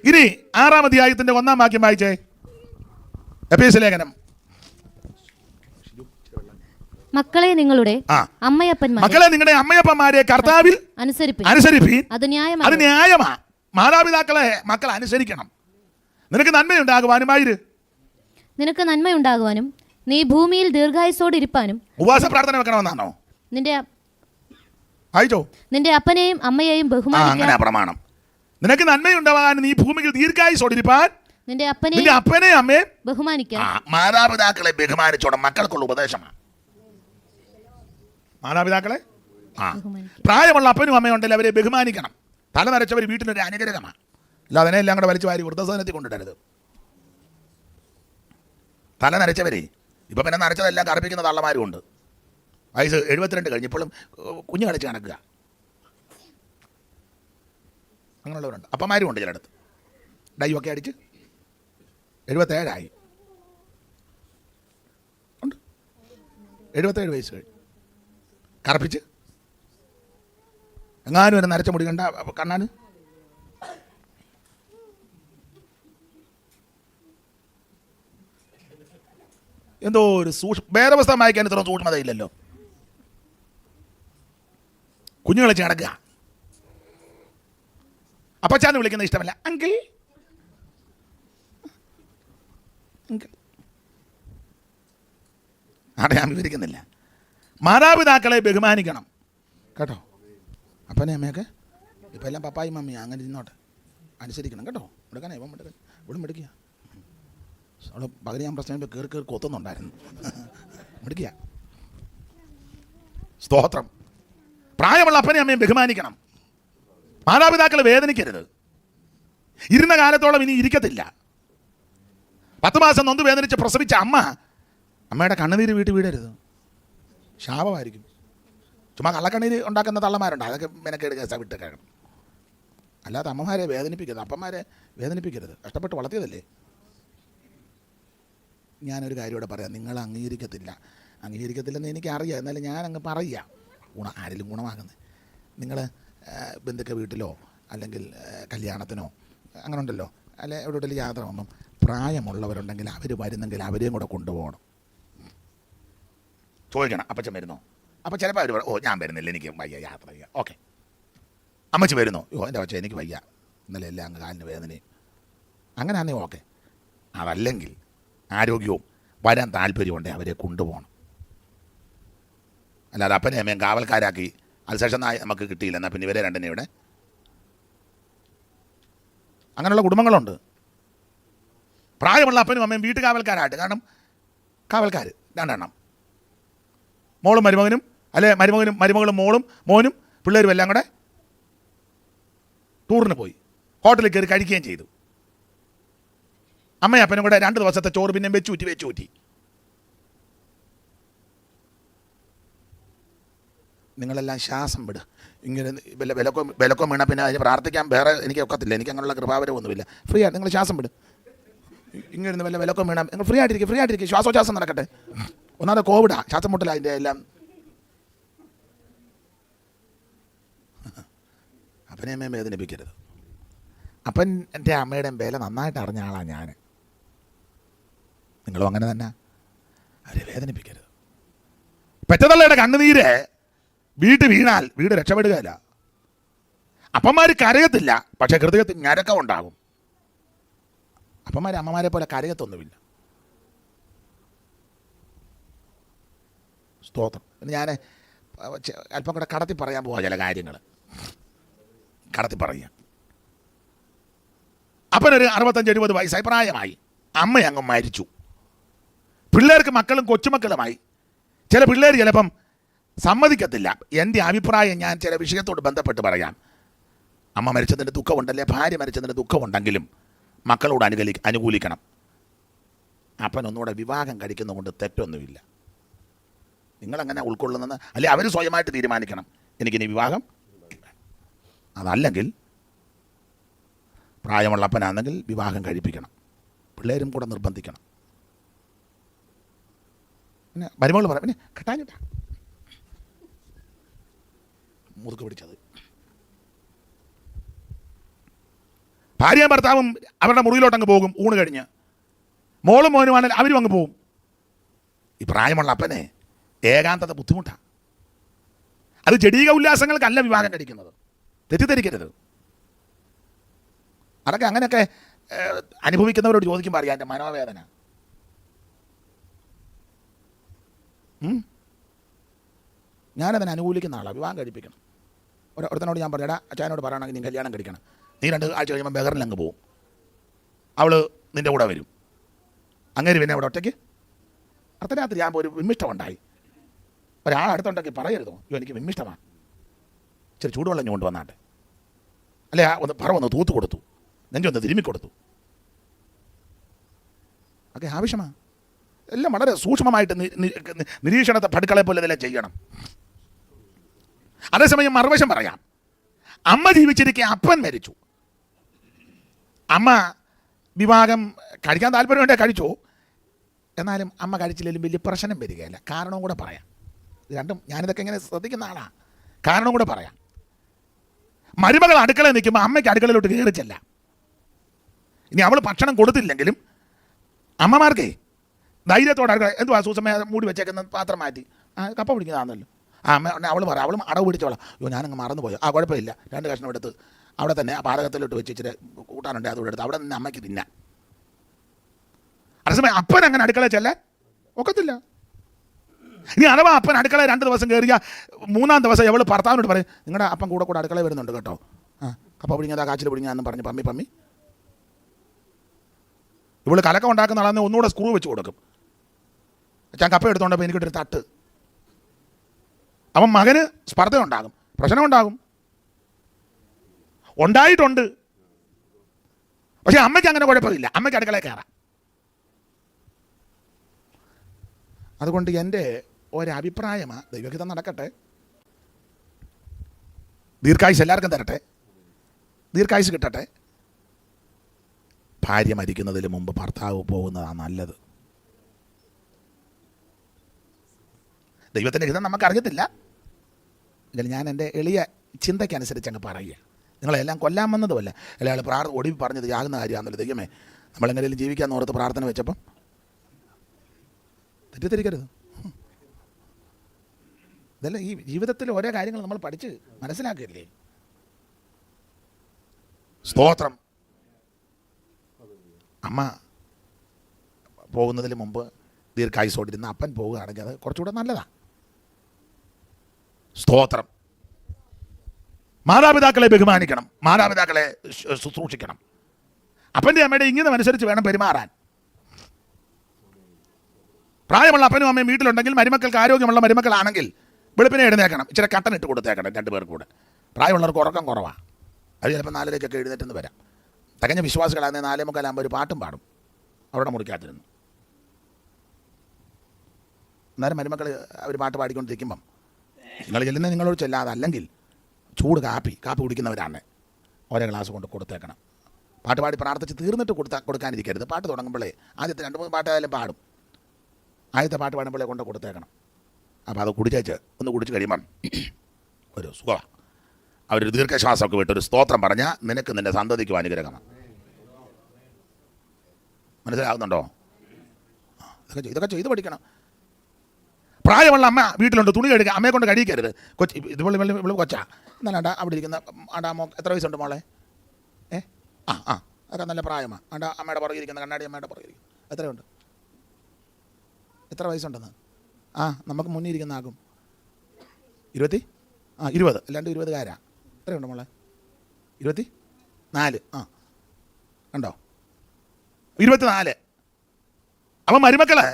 ഇനി 6-ാം അധ്യായത്തിന്റെ 1-ാം വാക്യം വായിച്ചേ. എഫേസ്യ ലേഖനം. മക്കളെ നിങ്ങളുടെ അമ്മയപ്പന്മാരെ കർത്താവിൽ അനുസരിപ്പീൻ. അത് ന്യായമാ. മാതാപിതാക്കളെ മക്കൾ അനുസരിക്കണം. നിനക്ക് നന്മയുണ്ടാകുവാനും നീ ഭൂമിയിൽ ദീർഘായുസ്സോടെ ഇരിപ്പാനും ഉപവാസ പ്രാർത്ഥന വെക്കണമെന്നാണോ നിന്റെ അപ്പനെയും അമ്മയെയും ബഹുമാനിക്കാൻ പ്രമാണം. നിനക്ക് നന്മയുണ്ടാവാൻ നീ ഭൂമിയിൽ ദീർഘായുസ്സോടെ ഇരിപ്പാൻ നിന്റെ അപ്പനെയും അമ്മയെയും ബഹുമാനിക്കാൻ. മാതാപിതാക്കളെ ബഹുമാനിച്ചോടെ മക്കൾക്കുള്ള ഉപദേശമാണ്. മാതാപിതാക്കളെ പ്രായമുള്ള അപ്പനും അമ്മയും ഉണ്ടല്ലോ, അവരെ ബഹുമാനിക്കണം. തല നരച്ചവർ വീട്ടിലൊരു അനുഗ്രഹമാണ്. അല്ല അതിനെ എല്ലാം കൂടെ വലിച്ചു വാരി വൃദ്ധസദനത്തിൽ കൊണ്ടിടരുത്. തല നരച്ചവരെ ഇപ്പം പിന്നെ നരച്ചതെല്ലാം കറുപ്പിക്കുന്ന തള്ളമാരും ഉണ്ട്. വയസ്സ് 72 കഴിഞ്ഞ് ഇപ്പോഴും കുഞ്ഞു കളിച്ച് നടക്കുക. അങ്ങനെയുള്ളവരുണ്ട്. അപ്പന്മാരും ഉണ്ട് ചിലടത്ത്. ഡൈയൊക്കെ അടിച്ച് 77 ഉണ്ട്. 77 വയസ്സ് കഴിഞ്ഞ് കറപ്പിച്ച് എങ്ങാനും ഒരു നരച്ച മുടി കണ്ട കണ്ണാന് എന്തോ ഒരു വേദപുസ്തകം വായിക്കാൻ ഇത്ര സൂക്ഷ്മതയില്ലല്ലോ. കുഞ്ഞുങ്ങളെ നടക്കുക. അപ്പച്ചാന്ന് വിളിക്കുന്ന ഇഷ്ടമല്ല, അങ്കിൾ അങ്കിൾ. അവിടെ ഞാൻ വിവരിക്കുന്നില്ല. മാതാപിതാക്കളെ ബഹുമാനിക്കണം കേട്ടോ. അപ്പനെ അമ്മയൊക്കെ ഇപ്പം എല്ലാം പപ്പായും മമ്മിയാ, അങ്ങനെ ഇരുന്നോട്ടെ, അനുസരിക്കണം കേട്ടോ. എടുക്കാനേ ഇവൻ ഇവിടെ മെടുക്കുക. അവള് പകരം ഞാൻ പ്രശ്നം കയറി കൊത്തുന്നുണ്ടായിരുന്നു. മെടുക്കുക. സ്തോത്രം. പ്രായമുള്ള അപ്പനെ അമ്മയും ബഹുമാനിക്കണം. മാതാപിതാക്കളെ വേദനിക്കരുത്. ഇരുന്ന കാലത്തോളം ഇനി ഇരിക്കത്തില്ല. 10 മാസം നൊന്ത് വേദനിച്ച് പ്രസവിച്ച അമ്മയുടെ കണ്ണുനീര് വീടരുത്, ശാപമായിരിക്കും. ചുമ്മാ കള്ളക്കണ്ണീര് ഉണ്ടാക്കുന്ന തള്ളമാരുണ്ട്, അതൊക്കെ മെനക്കേട് കേസാ വിട്ട് കേൾക്കണം. അല്ലാതെ അമ്മമാരെ വേദനിപ്പിക്കരുത്, അപ്പന്മാരെ വേദനിപ്പിക്കരുത്. കഷ്ടപ്പെട്ട് വളർത്തിയതല്ലേ. ഞാനൊരു കാര്യം ഇവിടെ പറയാം, നിങ്ങൾ അംഗീകരിക്കത്തില്ലെന്ന് എനിക്കറിയാം. എന്നാലും ഞാൻ അങ്ങ് പറയുക. ആരെങ്കിലും ഗുണമാകുന്നത് നിങ്ങൾ ബന്ധുക്ക വീട്ടിലോ അല്ലെങ്കിൽ കല്യാണത്തിനോ അങ്ങനെ ഉണ്ടല്ലോ, അല്ലെ എവിടെയെങ്കിലും യാത്ര പോകുമ്പം പ്രായമുള്ളവരുണ്ടെങ്കിൽ അവർ വരുന്നെങ്കിൽ അവരെയും കൂടെ കൊണ്ടുപോകണം. ചോദിക്കണം, അപ്പച്ചൻ വരുന്നോ? അപ്പോൾ ചിലപ്പോൾ അവർ പറയും, ഞാൻ വരുന്നില്ല, എനിക്ക് വയ്യ യാത്ര ചെയ്യുക. ഓക്കെ. അമ്മച്ചി വരുന്നോ? എൻ്റെ അച്ഛൻ എനിക്ക് വയ്യ, ഇന്നലെ എല്ലാം അങ്ങ് കാലിന് വേദനയും. അങ്ങനെ ആണെങ്കിൽ ഓക്കെ. അതല്ലെങ്കിൽ ആരോഗ്യവും വരാൻ താല്പര്യമുണ്ടെങ്കിൽ അവരെ കൊണ്ടുപോകണം. അല്ലാതെ അപ്പനെ അമ്മയും കാവൽക്കാരാക്കി അതിനുശേഷം നമുക്ക് കിട്ടിയില്ല, എന്നാൽ പിന്നെ ഇവരെ രണ്ടിനെ ഇവിടെ. അങ്ങനെയുള്ള കുടുംബങ്ങളുണ്ട്. പ്രായമുള്ള അപ്പനും അമ്മയും വീട്ടുകാവൽക്കാരായിട്ട്. കാരണം കാവൽക്കാർ 2 എണ്ണം, മോളും മരുമകനും, അല്ലെ മരുമകളും മോനും പിള്ളേരും എല്ലാം കൂടെ ടൂറിന് പോയി, ഹോട്ടലിൽ കയറി കഴിക്കുകയും ചെയ്തു. അമ്മയും അപ്പനും കൂടെ 2 ദിവസത്തെ ചോറ് പിന്നെ വെച്ചൂറ്റി. നിങ്ങളെല്ലാം ശ്വാസം വിടുക. ഇങ്ങനെ വിലക്കോ വീണ പിന്നെ അതിന് പ്രാർത്ഥിക്കാൻ വേറെ എനിക്ക് ഒക്കത്തില്ല, എനിക്ക് അങ്ങനെയുള്ള കൃപാവരമൊന്നുമില്ല. ഫ്രീ ആയിട്ട് നിങ്ങൾ ശ്വാസം വിടും. ഇങ്ങനെ വിലക്കോ വീണാൽ നിങ്ങൾ ഫ്രീ ആയിട്ടിരിക്കുക. ശ്വാസോച്ഛ്വാസം നടക്കട്ടെ. ഒന്നാമത് കോവിഡാ, ശ്വാസം മുട്ടല, അതിൻ്റെ എല്ലാം. അപ്പനെ അമ്മയും വേദനിപ്പിക്കരുത്. അപ്പൻ എൻ്റെ അമ്മയുടെയും വില നന്നായിട്ട് അറിഞ്ഞ ആളാണ് ഞാൻ. നിങ്ങളും അങ്ങനെ തന്നെ. അവരെ വേദനിപ്പിക്കരുത്. പെറ്റതള്ളയുടെ കണ്ണുനീര് വീട്ടിൽ വീണാൽ വീട് രക്ഷപ്പെടുകയില്ല. അപ്പന്മാർ കരയത്തില്ല, പക്ഷെ ഹൃദയത്തിൽ ഞരക്കം ഉണ്ടാകും. അപ്പന്മാർ അമ്മമാരെ പോലെ കരയത്തൊന്നുമില്ല. സ്തോത്രം. ഞാൻ അല്പം കൂടെ കടത്തി പറയാൻ പോവാ ചില കാര്യങ്ങൾ. കടത്തി പറയുക. അപ്പനൊരു 65-70 വയസ്സായി, പ്രായമായി. അമ്മ അങ്ങ് മരിച്ചു. പിള്ളേർക്ക് മക്കളും കൊച്ചുമക്കളുമായി. ചില പിള്ളേർ ചിലപ്പം സമ്മതിക്കത്തില്ല. എൻ്റെ അഭിപ്രായം ഞാൻ ചില വിഷയത്തോട് ബന്ധപ്പെട്ട് പറയാം. അമ്മ മരിച്ചതിൻ്റെ ദുഃഖമുണ്ടല്ലേ, ഭാര്യ മരിച്ചതിൻ്റെ ദുഃഖമുണ്ടെങ്കിലും മക്കളോട് അനുകൂലിക്കണം. അപ്പൻ ഒന്നുകൂടെ വിവാഹം കഴിക്കുന്നതുകൊണ്ട് തെറ്റൊന്നുമില്ല. നിങ്ങളങ്ങനെ ഉൾക്കൊള്ളുന്നെന്ന് അല്ലെ അവർ സ്വയമായിട്ട് തീരുമാനിക്കണം, എനിക്കിനി വിവാഹം. അതല്ലെങ്കിൽ പ്രായമുള്ള അപ്പനാണെങ്കിൽ വിവാഹം കഴിപ്പിക്കണം, പിള്ളേരും കൂടെ നിർബന്ധിക്കണം. പിന്നെ മരുമകൾ പറയാം, പിന്നെ കെട്ടാഞ്ഞിട്ടാ മുതുക്ക് പിടിച്ചത്. ഭാര്യയും ഭർത്താവും അവരുടെ മുറിയിലോട്ടങ്ങ് പോകും ഊണ് കഴിഞ്ഞ്. മോളും മോനുമാണെങ്കിൽ അവരും അങ്ങ് പോകും. ഈ പ്രായമുള്ള അപ്പനെ ഏകാന്തത ബുദ്ധിമുട്ടാണ്. അത് ജഡീക ഉല്ലാസങ്ങൾക്കല്ല വിവാഹം കഴിക്കുന്നത്, തെറ്റിദ്ധരിക്കരുത്. അതൊക്കെ അങ്ങനെയൊക്കെ അനുഭവിക്കുന്നവരോട് ചോദിക്കുമ്പോൾ അറിയാം എൻ്റെ മനോവേദന. ഞാനതിനെ അനുകൂലിക്കുന്ന ആളാണ്. വിവാഹം കഴിപ്പിക്കണം. ഒരുത്തനോട് ഞാൻ പറഞ്ഞാ അച്ഛനോട് പറയുകയാണെങ്കിൽ നീ കല്യാണം കഴിക്കണം. നീ 2 ആഴ്ച കഴിയുമ്പോൾ ബഹറിലങ്ങ് പോവും, അവൾ നിൻ്റെ കൂടെ വരും. അങ്ങനെ പിന്നെ അവിടെ ഒറ്റയ്ക്ക് അർദ്ധരാത്രി ആകുമ്പോൾ ഒരു വിമ്മിഷ്ടമുണ്ടായി. ഒരാളടുത്തുണ്ടെങ്കിൽ പറയരുതോ, അയ്യോ എനിക്ക് വിമ്മിഷ്ടമാണ്, ഇച്ചിരി ചൂടുവെള്ളം കൊണ്ട് വന്നാട്ടെ, അല്ലെ ഒന്ന് പറവൊന്ന് തൂത്ത് കൊടുത്തു, നെഞ്ചൊന്ന് തിരുമ്മിക്കൊടുത്തു. ഒക്കെ ആവശ്യമാണ്. എല്ലാം വളരെ സൂക്ഷ്മമായിട്ട് നിരീക്ഷണത്തെ പടുക്കളെ പോലെ ഇതെല്ലാം ചെയ്യണം. അതേസമയം മറുവശം പറയാം. അമ്മ ജീവിച്ചിരിക്കെ അപ്പൻ മരിച്ചു. അമ്മ വിവാഹം കഴിക്കാൻ താല്പര്യമുണ്ടെ കഴിച്ചു. എന്നാലും അമ്മ കഴിച്ചില്ലെങ്കിലും വലിയ പ്രശ്നം വരികയില്ല. കാരണവും കൂടെ പറയാം. ഇത് രണ്ടും ഞാനിതൊക്കെ ഇങ്ങനെ ശ്രദ്ധിക്കുന്ന ആളാണ്. കാരണം കൂടെ പറയാം. മരുമകൾ അടുക്കളയിൽ നിൽക്കുമ്പോൾ അമ്മയ്ക്ക് അടുക്കളയിലോട്ട് കയറിച്ചല്ല. ഇനി അവൾ ഭക്ഷണം കൊടുത്തില്ലെങ്കിലും അമ്മമാർക്കേ ധൈര്യത്തോടെ അടുക്കള എന്തുവാ സൂസമ്മ മൂടി വെച്ചേക്കുന്ന പാത്രം മാറ്റി കപ്പ പിടിക്കുന്നതാണല്ലോ. അമ്മ അവൾ പറയാം, അവളും അടവ് പിടിച്ചോളാം, അയ്യോ ഞാനങ്ങ് മറന്നുപോയോ, കുഴപ്പമില്ല, 2 കഷ്ണം എടുത്ത് അവിടെ തന്നെ ആ പാചകത്തിലോട്ട് വെച്ച് ഇച്ചിരി കൂട്ടാനുണ്ട് അതുകൂടെ എടുത്ത് അവിടെ നിന്ന് അമ്മയ്ക്ക് തിന്നാം. അതേസമയം അപ്പൻ അങ്ങനെ അടുക്കളയിൽ ചെല്ലാൻ ഒക്കത്തില്ല. ഇനി അഥവാ അപ്പൻ അടുക്കളയിൽ 2 ദിവസം കയറിയ 3-ാം ദിവസം അവൾ ഭർത്താവിനോട് പറയും, നിങ്ങളുടെ അപ്പം കൂടെ അടുക്കളയിൽ വരുന്നുണ്ട് കേട്ടോ, കപ്പ പിടിങ്ങാ കാച്ചിൽ പിടിങ്ങാന്നും പറഞ്ഞ് പമ്മി ഇവൾ കലക്കം ഉണ്ടാക്കുന്ന ആളാന്ന് ഒന്നുകൂടെ സ്ക്രൂ വെച്ച് കൊടുക്കും. ഞാൻ കപ്പ എടുത്തോണ്ടപ്പോൾ എനിക്കിട്ടൊരു തട്ട്. അവൻ മകന് സ്പർദ്ധ ഉണ്ടാകും, പ്രശ്നം ഉണ്ടാകും, ഉണ്ടായിട്ടുണ്ട്. പക്ഷെ അമ്മയ്ക്ക് അങ്ങനെ കുഴപ്പമില്ല, അമ്മയ്ക്ക് അടുക്കളയിൽ കയറാം. അതുകൊണ്ട് എൻ്റെ ഒരഭിപ്രായമാണ്, ദൈവഹിതം നടക്കട്ടെ, ദീർഘായുസ് എല്ലാവർക്കും തരട്ടെ, ദീർഘായുസ് കിട്ടട്ടെ. ഭാര്യ മരിക്കുന്നതിന് മുമ്പ് ഭർത്താവ് പോകുന്നതാണ് നല്ലത്. ദൈവത്തിൻ്റെ ഹിതം നമുക്കറിയത്തില്ല. എങ്കിൽ ഞാൻ എൻ്റെ എളിയ ചിന്തയ്ക്കനുസരിച്ച് അങ്ങ് പറയുക. നിങ്ങളെല്ലാം കൊല്ലാൻ വന്നതുമല്ല, അയാൾ ഒടുവിൽ പറഞ്ഞത് യാകുന്ന കാര്യമാണല്ലോ. ദൈവമേ, നമ്മളെങ്ങനെയും ജീവിക്കാമെന്ന് ഓർത്ത് പ്രാർത്ഥന വെച്ചപ്പം തെറ്റിദ്ധരിക്കരുത്. ഇതല്ല ഈ ജീവിതത്തിൽ ഓരോ കാര്യങ്ങൾ നമ്മൾ പഠിച്ച് മനസ്സിലാക്കില്ലേ. സ്തോത്രം. അമ്മ പോകുന്നതിന് മുമ്പ് ദീർഘായുസോടിരുന്ന അപ്പൻ പോവുകയാണെങ്കിൽ അത് കുറച്ചുകൂടെ നല്ലതാണ്. സ്തോത്രം. മാതാപിതാക്കളെ ബഹുമാനിക്കണം, മാതാപിതാക്കളെ ശുശ്രൂഷിക്കണം. അപ്പൻ്റെ അമ്മയുടെ ഇംഗിതം അനുസരിച്ച് വേണം പെരുമാറാൻ. പ്രായമുള്ള അപ്പനും അമ്മയും വീട്ടിലുണ്ടെങ്കിൽ മരുമക്കൾക്ക് ആരോഗ്യമുള്ള മരുമക്കളാണെങ്കിൽ വെളുപ്പിനെ എഴുന്നേക്കണം, ഇച്ചിരി കട്ടൻ ഇട്ട് കൊടുത്തേക്കണം 2 പേർക്ക് കൂടെ. പ്രായമുള്ളവർക്ക് ഉറക്കം കുറവാണ്, അത് ചിലപ്പോൾ 4:30 എഴുന്നേറ്റെന്ന് വരാം. തികഞ്ഞ വിശ്വാസികളാകുന്ന 4:45 ഒരു പാട്ടും പാടും അവരുടെ മുറിക്കാത്തിരുന്നു. അന്നേരം മരുമക്കൾ അവർ പാട്ട് പാടിക്കൊണ്ടിരിക്കുമ്പം നിങ്ങൾ ചെല്ലുന്നത് നിങ്ങളോട് ചെല്ലാതെ, അല്ലെങ്കിൽ ചൂട് കാപ്പി കുടിക്കുന്നവരാണ്, ഓരോ ഗ്ലാസ് കൊണ്ട് കൊടുത്തേക്കണം. പാട്ട് പാടി പ്രാർത്ഥിച്ച് തീർന്നിട്ട് കൊടുക്കാനിരിക്കരുത്. പാട്ട് തുടങ്ങുമ്പോഴേ ആദ്യത്തെ 2-3 പാട്ടായാലും പാടും. ആദ്യത്തെ പാട്ട് പാടുമ്പോഴേ കൊണ്ട് കൊടുത്തേക്കണം. അപ്പോൾ അത് ഒന്ന് കുടിച്ച് കഴിയുമ്പം ഒരു സുഖമാണ്. അവരൊരു ദീർഘശ്വാസമൊക്കെ വിട്ടൊരു സ്തോത്രം പറഞ്ഞാൽ നിനക്ക് നിൻ്റെ സന്തതിക്കും അനുഗ്രഹമാണ്. മനസ്സിലാകുന്നുണ്ടോ? ഇതൊക്കെ ചെയ്ത് പഠിക്കണം. പ്രായമുള്ള അമ്മ വീട്ടിലുണ്ട്, തുണി കഴുകുക, അമ്മയെ കൊണ്ട് കഴിക്കരുത്. കൊച്ചി ഇതുപോലെ ഇവിടെ കൊച്ചാ എന്നാലാണ്ടാ അവിടെ ഇരിക്കുന്ന ആണ്ടാ എത്ര വയസ്സുണ്ട് മോളെ? അതൊക്കെ നല്ല പ്രായമാണ്. ആണ്ടാ അമ്മയുടെ പുറകെ ഇരിക്കുന്ന കണ്ണാടി അമ്മയുടെ പുറകെ ഇരിക്കും. എത്രയുണ്ട്? എത്ര വയസ്സുണ്ടെന്ന്? നമുക്ക് മുന്നിൽ ഇരിക്കുന്ന ആകും 20 അല്ലാണ്ട് 20-കാരാ. എത്രയുണ്ട് മോളെ? 24. കണ്ടോ? 24. അപ്പം മരുമക്കള്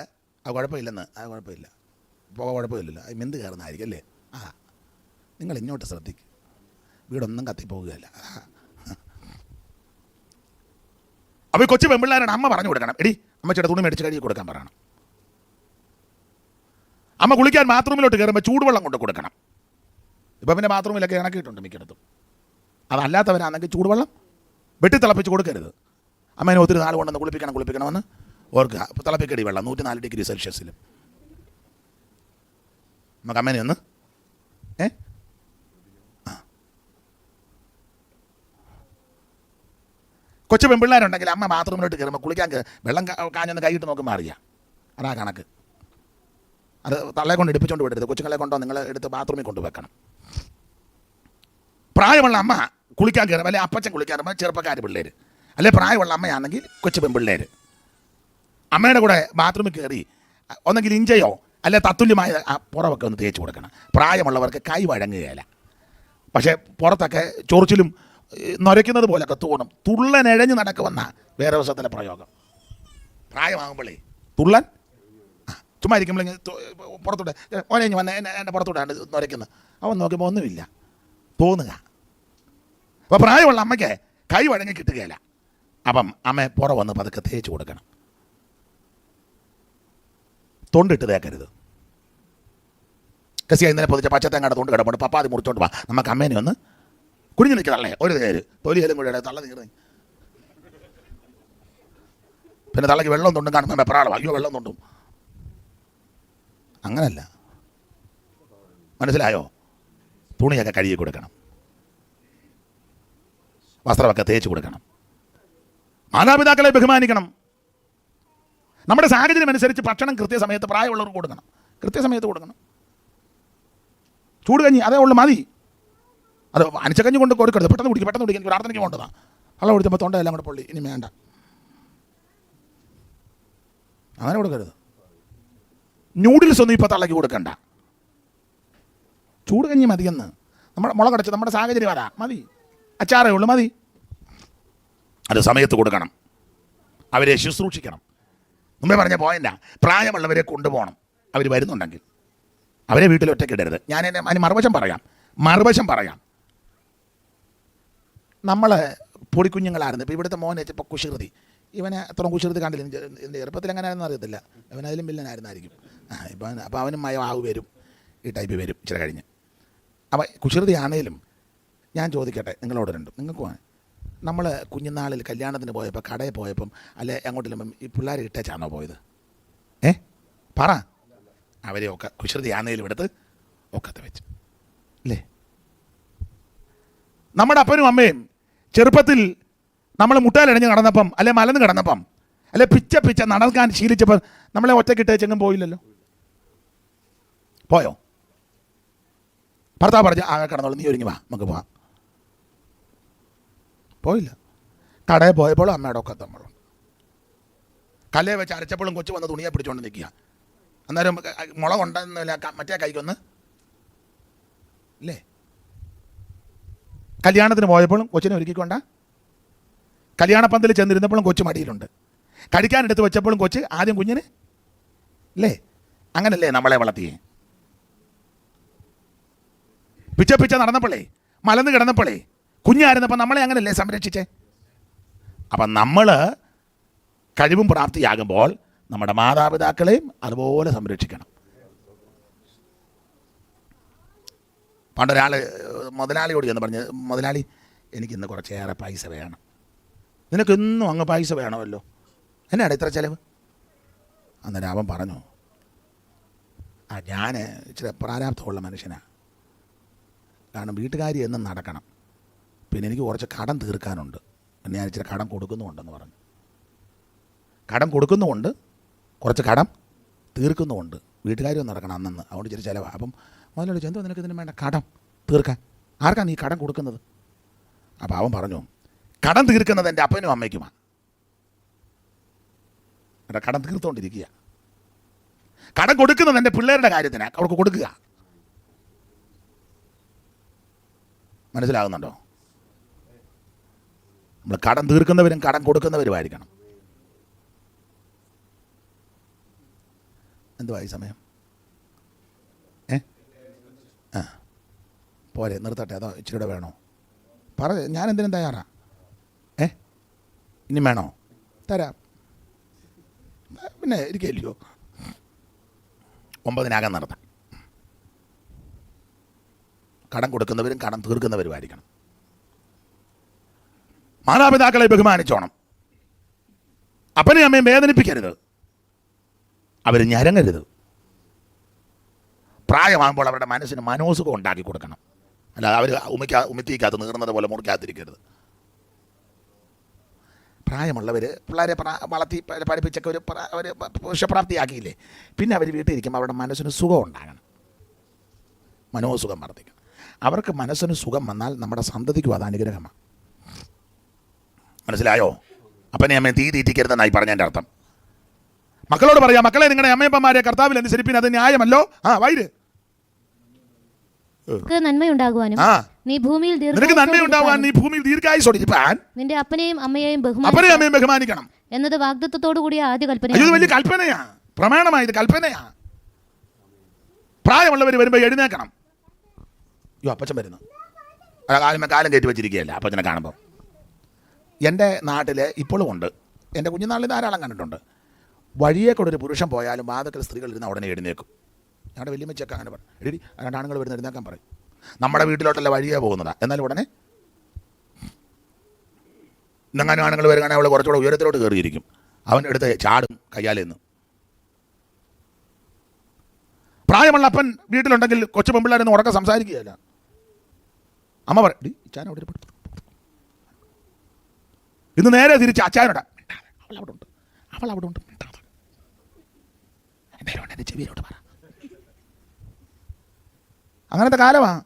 കുഴപ്പമില്ലെന്ന്. കുഴപ്പമില്ല, ഇപ്പോൾ കുഴപ്പമില്ലല്ലോ. മെന്ത് കയറുന്നതായിരിക്കും അല്ലേ? നിങ്ങൾ ഇങ്ങോട്ട് ശ്രദ്ധിക്കും, വീടൊന്നും കത്തിപ്പോവുകയല്ല. അപ്പോൾ ഈ കൊച്ചു പെൺപിള്ളേരാണ് അമ്മ പറഞ്ഞു കൊടുക്കണം, എടി അമ്മച്ചിയുടെ തുണി മേടിച്ച് കഴുകി കൊടുക്കാൻ പറയണം. അമ്മ കുളിക്കാൻ ബാത്റൂമിലോട്ട് കയറുമ്പോൾ ചൂടുവെള്ളം കൊണ്ട് കൊടുക്കണം. ഇപ്പം പിന്നെ ബാത്റൂമിലൊക്കെ ഇണക്കിയിട്ടുണ്ട് മിക്കയിടത്തും. അതല്ലാത്തവരാണെങ്കിൽ ചൂടുവെള്ളം വെട്ടിത്തിളപ്പിച്ച് കൊടുക്കരുത്. അമ്മേനെ ഒത്തിരി നാൾ കൊണ്ടുവന്ന് കുളിപ്പിക്കണമെന്ന് ഓർക്കുക. അപ്പോൾ തിളപ്പിക്കടി വെള്ളം 104 ഡിഗ്രി സെൽഷ്യസിലും. നമുക്ക് അമ്മേനെ ഒന്ന് കൊച്ചു പെൺപിള്ളേരുണ്ടെങ്കിൽ അമ്മ ബാത്റൂമിലോട്ട് കയറുമ്പോൾ കുളിക്കാൻ വെള്ളം കാഞ്ഞൊന്ന് കൈയിട്ട് നോക്കുമ്പോൾ അറിയാം. അതാ കണക്ക്. അത് തള്ളയെ കൊണ്ട് എടുപ്പിച്ചുകൊണ്ട് വിടരുത്. കൊച്ചുങ്ങളെ കൊണ്ടോ നിങ്ങൾ എടുത്ത് ബാത്റൂമിൽ കൊണ്ടുവെക്കണം. പ്രായമുള്ള അമ്മ കുളിക്കാൻ കയറും, അല്ലെങ്കിൽ അപ്പച്ചൻ കുളിക്കാൻ കയറുമ്പോൾ ചെറുപ്പക്കാർ പിള്ളേർ, അല്ലെ പ്രായമുള്ള അമ്മയാണെങ്കിൽ കൊച്ചു പെൺപിള്ളേർ അമ്മയുടെ കൂടെ ബാത്റൂമിൽ കയറി ഒന്നെങ്കിൽ ഇഞ്ചയോ അല്ലെ തത്തുല്യമായ പുറമൊക്കെ ഒന്ന് തേച്ച് കൊടുക്കണം. പ്രായമുള്ളവർക്ക് കൈ വഴങ്ങുകയില്ല, പക്ഷേ പുറത്തൊക്കെ ചൊറിച്ചിലും നൊരയ്ക്കുന്നത് പോലൊക്കെ തോന്നും. തുള്ളനെഴഞ്ഞ് നടക്കുമെന്ന വേറെ ദിവസത്തിലെ പ്രയോഗം. പ്രായമാകുമ്പോഴേ തുള്ളൻ ചുമ്മാ ഇരിക്കുമ്പോൾ പുറത്തൂടെ ഒരഞ്ഞ് വന്ന് എൻ്റെ പുറത്തൂടെയാണ് നൊരയ്ക്കുന്നത്. അവൻ നോക്കുമ്പോൾ ഒന്നുമില്ല തോന്നുക. അപ്പോൾ പ്രായമുള്ള അമ്മയ്ക്ക് കൈ വഴങ്ങി കിട്ടുകയില്ല. അപ്പം അമ്മ പുറവന്ന് പതുക്കെ തേച്ച് കൊടുക്കണം. തൊണ്ടിട്ട് തേക്കരുത്. കസിയ ഇന്നലെ പൊതിച്ച പച്ചത്തേങ്ങയുടെ തൊണ്ട് കിടപ്പുണ്ട്, പപ്പാതി മുറിച്ചോണ്ട് വാ, നമുക്ക് അമ്മേനെ ഒന്ന് കുടിഞ്ഞു നിൽക്കതല്ലേ ഒരു തേര് തൊലിയേലും കൂടെ തള്ള തീർന്ന്. പിന്നെ തള്ളക്ക് വെള്ളം തൊണ്ടും കാണുമ്പോൾ വെപ്രാളം, അയ്യോ വെള്ളം തൊണ്ടും. അങ്ങനല്ല, മനസ്സിലായോ? തുണിയൊക്കെ കഴുകി കൊടുക്കണം, വസ്ത്രമൊക്കെ തേച്ച് കൊടുക്കണം. മാതാപിതാക്കളെ ബഹുമാനിക്കണം. നമ്മുടെ സാഹചര്യം അനുസരിച്ച് ഭക്ഷണം കൃത്യസമയത്ത് പ്രായമുള്ളവർക്ക് കൊടുക്കണം, കൃത്യസമയത്ത് കൊടുക്കണം. ചൂട് കഞ്ഞി അതേ ഉള്ളു, മതി. അത് അനിച്ചക്കഞ്ഞി കൊണ്ട് കൊടുക്കരുത്. പെട്ടെന്ന് കുടിക്കും, എനിക്ക് പ്രാർത്ഥനയ്ക്ക് കൊണ്ടതാണ്. വെള്ളം കുടിച്ചപ്പോൾ തൊണ്ടയെല്ലാം കൂടെ പൊള്ളി, ഇനി വേണ്ട, അങ്ങനെ കൊടുക്കരുത്. ന്യൂഡിൽസ് ഒന്നും ഇപ്പോൾ തള്ളക്കി കൊടുക്കണ്ട, ചൂട് കഞ്ഞി മതിയെന്ന്. നമ്മുടെ മുളകടച്ച് നമ്മുടെ സാഹചര്യം അതാ, മതി. അച്ചാറേ ഉള്ളൂ, മതി. അത് സമയത്ത് കൊടുക്കണം, അവരെ ശുശ്രൂഷിക്കണം. മുമ്പേ പറഞ്ഞ പോയിൻ്റാ, പ്രായമുള്ളവരെ കൊണ്ടുപോകണം. അവർ വരുന്നുണ്ടെങ്കിൽ അവരെ വീട്ടിൽ ഒറ്റയ്ക്കിടരുത്. ഞാൻ അതിന് മറുവശം പറയാം. നമ്മൾ പൊടിക്കുഞ്ഞുങ്ങളായിരുന്നു. ഇപ്പോൾ ഇവിടുത്തെ മോനെ ഇപ്പോൾ കുശൃതി, ഇവനെ അത്ര കുശൃതി കണ്ടില്ല. എൻ്റെ ചെറുപ്പത്തിൽ എങ്ങനെയാണെന്ന് അറിയത്തില്ല, അവനതിലും വില്ലനായിരുന്നായിരിക്കും. അപ്പോൾ അവനും മയമാവ് വരും, ഈ ടൈപ്പ് വരും ഇച്ചിരി കഴിഞ്ഞ്. അപ്പോൾ കുശൃതി ആണേലും ഞാൻ ചോദിക്കട്ടെ നിങ്ങളോട് രണ്ടും, നിങ്ങൾക്ക് നമ്മൾ കുഞ്ഞുനാളിൽ കല്യാണത്തിന് പോയപ്പോൾ കടയിൽ പോയപ്പം അല്ലെ അങ്ങോട്ടില്ലുമ്പം ഈ പിള്ളേർ ഇട്ടേച്ചാണോ പോയത്? പറ. അവരെയൊക്കെ കുശൃതി ആണേലും എടുത്ത് ഒക്കത്തെ വെച്ച് അല്ലേ? നമ്മുടെ അപ്പനും അമ്മയും ചെറുപ്പത്തിൽ നമ്മൾ മുട്ടയിലടഞ്ഞ് കിടന്നപ്പം അല്ലെ മലന്ന് കിടന്നപ്പം അല്ലെ പിച്ച നടക്കാൻ ശീലിച്ചപ്പോൾ നമ്മളെ ഒറ്റക്കിട്ടേച്ചെങ്ങും പോയില്ലല്ലോ. പോയോ? ഭർത്താവ് പറഞ്ഞ് കിടന്നോളൂ, നീ ഒരുങ്ങി വാ നമുക്ക് പോവാം. പോയില്ല. കടയിൽ പോയപ്പോഴും അമ്മയുടെ ഒക്കെ നമ്മൾ കല്ലയെ വെച്ച് അരച്ചപ്പോഴും കൊച്ചു വന്ന് തുണിയെ പിടിച്ചുകൊണ്ട് നിൽക്കുക. അന്നേരം മുളക് ഉണ്ടെന്നില്ല, മറ്റേ കൈക്കൊന്ന് ഇല്ലേ? കല്യാണത്തിന് പോയപ്പോഴും കൊച്ചിനെ ഒരുക്കിക്കൊണ്ട, കല്യാണപ്പന്തൽ ചെന്നിരുന്നപ്പോഴും കൊച്ചു മടിയിലുണ്ട്, കഴിക്കാനെടുത്ത് വെച്ചപ്പോഴും കൊച്ച് ആദ്യം കുഞ്ഞിന് ഇല്ലേ? അങ്ങനല്ലേ നമ്മളെ വളർത്തിയേ? പിച്ച നടന്നപ്പോഴേ, മലന്ന് കിടന്നപ്പോഴേ, കുഞ്ഞായിരുന്നപ്പോൾ നമ്മളെ അങ്ങനല്ലേ സംരക്ഷിച്ചേ? അപ്പം നമ്മൾ കഴിവും പ്രാപ്തിയാകുമ്പോൾ നമ്മുടെ മാതാപിതാക്കളെയും അതുപോലെ സംരക്ഷിക്കണം. പണ്ടൊരാൾ മുതലാളിയോട് ചെന്ന് പറഞ്ഞ്, മുതലാളി എനിക്കിന്ന് കുറച്ചേറെ പൈസ വേണം. നിനക്കെന്നും അങ്ങ് പൈസ വേണമല്ലോ, എന്നാണ് ഇത്ര ചിലവ്? അന്നേരം അവൻ പറഞ്ഞു, ഞാൻ ഇച്ചിരി പ്രാരാബ്ധമുള്ള മനുഷ്യനാണ്, കാരണം വീട്ടുകാരി എന്നും നടക്കണം, പിന്നെ എനിക്ക് കുറച്ച് കടം തീർക്കാനുണ്ട്, പിന്നെ ഞാൻ ഇച്ചിരി കടം കൊടുക്കുന്നുമുണ്ടെന്ന് പറഞ്ഞു. കടം കൊടുക്കുന്നുമുണ്ട്, കുറച്ച് കടം തീർക്കുന്നുമുണ്ട്. വീട്ടുകാരും നടക്കണം അന്നന്ന്, അതുകൊണ്ട് ഇച്ചിരി ചിലവാണ്. അപ്പം മുതലോട് എന്തോ നിനക്ക് ഇതിന് വേണ്ട കടം തീർക്കാൻ, ആർക്കാണ് നീ കടം കൊടുക്കുന്നത്? അപ്പോൾ അവൻ പറഞ്ഞു, കടം തീർക്കുന്നത് എൻ്റെ അപ്പനും അമ്മയ്ക്കുമാണ്. എൻ്റെ കടം തീർത്തുകൊണ്ടിരിക്കുക. കടം കൊടുക്കുന്നത് എൻ്റെ പിള്ളേരുടെ കാര്യത്തിനാണ്, അവർക്ക് കൊടുക്കുക. മനസ്സിലാകുന്നുണ്ടോ? നമ്മൾ കടം തീർക്കുന്നവരും കടം കൊടുക്കുന്നവരുമായിരിക്കണം. എന്തുവായി സമയം? പോരെ, നിർത്തട്ടെ, അതോ ഇച്ചിരിയുടെ വേണോ? ഞാൻ എന്തിനും തയ്യാറാ. ഇനി വേണോ? തരാം. പിന്നെ ഇരിക്കല്ലോ, 9 നിർത്താം. കടം കൊടുക്കുന്നവരും കടം തീർക്കുന്നവരുമായിരിക്കണം. മാതാപിതാക്കളെ ബഹുമാനിച്ചോണം. അപ്പനെയും അമ്മയും വേദനിപ്പിക്കരുത്, അവർ ഞരങ്ങരുത്. പ്രായമാകുമ്പോൾ അവരുടെ മനസ്സിന് മനോസുഖം ഉണ്ടാക്കി കൊടുക്കണം. അല്ലാതെ അവർ ഉമിത്തിക്കകത്ത് നീറുന്നത് പോലെ മുറിക്കാതിരിക്കരുത്. പ്രായമുള്ളവർ പിള്ളേരെ വളർത്തി പഠിപ്പിച്ചൊക്കെ ഒരു പുരുഷപ്രാപ്തിയാക്കിയില്ലേ, പിന്നെ അവർ വീട്ടിൽ ഇരിക്കുമ്പോൾ അവരുടെ മനസ്സിന് സുഖം ഉണ്ടാകണം, മനോസുഖം വർദ്ധിക്കണം. അവർക്ക് മനസ്സിന് സുഖം വന്നാൽ നമ്മുടെ സന്തതിക്കും അത് അനുഗ്രഹമാണ്. മനസ്സിലായോ? അപ്പനെ അമ്മയും തീറ്റിക്കരുതെന്നായി പറഞ്ഞതിൻ്റെ അർത്ഥം. മക്കളോട് പറയാം, മക്കളെ നിങ്ങളുടെ അമ്മയപ്പന്മാരെ കർത്താവിൽ അനുസരിപ്പിന്, അത് ന്യായമല്ലോ. വൈര് നന്മയുണ്ടാകുവാനും നീ ഭൂമിയിൽ ദീർഘായുസ്സോടിരിപ്പാൻ നിന്റെ അപ്പനെയും അമ്മയെയും ബഹുമാനിക്കണം എന്നത് വാഗ്ദത്തത്തോടു കൂടിയ ആദ്യ കൽപ്പന. ഇത് വലിയ കൽപ്പനയാ, പ്രമാണമാ, ഇത് കൽപ്പനയാ. പ്രായമുള്ളവർ വരുമ്പോൾ എഴുന്നേക്കണം. അപ്പച്ചൻ വരുന്നു, കാലം കയറ്റി വെച്ചിരിക്കുകയല്ല അപ്പച്ചനെ കാണുമ്പോൾ. എൻ്റെ നാട്ടിൽ ഇപ്പോഴും ഉണ്ട്, എൻ്റെ കുഞ്ഞുനാളിൽ ധാരാളം കണ്ടിട്ടുണ്ട്. വഴിയെ കൂടെ ഒരു പുരുഷൻ പോയാലും വാദത്തിൽ സ്ത്രീകൾ ഇരുന്ന് ഉടനെ എഴുന്നേക്കും. ഞങ്ങളുടെ വലിയമ്മച്ചൊക്കെ അങ്ങനെ പറയും, എടി 2 ആണുങ്ങൾ വരുന്ന എഴുന്നേക്കാൻ പറയും. നമ്മുടെ വീട്ടിലോട്ടല്ല വഴിയേ പോകുന്നതാണ്, എന്നാലും ഉടനെ ഇന്നെങ്ങാനും ആണുങ്ങൾ വരുകയാണെങ്കിൽ അവൾ കുറച്ചുകൂടെ ഉയരത്തിലോട്ട് കയറിയിരിക്കും, അവൻ എടുത്ത് ചാടും കയ്യാലെന്ന്. പ്രായമുള്ള അപ്പൻ വീട്ടിലുണ്ടെങ്കിൽ കൊച്ചു പെമ്പിള്ളേരൊന്നും ഉറക്കം സംസാരിക്കുകയല്ല. അമ്മ പറയും, ഡി ഇച്ചാൻ അവിടെ ഇരിപ്പുണ്ട്. ഇന്ന് നേരെ തിരിച്ച് അച്ചായനോട്, അവൾ അവിടെ ഉണ്ട്, എൻ്റെ ചെവിയിലോട്ട് പറ. അങ്ങനത്തെ കാലമാണ്.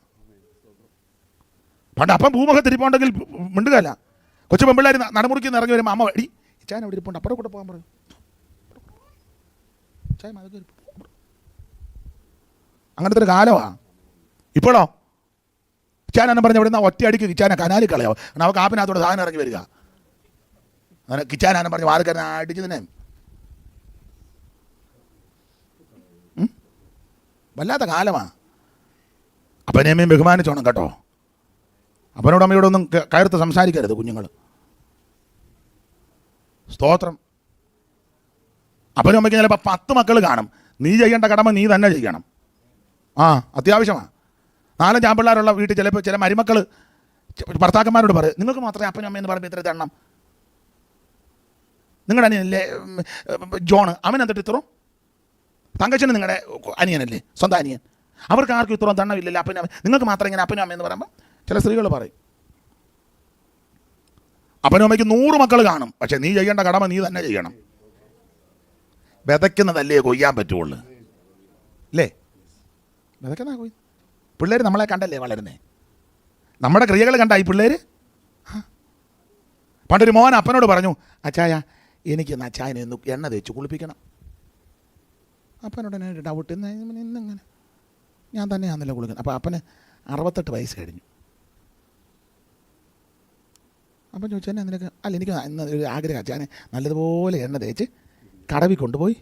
പണ്ട് അപ്പം ഭൂമുഖത്തിരിപ്പുണ്ടെങ്കിൽ മിണ്ടുകയല്ല. കൊച്ചു പെമ്പിള്ളേർ നടമുറിക്ക് ഇറങ്ങി വരുമ്പോൾ അമ്മ എടി ഇച്ചാൻ അവിടെ ഇരിപ്പുണ്ട്, അപ്പുറം കൂടെ പോകാൻ പറയും. അങ്ങനത്തെ ഒരു കാലമാണ് ഇപ്പോഴോ. കിച്ചാനെന്ന് പറഞ്ഞ ഇവിടെ നിന്ന് ഒറ്റ അടിക്ക് കിച്ചാനെ കനാലിൽ കളയാവും. കാരണം അവ കാപ്പിനകത്തോടെ സാധനം ഇറങ്ങി വരിക. അങ്ങനെ കിച്ചാനെന്ന് പറഞ്ഞ് വാതിൽക്കാരനെ അടിച്ച് തന്നെ വല്ലാത്ത കാലമാണ്. അപ്പനെയമ്മയും ബഹുമാനിച്ചോണം കേട്ടോ. അപ്പനോട് അമ്മയോടൊന്നും കയർത്ത് സംസാരിക്കരുത് കുഞ്ഞുങ്ങൾ. സ്തോത്രം. അപ്പനും അമ്മയ്ക്ക് ചിലപ്പോൾ 10 മക്കൾ കാണും. നീ ചെയ്യേണ്ട കടമ നീ തന്നെ ചെയ്യണം. അത്യാവശ്യമാണ്. 4 ആൺപിള്ളേരുള്ള വീട്ടിൽ ചിലപ്പോൾ ചില മരുമക്കൾ ഭർത്താക്കന്മാരോട് പറയും, നിങ്ങൾക്ക് മാത്രമേ അപ്പനും അമ്മയെന്ന് പറയുമ്പോൾ ഇത്ര എണ്ണം. നിങ്ങളുടെ അനിയനല്ലേ ജോണ്, അവൻ എന്നിട്ട് ഇത്രയും. തങ്കച്ചന് നിങ്ങളുടെ അനിയനല്ലേ, സ്വന്തം അനിയൻ. അവർക്ക് ആർക്കും ഇത്രയും തണ്ണമില്ലല്ലോ അപ്പനും. നിങ്ങൾക്ക് മാത്രം ഇങ്ങനെ അപ്പനും അമ്മയെന്ന് പറയുമ്പോൾ ചില സ്ത്രീകൾ പറയും. അപ്പനും അമ്മയ്ക്ക് 100 മക്കൾ കാണും, പക്ഷെ നീ ചെയ്യേണ്ട കടമ നീ തന്നെ ചെയ്യണം. വിതയ്ക്കുന്നതല്ലേ കൊയ്യാൻ പറ്റുള്ളൂ അല്ലേ? വിതയ്ക്കുന്ന കൊയ്യും. പിള്ളേർ നമ്മളെ കണ്ടല്ലേ വളരുന്നേ, നമ്മുടെ ക്രിയകൾ കണ്ടായി പിള്ളേർ. പണ്ടൊരു മോൻ അപ്പനോട് പറഞ്ഞു, അച്ചായ എനിക്ക് അച്ചായനെ ഒന്ന് എണ്ണ തേച്ച് കുളിപ്പിക്കണം. അപ്പനോട് എന്നെ ഡൗട്ട്, ഇന്നെങ്ങനെ ഞാൻ തന്നെയാണല്ലോ കുളിക്കുന്നത്. അപ്പോൾ അപ്പന് 68 വയസ്സ് കഴിഞ്ഞു. അപ്പം ചോദിച്ചു, എന്നെ നിനക്ക് അല്ല എനിക്ക് ഇന്ന് ഒരു ആഗ്രഹം, അച്ചായനെ നല്ലതുപോലെ എണ്ണ തേച്ച് കടവിൽ കൊണ്ടുപോയി.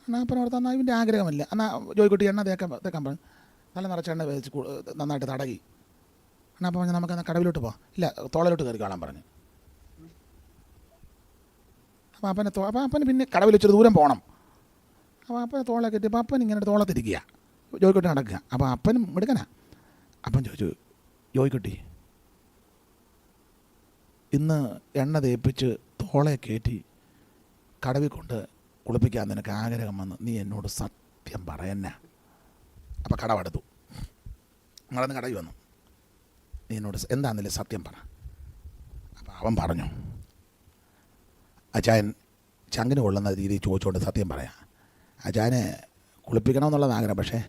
എന്നാൽ അപ്പനോട് തന്നാൽ ഇവൻ്റെ ആഗ്രഹമല്ല. എന്നാൽ ജോയിക്കുട്ടി എണ്ണ തേക്കാൻ പറഞ്ഞു. നല്ല നിറച്ച എണ്ണ തേച്ച് നന്നായിട്ട് തടകി. എന്നാൽ അപ്പം നമുക്ക് എന്നാൽ കടവിലോട്ട് പോകാം. ഇല്ല, തോളയിലോട്ട് കയറി കാണാൻ പറഞ്ഞു. അപ്പോൾ അപ്പന് പിന്നെ കടവിൽ വെച്ചൊരു ദൂരം പോകണം. അപ്പോൾ അപ്പനെ തോളെ കെട്ടിയപ്പോൾ അപ്പൻ ഇങ്ങനെ തോളത്തിരിക്കുക, ജോയിക്കുട്ടി നടക്കുക. അപ്പോൾ അപ്പനും എടുക്കനാ. അപ്പം ചോദിച്ചു, ജോയിക്കുട്ടി ഇന്ന് എണ്ണ തേപ്പിച്ച് തോളെ കയറ്റി കടവിൽ കൊണ്ട് കുളിപ്പിക്കാൻ നിനക്ക് ആഗ്രഹം വന്ന് നീ എന്നോട് സത്യം പറയന്ന. അപ്പോൾ കടവെടുത്തു. നിങ്ങളന്ന് കടവിൽ വന്നു, നീ എന്നോട് എന്താണെന്നില്ല സത്യം പറ. അപ്പോൾ അവൻ പറഞ്ഞു, അച്ചായൻ ചങ്കിന് കൊള്ളുന്ന രീതിയിൽ ചോദിച്ചുകൊണ്ട് സത്യം പറയാം. അച്ചാനെ കുളിപ്പിക്കണമെന്നുള്ളത് ആഗ്രഹം, പക്ഷേ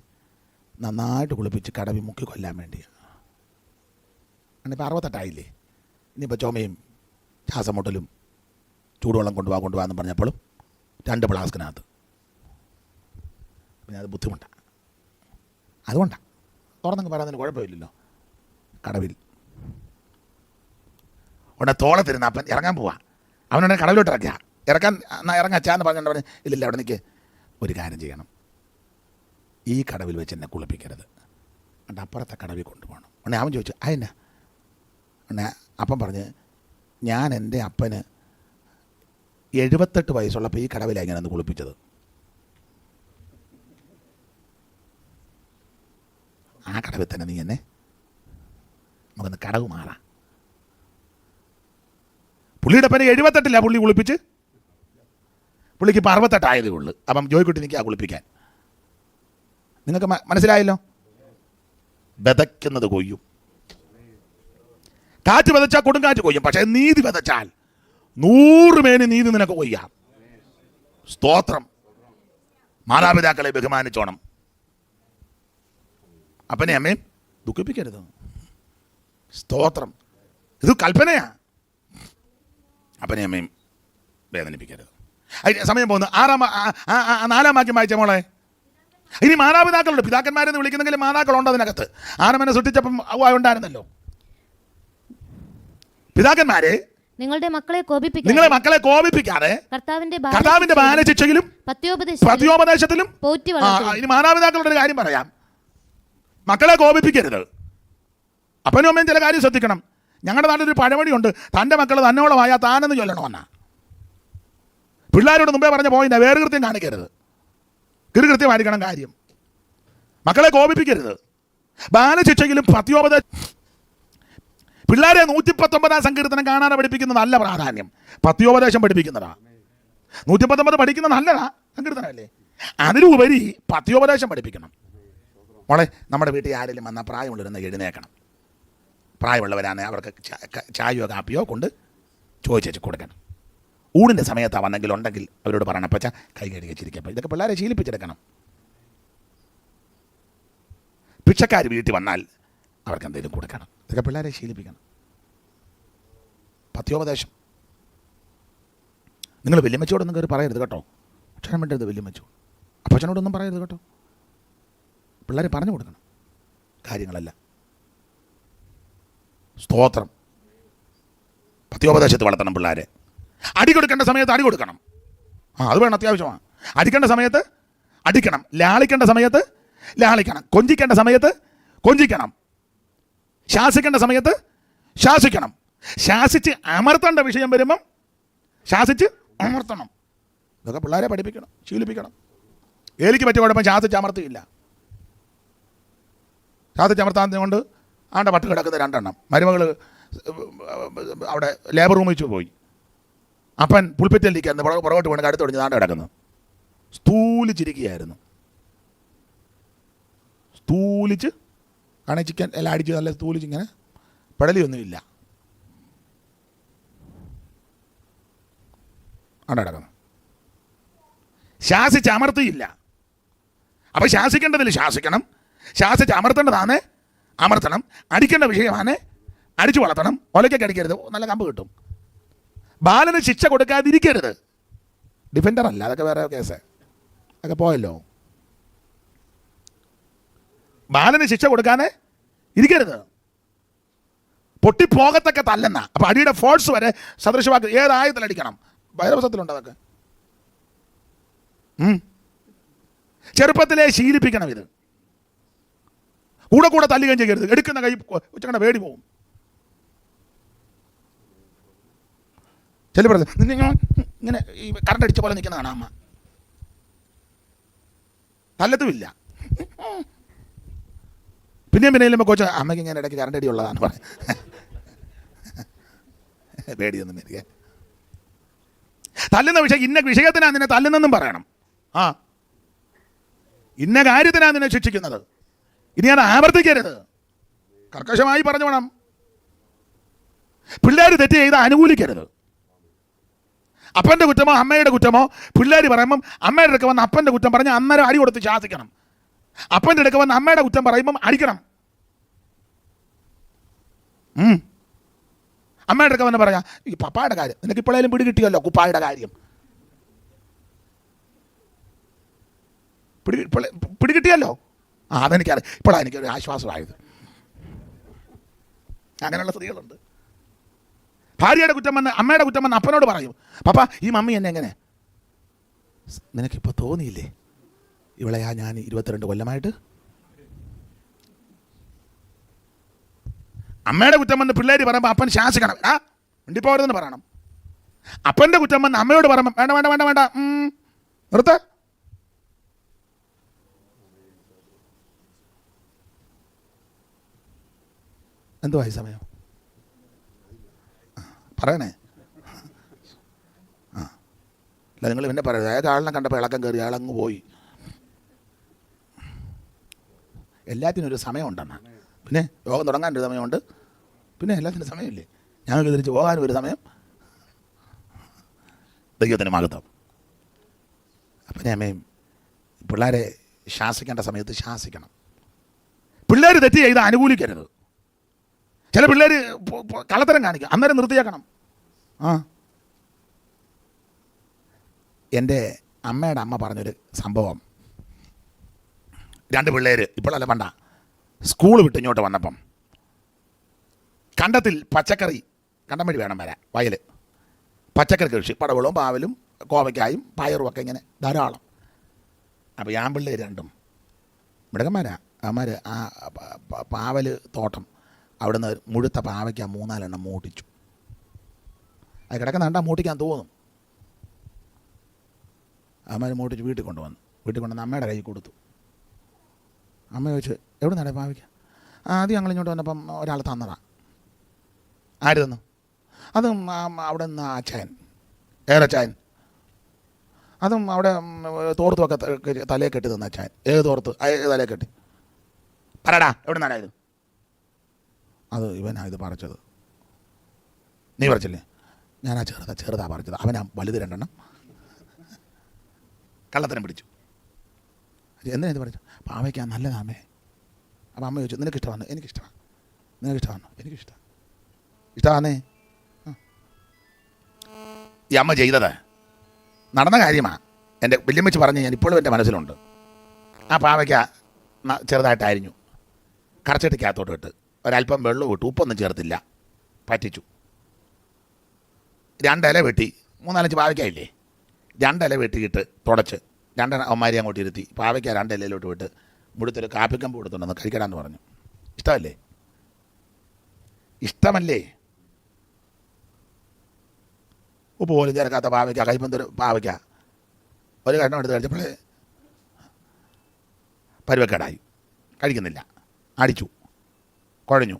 നന്നായിട്ട് കുളിപ്പിച്ച് കടവി മുക്കി കൊല്ലാൻ വേണ്ടിയാണ്. ഇനിയിപ്പോൾ 68 ഇനിയിപ്പോൾ ചുമയും ശ്വാസം മുട്ടലും ചൂടുവെള്ളം കൊണ്ടുപോകാമെന്ന് പറഞ്ഞപ്പോഴും 2 ഫ്ലാസ്കിനകത്ത്. പിന്നെ അത് ബുദ്ധിമുട്ടാണ്. അതുകൊണ്ടാണ് തുറന്നങ്ങ് പറയുന്നതിന് കുഴപ്പമില്ലല്ലോ. കടവിൽ ഉടനെ തോളത്തിരുന്ന് അപ്പൻ ഇറങ്ങാൻ പോവാ. അവനുടനെ കടവിലോട്ട് ഇറങ്ങാച്ചാന്ന് പറഞ്ഞിട്ട് ഇല്ലില്ല അവിടെ നിൽക്ക്, ഒരു കാര്യം ചെയ്യണം, ഈ കടവിൽ വെച്ച് എന്നെ കുളിപ്പിക്കരുത്, എന്നിട്ട് അപ്പുറത്തെ കടവിൽ കൊണ്ടുപോകണം. ഉടനെ അവൻ ചോദിച്ചു അതെന്നാ? ഉടനെ അപ്പം പറഞ്ഞ് ഞാൻ എൻ്റെ അപ്പന് 78 വയസ്സുള്ളപ്പോൾ ഈ കടവിലാണ് ഇങ്ങനെ ഒന്ന് കുളിപ്പിച്ചത്. ആ കടവിൽ തന്നെ നീ എന്നെ നമുക്കൊന്ന് കടവ് മാറാം. പുള്ളിയുടെ പനി 78 പുള്ളി കുളിപ്പിച്ച്, പുള്ളിക്ക് ഇപ്പോൾ 68 ആയതേ ഉള്ളൂ. അപ്പം ജോയിക്കുട്ടി നിൽക്കുക കുളിപ്പിക്കാൻ. നിങ്ങൾക്ക് മനസ്സിലായല്ലോ? വിതയ്ക്കുന്നത് കൊയ്യും. കാറ്റ് വിതച്ചാൽ കൊടുങ്കാറ്റ് കൊയ്യും, പക്ഷേ നീതി വിതച്ചാൽ 100 മേനി നീതി നിനക്ക് കൊയ്യാം. സ്തോത്രം. മാതാപിതാക്കളെ ബഹുമാനിച്ചോണം. അപ്പനെ അമ്മയും ദുഃഖിപ്പിക്കരുത്. സ്തോത്രം. ഇത് കൽപ്പനയാ. അപ്പനെ അമ്മയും വേദനിപ്പിക്കരുത്. അതിന് സമയം പോകുന്നു. 4-ാം വാക്യം വായിച്ച മോളെ. ഇനി മാതാപിതാക്കളുണ്ട്. പിതാക്കന്മാരെന്ന് വിളിക്കുന്നെങ്കിലും മാതാക്കളുണ്ട് അതിനകത്ത്. ആനമനെ സൃഷ്ടിച്ചപ്പം ഉണ്ടായിരുന്നല്ലോ. പിതാക്കന്മാരെ നിങ്ങളെ മക്കളെ കോപിപ്പിക്കാതെ കർത്താവിന്റെ ബാലശിക്ഷയിലും പത്യോപദേശത്തിലും. ഇനി മാതാപിതാക്കളുടെ ഒരു കാര്യം പറയാം. മക്കളെ കോപിപ്പിക്കരുത്. അപ്പനും അമ്മയും ചില കാര്യം ശ്രദ്ധിക്കണം. ഞങ്ങളുടെ നാട്ടിലൊരു പഴമൊഴിയുണ്ട്, തൻ്റെ മക്കൾ തന്നോളമായ താനെന്ന് ചൊല്ലണമെന്നാ. പിള്ളേരോട് മുമ്പേ പറഞ്ഞ പോയിന്റ്, വേറെ കൃത്യം കാണിക്കരുത്, കൃത്യമായിരിക്കണം കാര്യം. മക്കളെ കോപിപ്പിക്കരുത്. ബാലശിക്ഷയിലും പത്യോപദേശ. പിള്ളേരെ 119 സങ്കീർത്തനം കാണാതെ പഠിപ്പിക്കുന്നതല്ല പ്രാധാന്യം, പത്യോപദേശം പഠിപ്പിക്കുന്നതാ. 119 പഠിക്കുന്നത് നല്ലതാ, സങ്കീർത്തനമല്ലേ. അതിലുപരി പത്യോപദേശം പഠിപ്പിക്കണം. മോളെ, നമ്മുടെ വീട്ടിൽ ആരെങ്കിലും വന്നാൽ പ്രായമുള്ളവരെന്ന് എഴുന്നേക്കണം. പ്രായമുള്ളവരാണ്, അവർക്ക് ചായയോ കാപ്പിയോ കൊണ്ട് ചോദിച്ചു കൊടുക്കണം. ഊണിൻ്റെ സമയത്താണ് വന്നെങ്കിൽ ഉണ്ടെങ്കിൽ അവരോട് പറയണം, പച്ച കൈ കഴുകി ചിരിക്കപ്പോൾ. ഇതൊക്കെ പിള്ളേരെ ശീലിപ്പിച്ചെടുക്കണം. ഭിക്ഷക്കാർ വീട്ടിൽ വന്നാൽ അവർക്ക് എന്തെങ്കിലും കൊടുക്കണം. ഇതൊക്കെ പിള്ളേരെ ശീലിപ്പിക്കണം. പത്യോപദേശം. നിങ്ങൾ വല്യമ്മച്ചോടൊന്നും കയറി പറയരുത് കേട്ടോ. അക്ഷരം വേണ്ടത് വല്യമ്മച്ചോ. അപ്പച്ചനോടൊന്നും പറയരുത് കേട്ടോ. പിള്ളേരെ പറഞ്ഞു കൊടുക്കണം കാര്യങ്ങളെല്ലാം. സ്തോത്രം. പത്യോപദേശത്ത് വളർത്തണം പിള്ളേരെ. അടി കൊടുക്കേണ്ട സമയത്ത് അടി കൊടുക്കണം. അത് വേണം, അത്യാവശ്യമാണ്. അടിക്കേണ്ട സമയത്ത് അടിക്കണം, ലാളിക്കേണ്ട സമയത്ത് ലാളിക്കണം, കൊഞ്ചിക്കേണ്ട സമയത്ത് കൊഞ്ചിക്കണം, ശാസിക്കേണ്ട സമയത്ത് ശാസിക്കണം. ശാസിച്ച് അമർത്തേണ്ട വിഷയം വരുമ്പം ശാസിച്ച് അമർത്തണം. ഇതൊക്കെ പിള്ളേരെ പഠിപ്പിക്കണം, ശീലിപ്പിക്കണം. ഏലിക്ക് പറ്റിയ കുഴപ്പം ശാസിച്ച് അമർത്തിയില്ല. ശാസിച്ച് അമർത്താൻ കൊണ്ട് ആണ്ട പട്ട് കിടക്കുന്ന 2 എണ്ണം. മരുമകൾ അവിടെ ലേബർ റൂമിൽ പോയി. അപ്പൻ പുൽപ്പറ്റലിരിക്കുന്നു, പുറകോട്ട് വീണ് കടുത്തൊടിഞ്ഞ് താണ്ട കിടക്കുന്നു. സ്തൂലിച്ചിരിക്കുകയായിരുന്നു. സ്തൂലിച്ച് കാരണം ചിക്കൻ എല്ലാം അടിച്ച് നല്ല സ്തൂലിച്ച് ഇങ്ങനെ പെടലിയൊന്നുമില്ല. അവിടെ കിടക്കുന്നു. ശാസിച്ച് അമർത്തിയില്ല. അപ്പം ശാസിക്കേണ്ടതിൽ ശാസിക്കണം, ശാസിച്ച് അമർത്തേണ്ടതാണ് അമർത്തണം, അടിക്കേണ്ട വിഷയമാണ് അടിച്ചു വളർത്തണം. ഒലയ്ക്കൊക്കെ അടിക്കരുത്, നല്ല കമ്പ് കിട്ടും. ബാലന് ശിക്ഷ കൊടുക്കാതിരിക്കരുത്. ഡിഫൻഡർ അല്ല, അതൊക്കെ വേറെ കേസ്, അതൊക്കെ പോയല്ലോ. ബാലന് ശിക്ഷ കൊടുക്കാതെ ഇരിക്കരുത്. പൊട്ടിപ്പോകത്തൊക്കെ തല്ലെന്ന. അപ്പം അടിയുടെ ഫോഴ്സ് വരെ സദൃശവാക്ക് ഏതായത്തിലടിക്കണം. വൈരവസത്തിലുണ്ട് അതൊക്കെ. ചെറുപ്പത്തിലെ ശീലിപ്പിക്കണം ഇത്. കൂടെ തല്ലുകയും ചെയ്യരുത്. എടുക്കുന്ന കൈ ഉച്ചക്കണ്ട വേടി പോവും. ചെല്ലു പറഞ്ഞു നിന്നെ ഇങ്ങനെ ഈ കറണ്ട് അടിച്ച പോലെ നിൽക്കുന്നതാണ് അമ്മ. തല്ലത്തുമില്ല. പിന്നെയും ചെല്ലുമ്പോൾ കോച്ച് അമ്മയ്ക്ക് ഇങ്ങനെ ഇടയ്ക്ക് കറണ്ട് അടി ഉള്ളതാണ് പറയും. പേടിയൊന്നും എനിക്ക് തല്ലുന്ന വിഷയം ഇന്ന വിഷയത്തിനാണ് നിന്നെ തല്ലുന്നെന്നും പറയണം. ഇന്ന കാര്യത്തിനാണ് നിന്നെ ശിക്ഷിക്കുന്നത്, ഇനി അത് ആവർത്തിക്കരുത്. കർക്കശമായി പറഞ്ഞു വേണം. പിള്ളേർ തെറ്റ് ചെയ്ത് അനുകൂലിക്കരുത്. അപ്പൻ്റെ കുറ്റമോ അമ്മയുടെ കുറ്റമോ പിള്ളേർ പറയുമ്പം അമ്മയുടെ അടുക്ക വന്ന് അപ്പൻ്റെ കുറ്റം പറഞ്ഞ് അന്നേരം അടി കൊടുത്ത് ശാസിക്കണം. അപ്പൻ്റെ അടുക്ക വന്ന് അമ്മയുടെ കുറ്റം പറയുമ്പം അടിക്കണം. അമ്മയുടെ അടുക്ക വന്ന് പറയാം ഈ പപ്പായുടെ കാര്യം നിനക്ക് ഇപ്പോഴേലും പിടി കിട്ടിയല്ലോ, കുപ്പായുടെ കാര്യം പിടി കിട്ടിയല്ലോ. അതെനിക്കറിയാം, ഇപ്പോഴാണ് എനിക്കൊരു ആശ്വാസമായത്. അങ്ങനെയുള്ള സ്ത്രീകളുണ്ട്. ഭാര്യയുടെ കുറ്റം വന്ന് അമ്മയുടെ കുറ്റം വന്ന് അപ്പനോട് പറയും, പപ്പ ഈ മമ്മി എന്നെ എങ്ങനെ, നിനക്കിപ്പോൾ തോന്നിയില്ലേ ഇവളെയാ ഞാൻ 22 കൊല്ലമായിട്ട്. അമ്മയുടെ കുറ്റം വന്ന് പിള്ളേർ പറയുമ്പോൾ അപ്പൻ ശാസിക്കണം, മിണ്ടിപ്പോരുതെന്ന് പറയണം. അപ്പൻ്റെ കുറ്റം വന്ന് അമ്മയോട് പറയുമ്പോൾ വേണ്ട വേണ്ട വേണ്ട വേണ്ട നിർത്ത. എന്തുവായി സമയം പറയണേ. അല്ല നിങ്ങൾ പിന്നെ പറയരുത്, അയാൾക്ക് ആളിനെ കണ്ടപ്പോൾ ഇളക്കം കയറി അയാളങ്ങ് പോയി. എല്ലാത്തിനും ഒരു സമയമുണ്ടെന്നാ. പിന്നെ യോഗം തുടങ്ങാനൊരു സമയമുണ്ട്, പിന്നെ എല്ലാത്തിനും സമയമില്ലേ. ഞങ്ങൾക്ക് തിരിച്ച് പോകാനും ഒരു സമയം. ദൈവത്തിന് മഹത്വം. അപ്പം അമ്മയും പിള്ളേരെ ശാസിക്കേണ്ട സമയത്ത് ശാസിക്കണം. പിള്ളേർ തെറ്റ് ചെയ്ത് അനുകൂലിക്കരുത്. ചില പിള്ളേർ കള്ളത്തരം കാണിക്കും, അന്നേരം നിർത്തിയാക്കണം. എൻ്റെ അമ്മയുടെ അമ്മ പറഞ്ഞൊരു സംഭവം. 2 പിള്ളേർ ഇപ്പോഴല്ല പണ്ട സ്കൂൾ വിട്ട് ഇങ്ങോട്ട് വന്നപ്പം കണ്ടത്തിൽ പച്ചക്കറി, കണ്ടം വഴി വേണം വരാൻ, വയൽ പച്ചക്കറി കൃഷി, പടവളും പാവലും കോവയ്ക്കായും പയറും ഒക്കെ ഇങ്ങനെ ധാരാളം. അപ്പോൾ ഞാൻ പിള്ളേർ 2 മിടുക്കന്മാരാ. അവന്മാർ ആ പാവൽ തോട്ടം അവിടുന്ന് മുഴുത്ത പാവയ്ക്ക 3-4 എണ്ണം മൂട്ടിച്ചു. അത് കിടക്കുന്ന കണ്ടാൽ മൂട്ടിക്കാൻ തോന്നും. അമ്മ മൂട്ടിച്ച് വീട്ടിൽ കൊണ്ടുവന്ന് അമ്മയുടെ കയ്യിൽ കൊടുത്തു. അമ്മ ചോദിച്ചു എവിടെ നിന്നാണ് പാവയ്ക്ക? ആദ്യം ഞങ്ങൾ ഇങ്ങോട്ട് വന്നപ്പം ഒരാൾ തന്നതാ. ആര് തന്നു? അതും അവിടെ നിന്ന് അച്ചായൻ, ഏറച്ചായൻ. അതും അവിടെ തോർത്തുമൊക്കെ തലയെ കെട്ടി തന്ന അച്ചായൻ. ഏത് തോർത്ത്? തലയെ കെട്ടി. പറടാ എവിടെ നിന്നാണ്? അത് ഇവനാ ഇത് പറിച്ചത്. നീ പറിച്ചില്ലേ? ഞാനാ ചെറുതാ പറിച്ചത്. അവനാ വലുത് 2 എണ്ണം. കള്ളത്തരം പിടിച്ചു. എന്തിനാ ഇത് പറിച്ചു? പാവയ്ക്കാ നല്ലതാമേ. അപ്പം അമ്മ ചോദിച്ചു നിനക്കിഷ്ടമാണ്? എനിക്കിഷ്ടമാണ്. നിനക്കിഷ്ടമാണ്? എനിക്കിഷ്ടമാണ്. ഇഷ്ടമാണേ. ഈ അമ്മ ചെയ്തത് നടന്ന കാര്യമാണ്. എൻ്റെ വല്യമ്മച്ച് പറഞ്ഞ് ഞാൻ ഇപ്പോഴും എൻ്റെ മനസ്സിലുണ്ട്. ആ പാവയ്ക്ക ചെറുതായിട്ട് അരിഞ്ഞു, കറച്ചട്ടിക്കകത്തോട്ട് ഇട്ട് ഒരല്പം വെള്ളം ഇട്ട്, ഉപ്പൊന്നും ചേർത്തില്ല, പറ്റിച്ചു. 2 ഇല വെട്ടി, 3-4 പാവയ്ക്കായില്ലേ, 2 ഇല വെട്ടിയിട്ട് തുടച്ച് 2 അമ്മമാരി അങ്ങോട്ട് ഇരുത്തി പാവയ്ക്ക 2 ഇലയിലോട്ട് വിട്ട് മുടുത്തൊരു കാപ്പിക്കമ്പ് കൊടുത്തുണ്ടെന്ന് കഴിക്കടാന്ന് പറഞ്ഞു. ഇഷ്ടമല്ലേ? ഇഷ്ടമല്ലേ? ഉപ്പ് പോലും ചേർക്കാത്ത പാവയ്ക്ക, കൈപ്പന്തൊരു പാവയ്ക്ക ഒരു കഷ്ണം എടുത്ത് കഴിച്ചപ്പോഴേ പരുവക്കേടായി, കഴിക്കുന്നില്ല. അടിച്ചു, കുഴഞ്ഞു.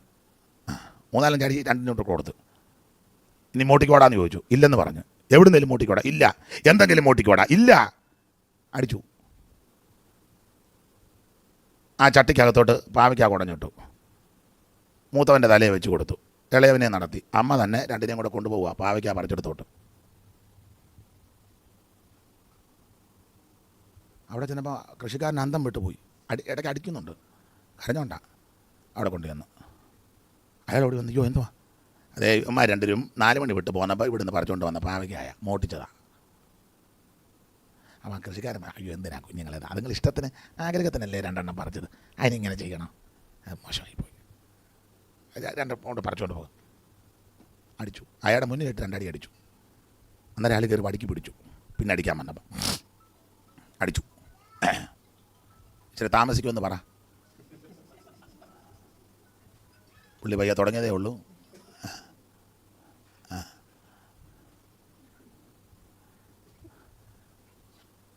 3-4 അടി 2 കൊടുത്തു. ഇനി മോട്ടിക്കോടാന്ന് ചോദിച്ചു. ഇല്ലെന്ന് പറഞ്ഞു. എവിടുന്നേലും മോട്ടിക്കോടാ? ഇല്ല. എന്തെങ്കിലും മോട്ടിക്കോടാ? ഇല്ല. അടിച്ചു. ആ ചട്ടിക്കകത്തോട്ട് പാവയ്ക്ക കുടഞ്ഞിട്ടു. മൂത്തവൻ്റെ തലയെ വെച്ച് കൊടുത്തു. ഇളയവനെ നടത്തി. അമ്മ തന്നെ 2 കൂടെ കൊണ്ടുപോവുക പാവയ്ക്ക പറിച്ചെടുത്തോട്ട്. അവിടെ ചെന്നപ്പോൾ കൃഷിക്കാരൻ അന്തം വിട്ടുപോയി. ഇടയ്ക്ക് അടിക്കുന്നുണ്ട്, കരഞ്ഞോണ്ടാ. അവിടെ കൊണ്ടുവന്നു. അയാളോട് വന്നു, അയ്യോ എന്തുവാ? അതേ അമ്മ 2 4 മണി വിട്ട് പോന്നപ്പോൾ ഇവിടുന്ന് പറിച്ചുകൊണ്ട് വന്ന പാവയ്ക്കായ മോട്ടിച്ചതാ. അപ്പം കൃഷിക്കാരൻ അയ്യോ എന്തിനാ കുഞ്ഞുങ്ങളത്, അതുങ്ങൾ ഇഷ്ടത്തിന് ആഗ്രഹത്തിനല്ലേ 2 എണ്ണം പറിച്ചത്, അതിനിങ്ങനെ ചെയ്യണം, അത് മോശമായിപ്പോയി. 2 കൊണ്ട് പറിച്ചുകൊണ്ട് പോകും. അടിച്ചു. അയാളുടെ മുന്നിലിട്ട് 2 അടി അടിച്ചു. അന്നേരം ആൾ കയറി വടിക്ക് പിടിച്ചു. പിന്നെ അടിക്കാൻ വന്നപ്പം അടിച്ചു. ഇച്ചിരി താമസിക്കുമെന്ന് പറ. പുള്ളി പയ്യ തുടങ്ങിയതേ ഉള്ളൂ.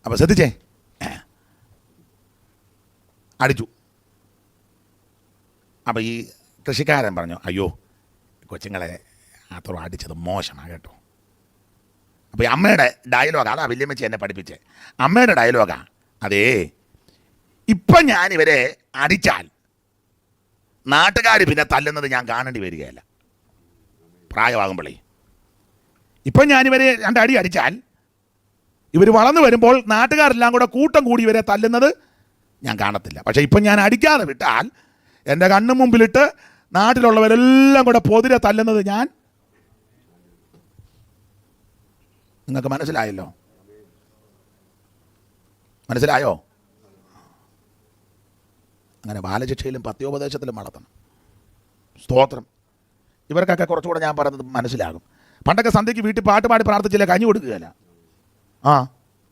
അപ്പോൾ ശ്രദ്ധിച്ചേ, അടിച്ചു. അപ്പോൾ ഈ കൃഷിക്കാരൻ പറഞ്ഞു അയ്യോ കൊച്ചുങ്ങളെ അത്ര അടിച്ചത് മോശമാണ് കേട്ടോ. അപ്പോൾ ഈ അമ്മയുടെ ഡയലോഗാണ്, അതാ വല്യമ്മച്ചി എന്നെ പഠിപ്പിച്ചേ. അമ്മയുടെ ഡയലോഗാണ് അതേ, ഇപ്പം ഞാനിവരെ അടിച്ചാൽ നാട്ടുകാർ പിന്നെ തല്ലുന്നത് ഞാൻ കാണേണ്ടി വരികയല്ല. പ്രായമാകുമ്പോഴേ ഇപ്പം ഞാനിവരെ 2 അടി അടിച്ചാൽ ഇവർ വളർന്നു വരുമ്പോൾ നാട്ടുകാരെല്ലാം കൂടെ കൂട്ടം കൂടി ഇവരെ തല്ലുന്നത് ഞാൻ കാണത്തില്ല. പക്ഷേ ഇപ്പം ഞാൻ അടിക്കാതെ വിട്ടാൽ എൻ്റെ കണ്ണു മുമ്പിലിട്ട് നാട്ടിലുള്ളവരെല്ലാം കൂടെ പൊതിരെ തല്ലുന്നത് ഞാൻ. നിങ്ങൾക്ക് മനസ്സിലായല്ലോ? മനസ്സിലായോ? അങ്ങനെ ബാലശിക്ഷയിലും പത്യോപദേശത്തിലും വളർത്തണം. സ്തോത്രം. ഇവർക്കൊക്കെ കുറച്ചുകൂടെ ഞാൻ പറയുന്നത് മനസ്സിലാകും. പണ്ടൊക്കെ സന്ധ്യയ്ക്ക് വീട്ടിൽ പാട്ട് പാടി പ്രാർത്ഥിച്ചില്ല, കഞ്ഞി കൊടുക്കുകയല്ല,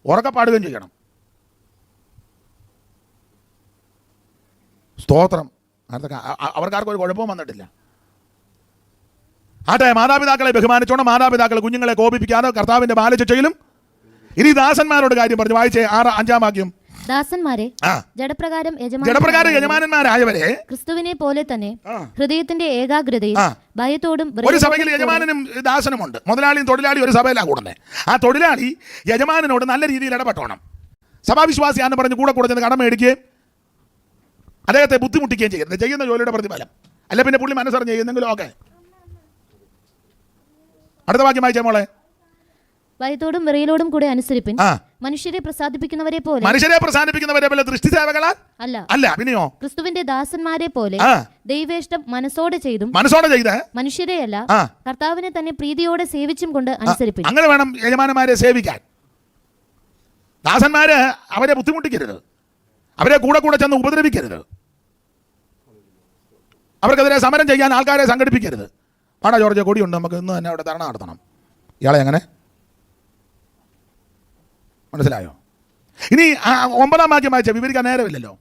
ഉറക്കെ പാടുകയും ചെയ്യണം. സ്തോത്രം. അവർക്കാർക്കും ഒരു കുഴപ്പവും വന്നിട്ടില്ല. ആട്ടെ, മാതാപിതാക്കളെ ബഹുമാനിച്ചോണം. മാതാപിതാക്കളെ കുഞ്ഞുങ്ങളെ കോപിപ്പിക്കാതെ കർത്താവിന്റെ ബാലശിക്ഷയിലും. ഇനി ദാസന്മാരോട് കാര്യം പറഞ്ഞു. വായിച്ചേ 5-ാം വാക്യം. ദാസന്മാരെ ജഡപ്രകാരം യജമാനന്മാരായവരെ ക്രിസ്തുവിനെ പോലെ തന്നെ ഹൃദയത്തിന്റെ ഏകാഗ്രതയിൽ ഭയത്തോടും. ഒരു സഭയിൽ യജമാനനും ദാസനുമുണ്ട്. മുതലാളിയും തൊഴിലാളിയും ഒരു സഭയിലാണ് കൂടുന്നത്. ആ തൊഴിലാളി യജമാനനോട് നല്ല രീതിയിൽ ഇടപെട്ടോണം. സഭാവിശ്വാസിയാണെന്ന് പറഞ്ഞ് കൂടെ ചെന്ന് കടം മേടിക്കുകയും അദ്ദേഹത്തെ ബുദ്ധിമുട്ടിക്കുകയും ചെയ്യരുത്. ചെയ്യുന്ന ജോലിയുടെ പ്രതിഫലം. അല്ല പിന്നെ പുള്ളി മനസ്സറിഞ്ഞ് ചെയ്യുന്നെങ്കിലും ഓക്കെ. അടുത്ത വാക്യം വായിച്ചേ മോളെ. ഭയത്തോടും വിറയലോടും കൂടെ അനുസരിപ്പിൻ. മനുഷ്യരെ പ്രസാദിപ്പിക്കുന്നവരെ പോലെ ദൃഷ്ടി സേവകളാൽ അല്ല, പിന്നെയോ ക്രിസ്തുവിന്റെ ദാസന്മാരെ പോലെ ദൈവേഷ്ടം മനസ്സോടെ ചെയ്ത് മനുഷ്യരെയല്ല കർത്താവിനെ തന്നെ പ്രീതിയോടെ സേവിച്ചും കൊണ്ട് അനുസരിപ്പിൻ. അങ്ങനെ വേണം യജമാനന്മാരെ സേവിക്കാൻ. ദാസന്മാര് അവരെ ബുദ്ധിമുട്ടിക്കരുത്, അവരെ കൂടെ ചെന്ന് ഉപദ്രവിക്കരുത്, അവർക്കെതിരെ സമരം ചെയ്യാൻ ആൾക്കാരെ സംഘടിപ്പിക്കരുത്. ആടാ ജോർജ്, കൊടിയുണ്ട്, നമുക്ക് ഇന്ന് തന്നെ അവിടെ ധർണ നടത്തണം. ഇയാളെ എങ്ങനെ മനസ്സിലായോ? ഇനി 9-ാം വാക്യം വായിച്ച വിവരിക്കാൻ നേരമില്ലല്ലോ.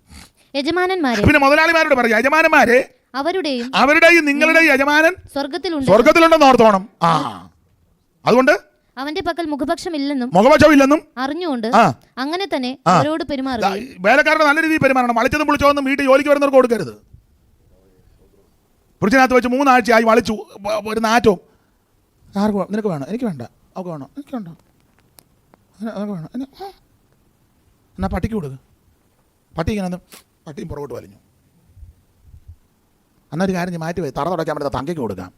യജമാനന്മാരെ പിന്നെ മുതലാളിമാരോട് പറയാം, യജമാനന്മാരെ അവരുടെയും നിങ്ങളുടെയും യജമാനൻ സ്വർഗത്തിലുണ്ടെന്ന് ഓർത്തോണം. അതുകൊണ്ട് അവന്റെ പക്കൽ മുഖപക്ഷമില്ലെന്നും അറിഞ്ഞുകൊണ്ട് അങ്ങനെ തന്നെ അവരോട് പെരുമാറുക. വേലക്കാരുടെ നല്ല രീതിയിൽ പെരുമാറണം. വളിച്ചതും വിളിച്ചോന്നും വീട്ടിൽ ജോലിക്ക് വരുന്നവർക്ക് കൊടുക്കരുത്. ഫ്രിഡ്ജിനകത്ത് വെച്ച് 3 ആഴ്ചയായി വളിച്ചു, ഒരു നാറ്റവും. ആർക്ക് നിനക്ക് വേണം? എനിക്ക് വേണ്ട. അവർക്ക് വേണോ? എനിക്ക് വേണ്ട. അതൊക്കെ വേണം. എന്നാ പട്ടിക്ക് കൊടുക്ക്. പട്ടി ഇങ്ങനെ പട്ടിയും പുറകോട്ട് വലിഞ്ഞു. അന്നൊരു കാര്യം മാറ്റി പോയി. തറ തുടയ്ക്കാൻ പറ്റുന്ന തങ്കയ്ക്ക് കൊടുക്കാം.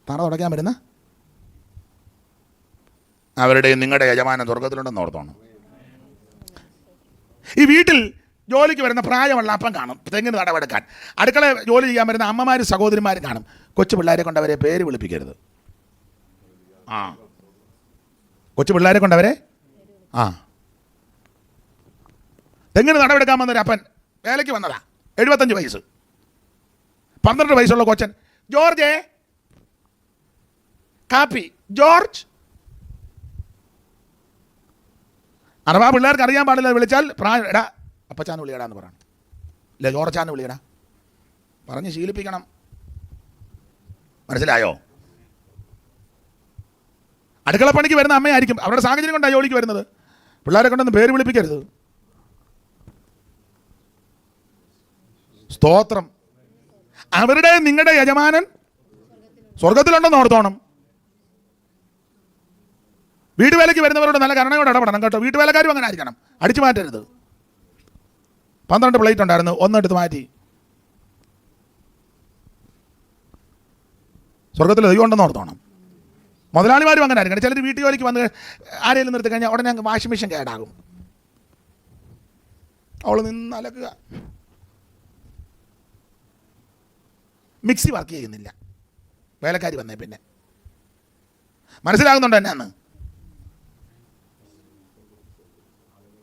തറ തുടയ്ക്കാൻ പറ്റുന്ന അവരുടെയും നിങ്ങളുടെ യജമാനൻ സ്വർഗത്തിലുണ്ടെന്ന് ഓർത്തോണം. ഈ വീട്ടിൽ ജോലിക്ക് വരുന്ന പ്രായമുള്ള അപ്പം കാണും, തെങ്ങിന് തടവെടുക്കാൻ. അടുക്കള ജോലി ചെയ്യാൻ വരുന്ന അമ്മമാരും സഹോദരിമാരും കാണും. കൊച്ചു പിള്ളേരെ കൊണ്ട് അവരെ പേര് വിളിപ്പിക്കരുത്. കൊച്ചു പിള്ളേരെ കൊണ്ടവരെ തെങ്ങിന് നടവെടുക്കാൻ വന്നൊരു അപ്പൻ വേലയ്ക്ക് വന്നതാ. 75 വയസ്സ്. 12 വയസ്സുള്ള കൊച്ചൻ, ജോർജേ കാപ്പി. ജോർജ്. അഥവാ പിള്ളേർക്ക് അറിയാൻ പാടില്ല, വിളിച്ചാൽ പ്രായം എടാ അപ്പച്ചാന്ന് വിളിയടാന്ന് പറയണം, ഇല്ല ജോർജാന്ന് വിളിയടാ പറഞ്ഞ് ശീലിപ്പിക്കണം. മനസ്സിലായോ? അടുക്കളപ്പണിക്ക് വരുന്ന അമ്മയായിരിക്കും, അവരുടെ സാഹചര്യം കൊണ്ടാണ് ജോലിക്ക് വരുന്നത്. പിള്ളേരെ കൊണ്ടൊന്നും പേര് വിളിപ്പിക്കരുത്. സ്തോത്രം. അവരുടെ നിങ്ങളുടെ യജമാനൻ സ്വർഗത്തിലുണ്ടെന്ന് ഓർത്തോണം. വീട്ടുവേലയ്ക്ക് വരുന്നവരോട് നല്ല കരുണയോടെ ഇടപെടണം കേട്ടോ. വീട്ടുവേലക്കാരും അങ്ങനെ ആയിരിക്കണം, അടിച്ചു മാറ്റരുത്. 12 പ്ലേറ്റ് ഉണ്ടായിരുന്നു, 1 എടുത്ത് മാറ്റി. സ്വർഗത്തിൽ ദൈവം ഉണ്ടെന്ന് ഓർത്തോണം. മുതലാളിമാരും അങ്ങനെ ആയിരിക്കണം. ചിലർ വീട്ടു ജോലിക്ക് വന്ന് ആരെങ്കിലും നിർത്തി കഴിഞ്ഞാൽ ഉടനെ ഞങ്ങൾക്ക് വാഷിംഗ് മെഷീൻ കേടാകും. അവൾ നിന്ന് അലക്കുക. മിക്സി വർക്ക് ചെയ്യുന്നില്ല, വേലക്കാരി വന്നേ പിന്നെ. മനസ്സിലാകുന്നുണ്ടോ എന്നാന്ന്?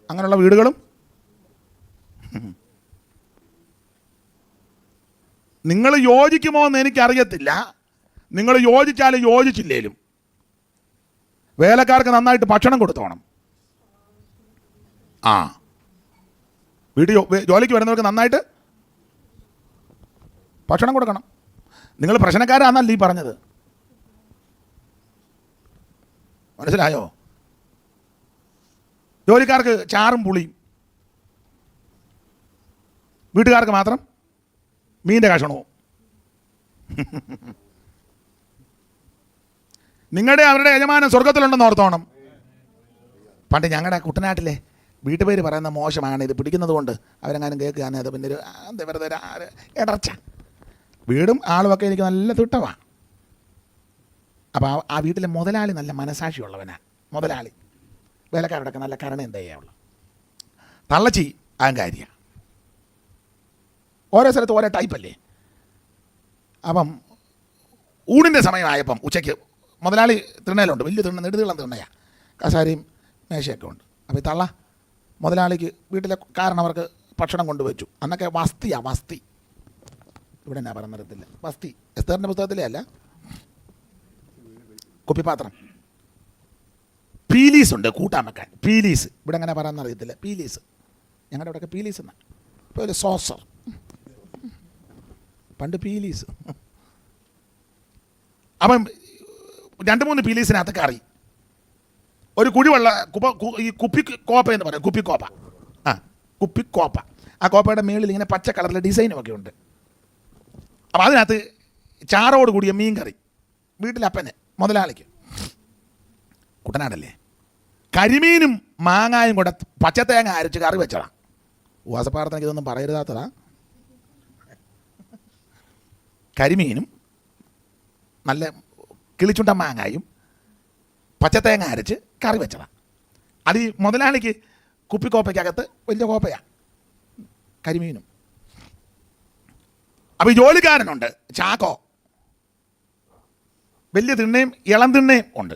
അങ്ങനെയുള്ള വീടുകളും നിങ്ങൾ യോജിക്കുമോ എന്ന് എനിക്കറിയത്തില്ല. നിങ്ങൾ യോജിച്ചാലും യോജിച്ചില്ലേലും വേലക്കാർക്ക് നന്നായിട്ട് ഭക്ഷണം കൊടുത്തോണം. വീട്ടിൽ ജോലിക്ക് വരുന്നവർക്ക് നന്നായിട്ട് ഭക്ഷണം കൊടുക്കണം. നിങ്ങൾ പ്രശ്നക്കാരാന്നല്ല ഈ പറഞ്ഞത്. മനസ്സിലായോ? ജോലിക്കാർക്ക് ചാറും പുളിയും, വീട്ടുകാർക്ക് മാത്രം മീൻ്റെ കഷണവും. നിങ്ങളുടെ അവരുടെ യജമാനൻ സ്വർഗത്തിലുണ്ടെന്ന് ഓർത്തോണം. പണ്ട് ഞങ്ങളുടെ കുട്ടനാട്ടിലെ വീട്ടുപേര് പറയുന്ന മോശമാണ്, ഇത് പിടിക്കുന്നത് കൊണ്ട് അവരെങ്ങാനും കേൾക്കുകയാണ്. അത് പിന്നെ ഒരു വെറുതെ ഇടർച്ച. വീടും ആളുമൊക്കെ എനിക്ക് നല്ല തിട്ടമാണ്. അപ്പോൾ ആ വീട്ടിലെ മുതലാളി നല്ല മനസാക്ഷിയുള്ളവനാണ്. മുതലാളി വേലക്കാരോടൊക്കെ നല്ല കരുണയും ദയയുള്ള. തള്ളച്ചി അഹങ്കാരിയാണ്. ഓരോ സ്ഥലത്ത് ഓരോ ടൈപ്പല്ലേ. അപ്പം ഊണിൻ്റെ സമയമായപ്പം ഉച്ചയ്ക്ക് മുതലാളി തിണ്ണയിലുണ്ട്, വലിയ തിണ്ണ, നെടുതീളം തിണ്ണയാണ്, കസാരയും മേശയൊക്കെ ഉണ്ട്. അപ്പോൾ ഈ തള്ള മുതലാളിക്ക് വീട്ടിലെ കാരണവർക്ക് ഭക്ഷണം കൊണ്ടുവച്ചു. അന്നൊക്കെ വസ്തി ഇവിടെ എന്നാ പറഞ്ഞിരത്തില്ല, വസ്തി എസ്തറിൻ്റെ പുസ്തകത്തിലേ അല്ല, കുപ്പിപ്പാത്രം. പീലീസ് ഉണ്ട് കൂട്ടാൻ വെക്കാൻ, പീലീസ് ഇവിടെ അങ്ങനെ പറയാൻ അറിയത്തില്ല, പീലീസ് ഞങ്ങളുടെ ഇവിടെയൊക്കെ പീലീസ് എന്നാണ്. ഇപ്പോൾ ഒരു സോസർ, പണ്ട് പീലീസ്. അപ്പം 2-3 പീലീസിനകത്ത് കറി, ഒരു കുഴിവെള്ള ഈ കുപ്പിക്കോപ്പ എന്ന് പറയും, കുപ്പിക്കോപ്പ. കുപ്പിക്കോപ്പ. ആ കോപ്പയുടെ മേളിൽ ഇങ്ങനെ പച്ച കളറിലെ ഡിസൈനും ഒക്കെ ഉണ്ട്. അപ്പം അതിനകത്ത് ചാറോട് കൂടിയ മീൻ കറി, വീട്ടിലപ്പന് മുതലാളിക്ക്, കുട്ടനാടല്ലേ, കരിമീനും മാങ്ങായും കൂടെ പച്ചത്തേങ്ങ അരച്ച് കറി വെച്ചതാണ്. ഉപവാസപ്പാടത്തേക്ക് ഇതൊന്നും പറയരുതാത്തതാ. കരിമീനും നല്ല കിളിച്ചുണ്ട മാങ്ങായും പച്ചത്തേങ്ങ അരച്ച് കറി വെച്ചതാണ്. അത് ഈ മുതലാളിക്ക് കുപ്പിക്കോപ്പയ്ക്കകത്ത് വലിയ കോപ്പയാണ് കരിമീനും. അപ്പോൾ ഈ ജോലിക്കാരനുണ്ട് ചാക്കോ, വലിയ തിണ്ണയും ഇളം തിണ്ണയും ഉണ്ട്.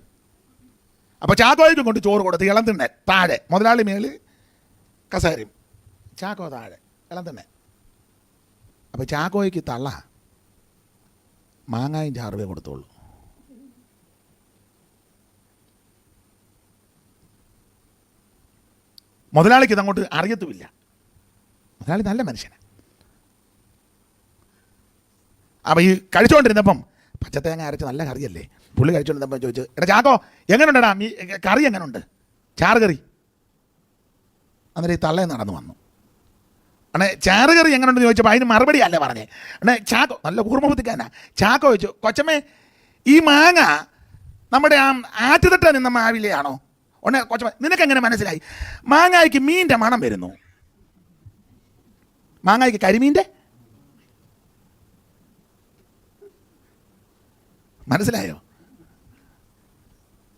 അപ്പോൾ ചാക്കോയ്ക്കും കൊണ്ട് ചോറ് കൊടുത്ത് ഇളം തിണ്ണ താഴെ, മുതലാളി മേളിൽ കസേരയും, ചാക്കോ താഴെ ഇളം തിണ്ണ. അപ്പോൾ ചാക്കോയ്ക്ക് തള്ള മാങ്ങായും ചാറുവേ കൊടുത്തോളൂ. മുതലാളിക്ക് ഇതങ്ങോട്ട് അറിയത്തുമില്ല. മുതലാളി നല്ല മനുഷ്യനാണ്. അപ്പോൾ ഈ കഴിച്ചുകൊണ്ടിരുന്നപ്പം പച്ചത്തേങ്ങ അരച്ച് നല്ല കറിയല്ലേ, പുള്ളി കഴിച്ചുകൊണ്ടിരുന്നപ്പം ചോദിച്ചു, എടാ ചാക്കോ എങ്ങനെയുണ്ടടാ കറി എങ്ങനെയുണ്ട്, ചാറ് കറി. അന്നേരം ഈ തള്ളേ നടന്നു വന്നു. അണേ ചാറ് കറി എങ്ങനെയുണ്ടെന്ന് ചോദിച്ചപ്പോൾ അതിന് മറുപടി അല്ല പറഞ്ഞേ. അണേ ചാക്കോ നല്ല കൂർമ്മബുദ്ധിക്കാരനാ. ചാക്കോ ചോദിച്ചു, കൊച്ചമ്മേ ഈ മാങ്ങ നമ്മുടെ ആ ആറ്റുതട്ട നിന്ന മാവിലെയാണോ? ഉടനെ കൊച്ചമ്മ, നിനക്കെങ്ങനെ മനസ്സിലായി? മാങ്ങായ്ക്ക് മീൻ്റെ മണം വരുന്നു. മാങ്ങായ്ക്ക് കരിമീൻ്റെ മനസ്സിലായോ?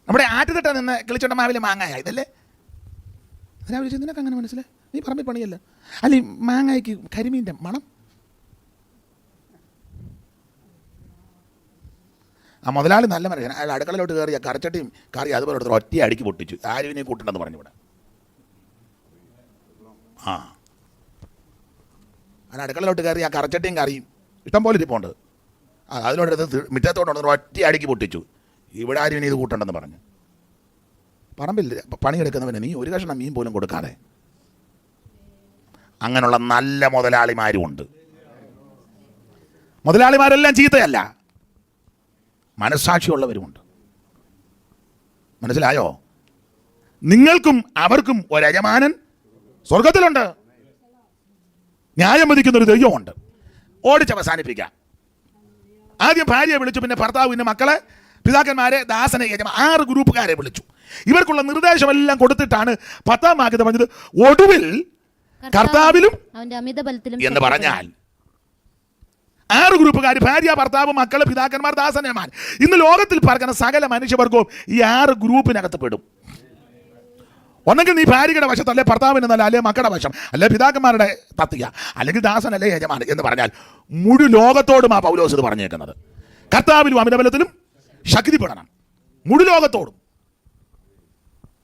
നമ്മുടെ ആറ്റുതട്ട നിന്ന് കിളിച്ചോണ്ട മാവിലെ മാങ്ങായ ഇതല്ലേ? അതിനാ വിളിച്ചത്, നിനക്ക് അങ്ങനെ മനസ്സിലായി? നീ പറമ്പിൽ പണിയല്ല. അല്ല ഈ മാങ്ങായ്ക്ക് കരിമീൻ്റെ മണം. ആ മുതലാളി നല്ല മനുഷ്യൻ. അയാൾ അടുക്കളയിലോട്ട് കയറിയ കറച്ചട്ടിയും കറി അതുപോലെ എടുത്ത് ഒറ്റ അടിക്ക് പൊട്ടിച്ചു. ആരും ഇനി കൂട്ടണ്ടെന്ന് പറഞ്ഞു ഇവിടെ. അയാൾ അടുക്കളയിലോട്ട് കയറി ആ കറച്ചട്ടിയും കറിയും ഇഷ്ടം പോലെ ഇരിപ്പുണ്ട്. അതിലോട്ട് മുറ്റത്തോട്ട് ഒറ്റ അടിക്ക് പൊട്ടിച്ചു. ഇവിടെ ആരും ഇനി ഇത് കൂട്ടണ്ടെന്ന് പറഞ്ഞു. പറമ്പിൽ പണിയെടുക്കുന്നവന് നീ ഒരു കഷ്ണം മീൻ പോലും കൊടുക്കാതെ. അങ്ങനെയുള്ള നല്ല മുതലാളിമാരും ഉണ്ട്. മുതലാളിമാരെല്ലാം ചീത്തയല്ല, മനസ്സാക്ഷിയുള്ളവരുമുണ്ട്. മനസ്സിലായോ? നിങ്ങൾക്കും അവർക്കും ഒരു യജമാനൻ സ്വർഗത്തിലുണ്ട്. ന്യായം വിധിക്കുന്നൊരു ദൈവമുണ്ട്. ഓടിച്ചവസാനിപ്പിക്കാം. ആദ്യം ഭാര്യയെ വിളിച്ചു, പിന്നെ ഭർത്താവ്, പിന്നെ മക്കളെ, പിതാക്കന്മാരെ, ദാസനെ, യജമാൻ, 6 ഗ്രൂപ്പുകാരെ വിളിച്ചു. ഇവർക്കുള്ള നിർദ്ദേശമെല്ലാം കൊടുത്തിട്ടാണ് 10ാം വാക്യത്തിൽ പറഞ്ഞത്, ഒടുവിൽ കർത്താവിലും എന്ന് പറഞ്ഞാൽ 6 ഗ്രൂപ്പുകാർ, ഭാര്യ, ഭർത്താവ്, മക്കള്, പിതാക്കന്മാർ, ദാസന്മാർ. ഇന്ന് ലോകത്തിൽ പറക്കുന്ന സകല മനുഷ്യവർഗവും ഈ 6 ഗ്രൂപ്പിനകത്ത് പെടും. ഒന്നെങ്കിൽ നീ ഭാര്യയുടെ വശത്ത്, അല്ലെ ഭർത്താവിന് നല്ല, അല്ലെ മക്കളുടെ വശം, അല്ലെ പിതാക്കന്മാരുടെ തത്തിക, അല്ലെങ്കിൽ ദാസൻ, അല്ലെ യജമാൻ എന്ന് പറഞ്ഞാൽ മുഴു ലോകത്തോടും ആ പൗലോസ് ഇത് പറഞ്ഞേക്കുന്നത്. കർത്താവിലും അമിതബലത്തിലും ശക്തിപ്പെടണം, മുഴു ലോകത്തോടും.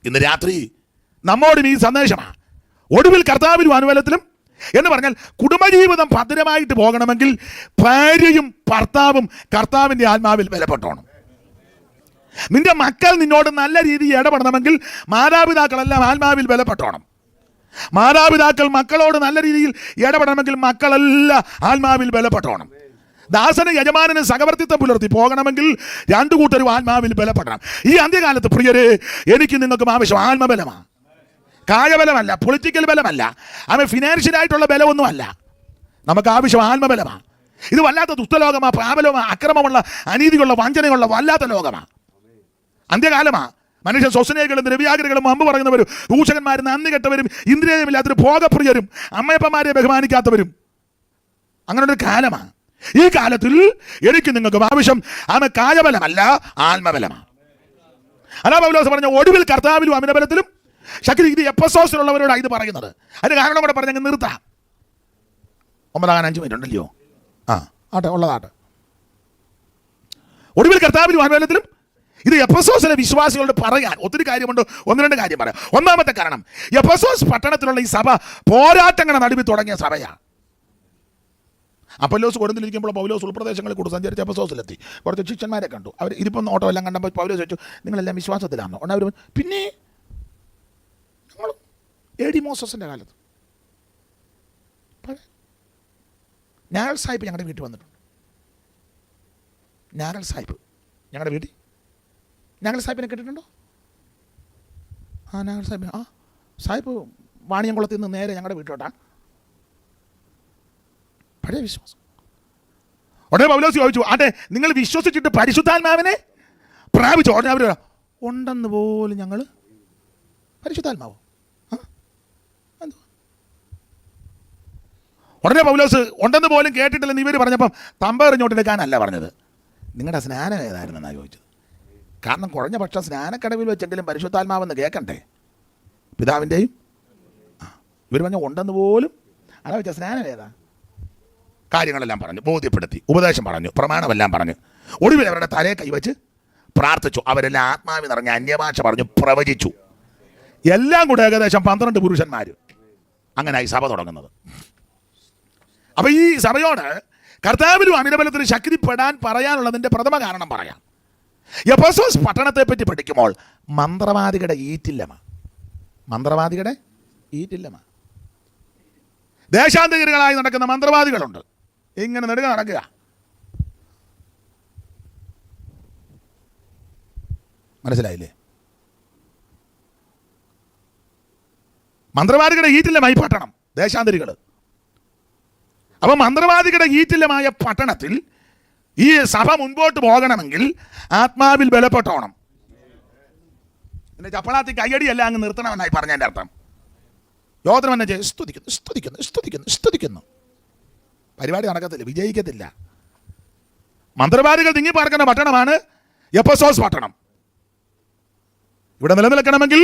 ഇന്ന് രാത്രി നമ്മോടും ഈ സന്ദേശമാണ്. ഒടുവിൽ കർത്താവിലും അനുബലത്തിലും എന്ന് പറഞ്ഞാൽ കുടുംബജീവിതം ഭദ്രമായിട്ട് പോകണമെങ്കിൽ ഭാര്യയും ഭർത്താവും കർത്താവിൻ്റെ ആത്മാവിൽ ബലപ്പെട്ടോണം. നിന്റെ മക്കൾ നിന്നോട് നല്ല രീതിയിൽ ഇടപെടണമെങ്കിൽ മാതാപിതാക്കളെല്ലാം ആത്മാവിൽ ബലപ്പെട്ടോണം. മാതാപിതാക്കൾ മക്കളോട് നല്ല രീതിയിൽ ഇടപെടണമെങ്കിൽ മക്കളെല്ലാം ആത്മാവിൽ ബലപ്പെട്ടോണം. ദാസന് യജമാനന് സഹവർത്തിത്വം പുലർത്തി പോകണമെങ്കിൽ 2 കൂട്ടരും ആത്മാവിൽ ബലപ്പെടണം. ഈ അന്ത്യകാലത്ത് പ്രിയരെ, എനിക്ക് നിങ്ങൾക്കും ആവശ്യം ആത്മബലമാണ്. കായബലമല്ല, പൊളിറ്റിക്കൽ ബലമല്ല, അവൻ ഫിനാൻഷ്യലായിട്ടുള്ള ബലമൊന്നുമല്ല. നമുക്ക് ആവശ്യം ആത്മബലമാണ്. ഇത് വല്ലാത്ത ദുഷ്ടലോകമാണ്, പാപലോകമാണ്, അക്രമമുള്ള, അനീതിയുള്ള, വഞ്ചനയുള്ള വല്ലാത്ത ലോകമാണ്. അന്ത്യകാലമാണ്. മനുഷ്യൻ സ്വസ്നേഹികളും ദ്രവ്യാഗ്രഹികളും അമ്പ് പറയുന്നവരും ദൂഷകന്മാരും നന്ദി കെട്ടവരും ഇന്ദ്രിയമില്ലാത്തൊരു ഭോഗപ്രിയരും അമ്മയപ്പന്മാരെ ബഹുമാനിക്കാത്തവരും, അങ്ങനൊരു കാലമാണ്. ഈ കാലത്തിൽ എനിക്ക് നിങ്ങൾക്ക് ആവശ്യം കായബലമല്ല, ആത്മബലമാണ്. അതാ പൗലോസ് പറഞ്ഞ ഒടുവിൽ കർത്താവിലും അമിതബലത്തിലും ശക്തി. ഇത് എഫെസോസിലുള്ളവരോടാണ് ഇത് പറയുന്നത്. അതിന് കാരണം കൂടെ പറഞ്ഞങ്ങ് നിർത്താം. 9:05 മിനിറ്റ് ഉണ്ടല്ലോ. ആട്ടെ, ഉള്ളതാട്ടെ. ഒടുവിൽ കർത്താവിലും അമിതബലത്തിലും. ഇത് എഫെസോസിലെ വിശ്വാസികളോട് പറയാൻ ഒത്തിരി കാര്യമുണ്ട്. 1-2 കാര്യം പറയാം. ഒന്നാമത്തെ കാരണം, എഫെസോസ് പട്ടണത്തിലുള്ള ഈ സഭ പോരാട്ടങ്ങളുടെ നടുവിൽ തുടങ്ങിയ സഭയാണ്. അപ്പൊല്ലോസ് കൊരിന്തിലിരിക്കുമ്പോൾ പൗലോസ് ഉൾപ്രദേശങ്ങളിൽ കൂടെ സഞ്ചരിച്ച് എഫെസോസിലെത്തി. കുറച്ച് ശിഷ്യന്മാരെ കണ്ടു. അവർ ഇരിപ്പൊന്നും ഓട്ടോ എല്ലാം കണ്ടപ്പോൾ പൗലോസ് ചോദിച്ചു, നിങ്ങളെല്ലാം വിശ്വാസത്തിലാണോ? അവർ പിന്നെ ഞങ്ങൾ എ.ഡി. മോസസിൻ്റെ കാലത്ത് നാരൽ സാഹിബ് ഞങ്ങളുടെ വീട്ടിൽ വന്നിട്ടുണ്ട്. നാരൽ സാഹിബ് ഞങ്ങളുടെ വീട്ടിൽ. നാരൽ സാഹിബിനെ കേട്ടിട്ടുണ്ടോ? നാരൽ സാഹിബ് സാഹിബ് വാണിയംകുളത്തിൽ നിന്ന് നേരെ ഞങ്ങളുടെ വീട്ടിലോട്ടാണ്. പഴയ വിശ്വാസം. ഉടനെ പൗലോസ് ചോദിച്ചു, ആട്ടെ നിങ്ങൾ വിശ്വസിച്ചിട്ട് പരിശുദ്ധാത്മാവിനെ പ്രാപിച്ചു? ഉടനെ അവർ ഉണ്ടെന്ന് പോലും ഞങ്ങൾ പരിശുദ്ധാത്മാവോ? ഉടനെ പൗലോസ് ഉണ്ടെന്ന് പോലും കേട്ടിട്ടില്ലെന്ന് ഇവർ പറഞ്ഞപ്പം തമ്പെറിഞ്ഞോട്ടെടുക്കാനല്ല പറഞ്ഞത്, നിങ്ങളുടെ സ്നാനം ഏതായിരുന്നെന്നാണ് ചോദിച്ചത്. കാരണം കുറഞ്ഞ പക്ഷം സ്നാനക്കടവിൽ വെച്ചെങ്കിലും പരിശുദ്ധാത്മാവെന്ന് കേൾക്കണ്ടേ പിതാവിൻ്റെയും. ഇവർ പറഞ്ഞ ഉണ്ടെന്ന് പോലും. അതാ വെച്ചാൽ സ്നാനം ഏതാ? കാര്യങ്ങളെല്ലാം പറഞ്ഞു, ബോധ്യപ്പെടുത്തി, ഉപദേശം പറഞ്ഞു, പ്രമാണമെല്ലാം പറഞ്ഞു. ഒടുവിൽ അവരുടെ തലയെ കൈവച്ച് പ്രാർത്ഥിച്ചു. അവരെല്ലാം ആത്മാവിൽ നിറഞ്ഞ അന്യഭാഷ പറഞ്ഞു, പ്രവചിച്ചു. എല്ലാം കൂടെ ഏകദേശം 12 പുരുഷന്മാർ. അങ്ങനെയായി സഭ തുടങ്ങുന്നത്. അപ്പം ഈ സഭയോട് കർത്താവിലും അമിതബലത്തിലും ശക്തിപ്പെടാൻ പറയാനുള്ളതിൻ്റെ പ്രഥമ കാരണം പറയാം. എഫെസോസ് പട്ടണത്തെ പറ്റി പഠിക്കുമ്പോൾ മന്ത്രവാദികളുടെ ഈറ്റില്ലമ. ദേശാന്തരികളായി നടക്കുന്ന മന്ത്രവാദികളുണ്ട്. ഇങ്ങനെ നെടുക നടക്കുക. മനസ്സിലായില്ലേ? മന്ത്രവാദികളുടെ ഈറ്റില്ലമായി പട്ടണം, ദേശാന്തരികൾ. അപ്പം മന്ത്രവാദികളുടെ ഈറ്റില്ലമായ പട്ടണത്തിൽ ഈ സഭ മുൻപോട്ട് പോകണമെങ്കിൽ ആത്മാവിൽ ബലപ്പെട്ടോണം. പിന്നെ ചപ്പളാത്തി കയ്യടിയല്ല അങ്ങ് നിർത്തണമെന്നായി പറഞ്ഞതിൻ്റെ അർത്ഥം. യോധനം എന്നെ സ്തുതിക്കുന്നു. പരിപാടി നടക്കത്തില്ല, വിജയിക്കത്തില്ല. മന്ത്രവാദികൾ തിങ്ങി പാർക്കുന്ന പട്ടണമാണ് എഫെസോസ് പട്ടണം. ഇവിടെ നിലനിൽക്കണമെങ്കിൽ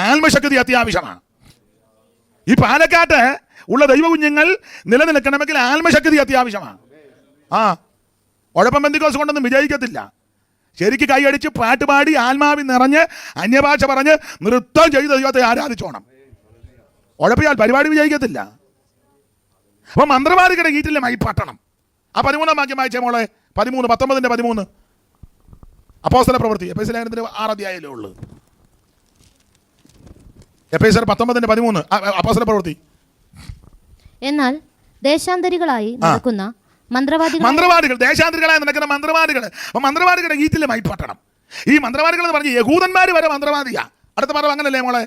ആത്മശക്തി അത്യാവശ്യമാണ്. ഈ പാലക്കാട്ട് ഉള്ള ദൈവകുഞ്ഞുങ്ങൾ നിലനിൽക്കണമെങ്കിൽ ആത്മശക്തി അത്യാവശ്യമാണ്. ഉഴപ്പം പെന്തിക്കോസ് കൊണ്ടൊന്നും വിജയിക്കത്തില്ല. ശരിക്ക് കൈയടിച്ച് പാട്ടുപാടി ആത്മാവിൽ നിറഞ്ഞ് അന്യഭാഷ പറഞ്ഞ് നൃത്തം ചെയ്ത് ദൈവത്തെ ആരാധിച്ചോണം. ഉഴപ്പിയാൽ പരിപാടി വിജയിക്കത്തില്ല. അപ്പം മന്ത്രവാദികളുടെ ഈറ്റില്ലമായി പട്ടണം. ആ 13-ാം വാക്യം വായിച്ചേ മോളെ. 19:13 അപ്പോസ്തല പ്രവൃത്തി. എഫെസ്യ ലേഖനത്തിന് 6 അധ്യായമല്ലേ ഉള്ളൂ. എഫെസ്യർ 19:13 അപ്പോസ്തല പ്രവൃത്തി. എന്നാൽ ദേശാന്തരികളായി നടക്കുന്ന മന്ത്രവാദികൾ, ദേശാന്തരികളായി നടക്കുന്ന മന്ത്രവാദികൾ. അപ്പം മന്ത്രവാദികളുടെ ഈറ്റില്ലമായി പട്ടണം. ഈ മന്ത്രവാദികൾ എന്ന് പറഞ്ഞ് യഹൂദന്മാർ വരെ മന്ത്രവാദിയാ. അടുത്ത പറഞ്ഞു അങ്ങനല്ലേ മോളെ?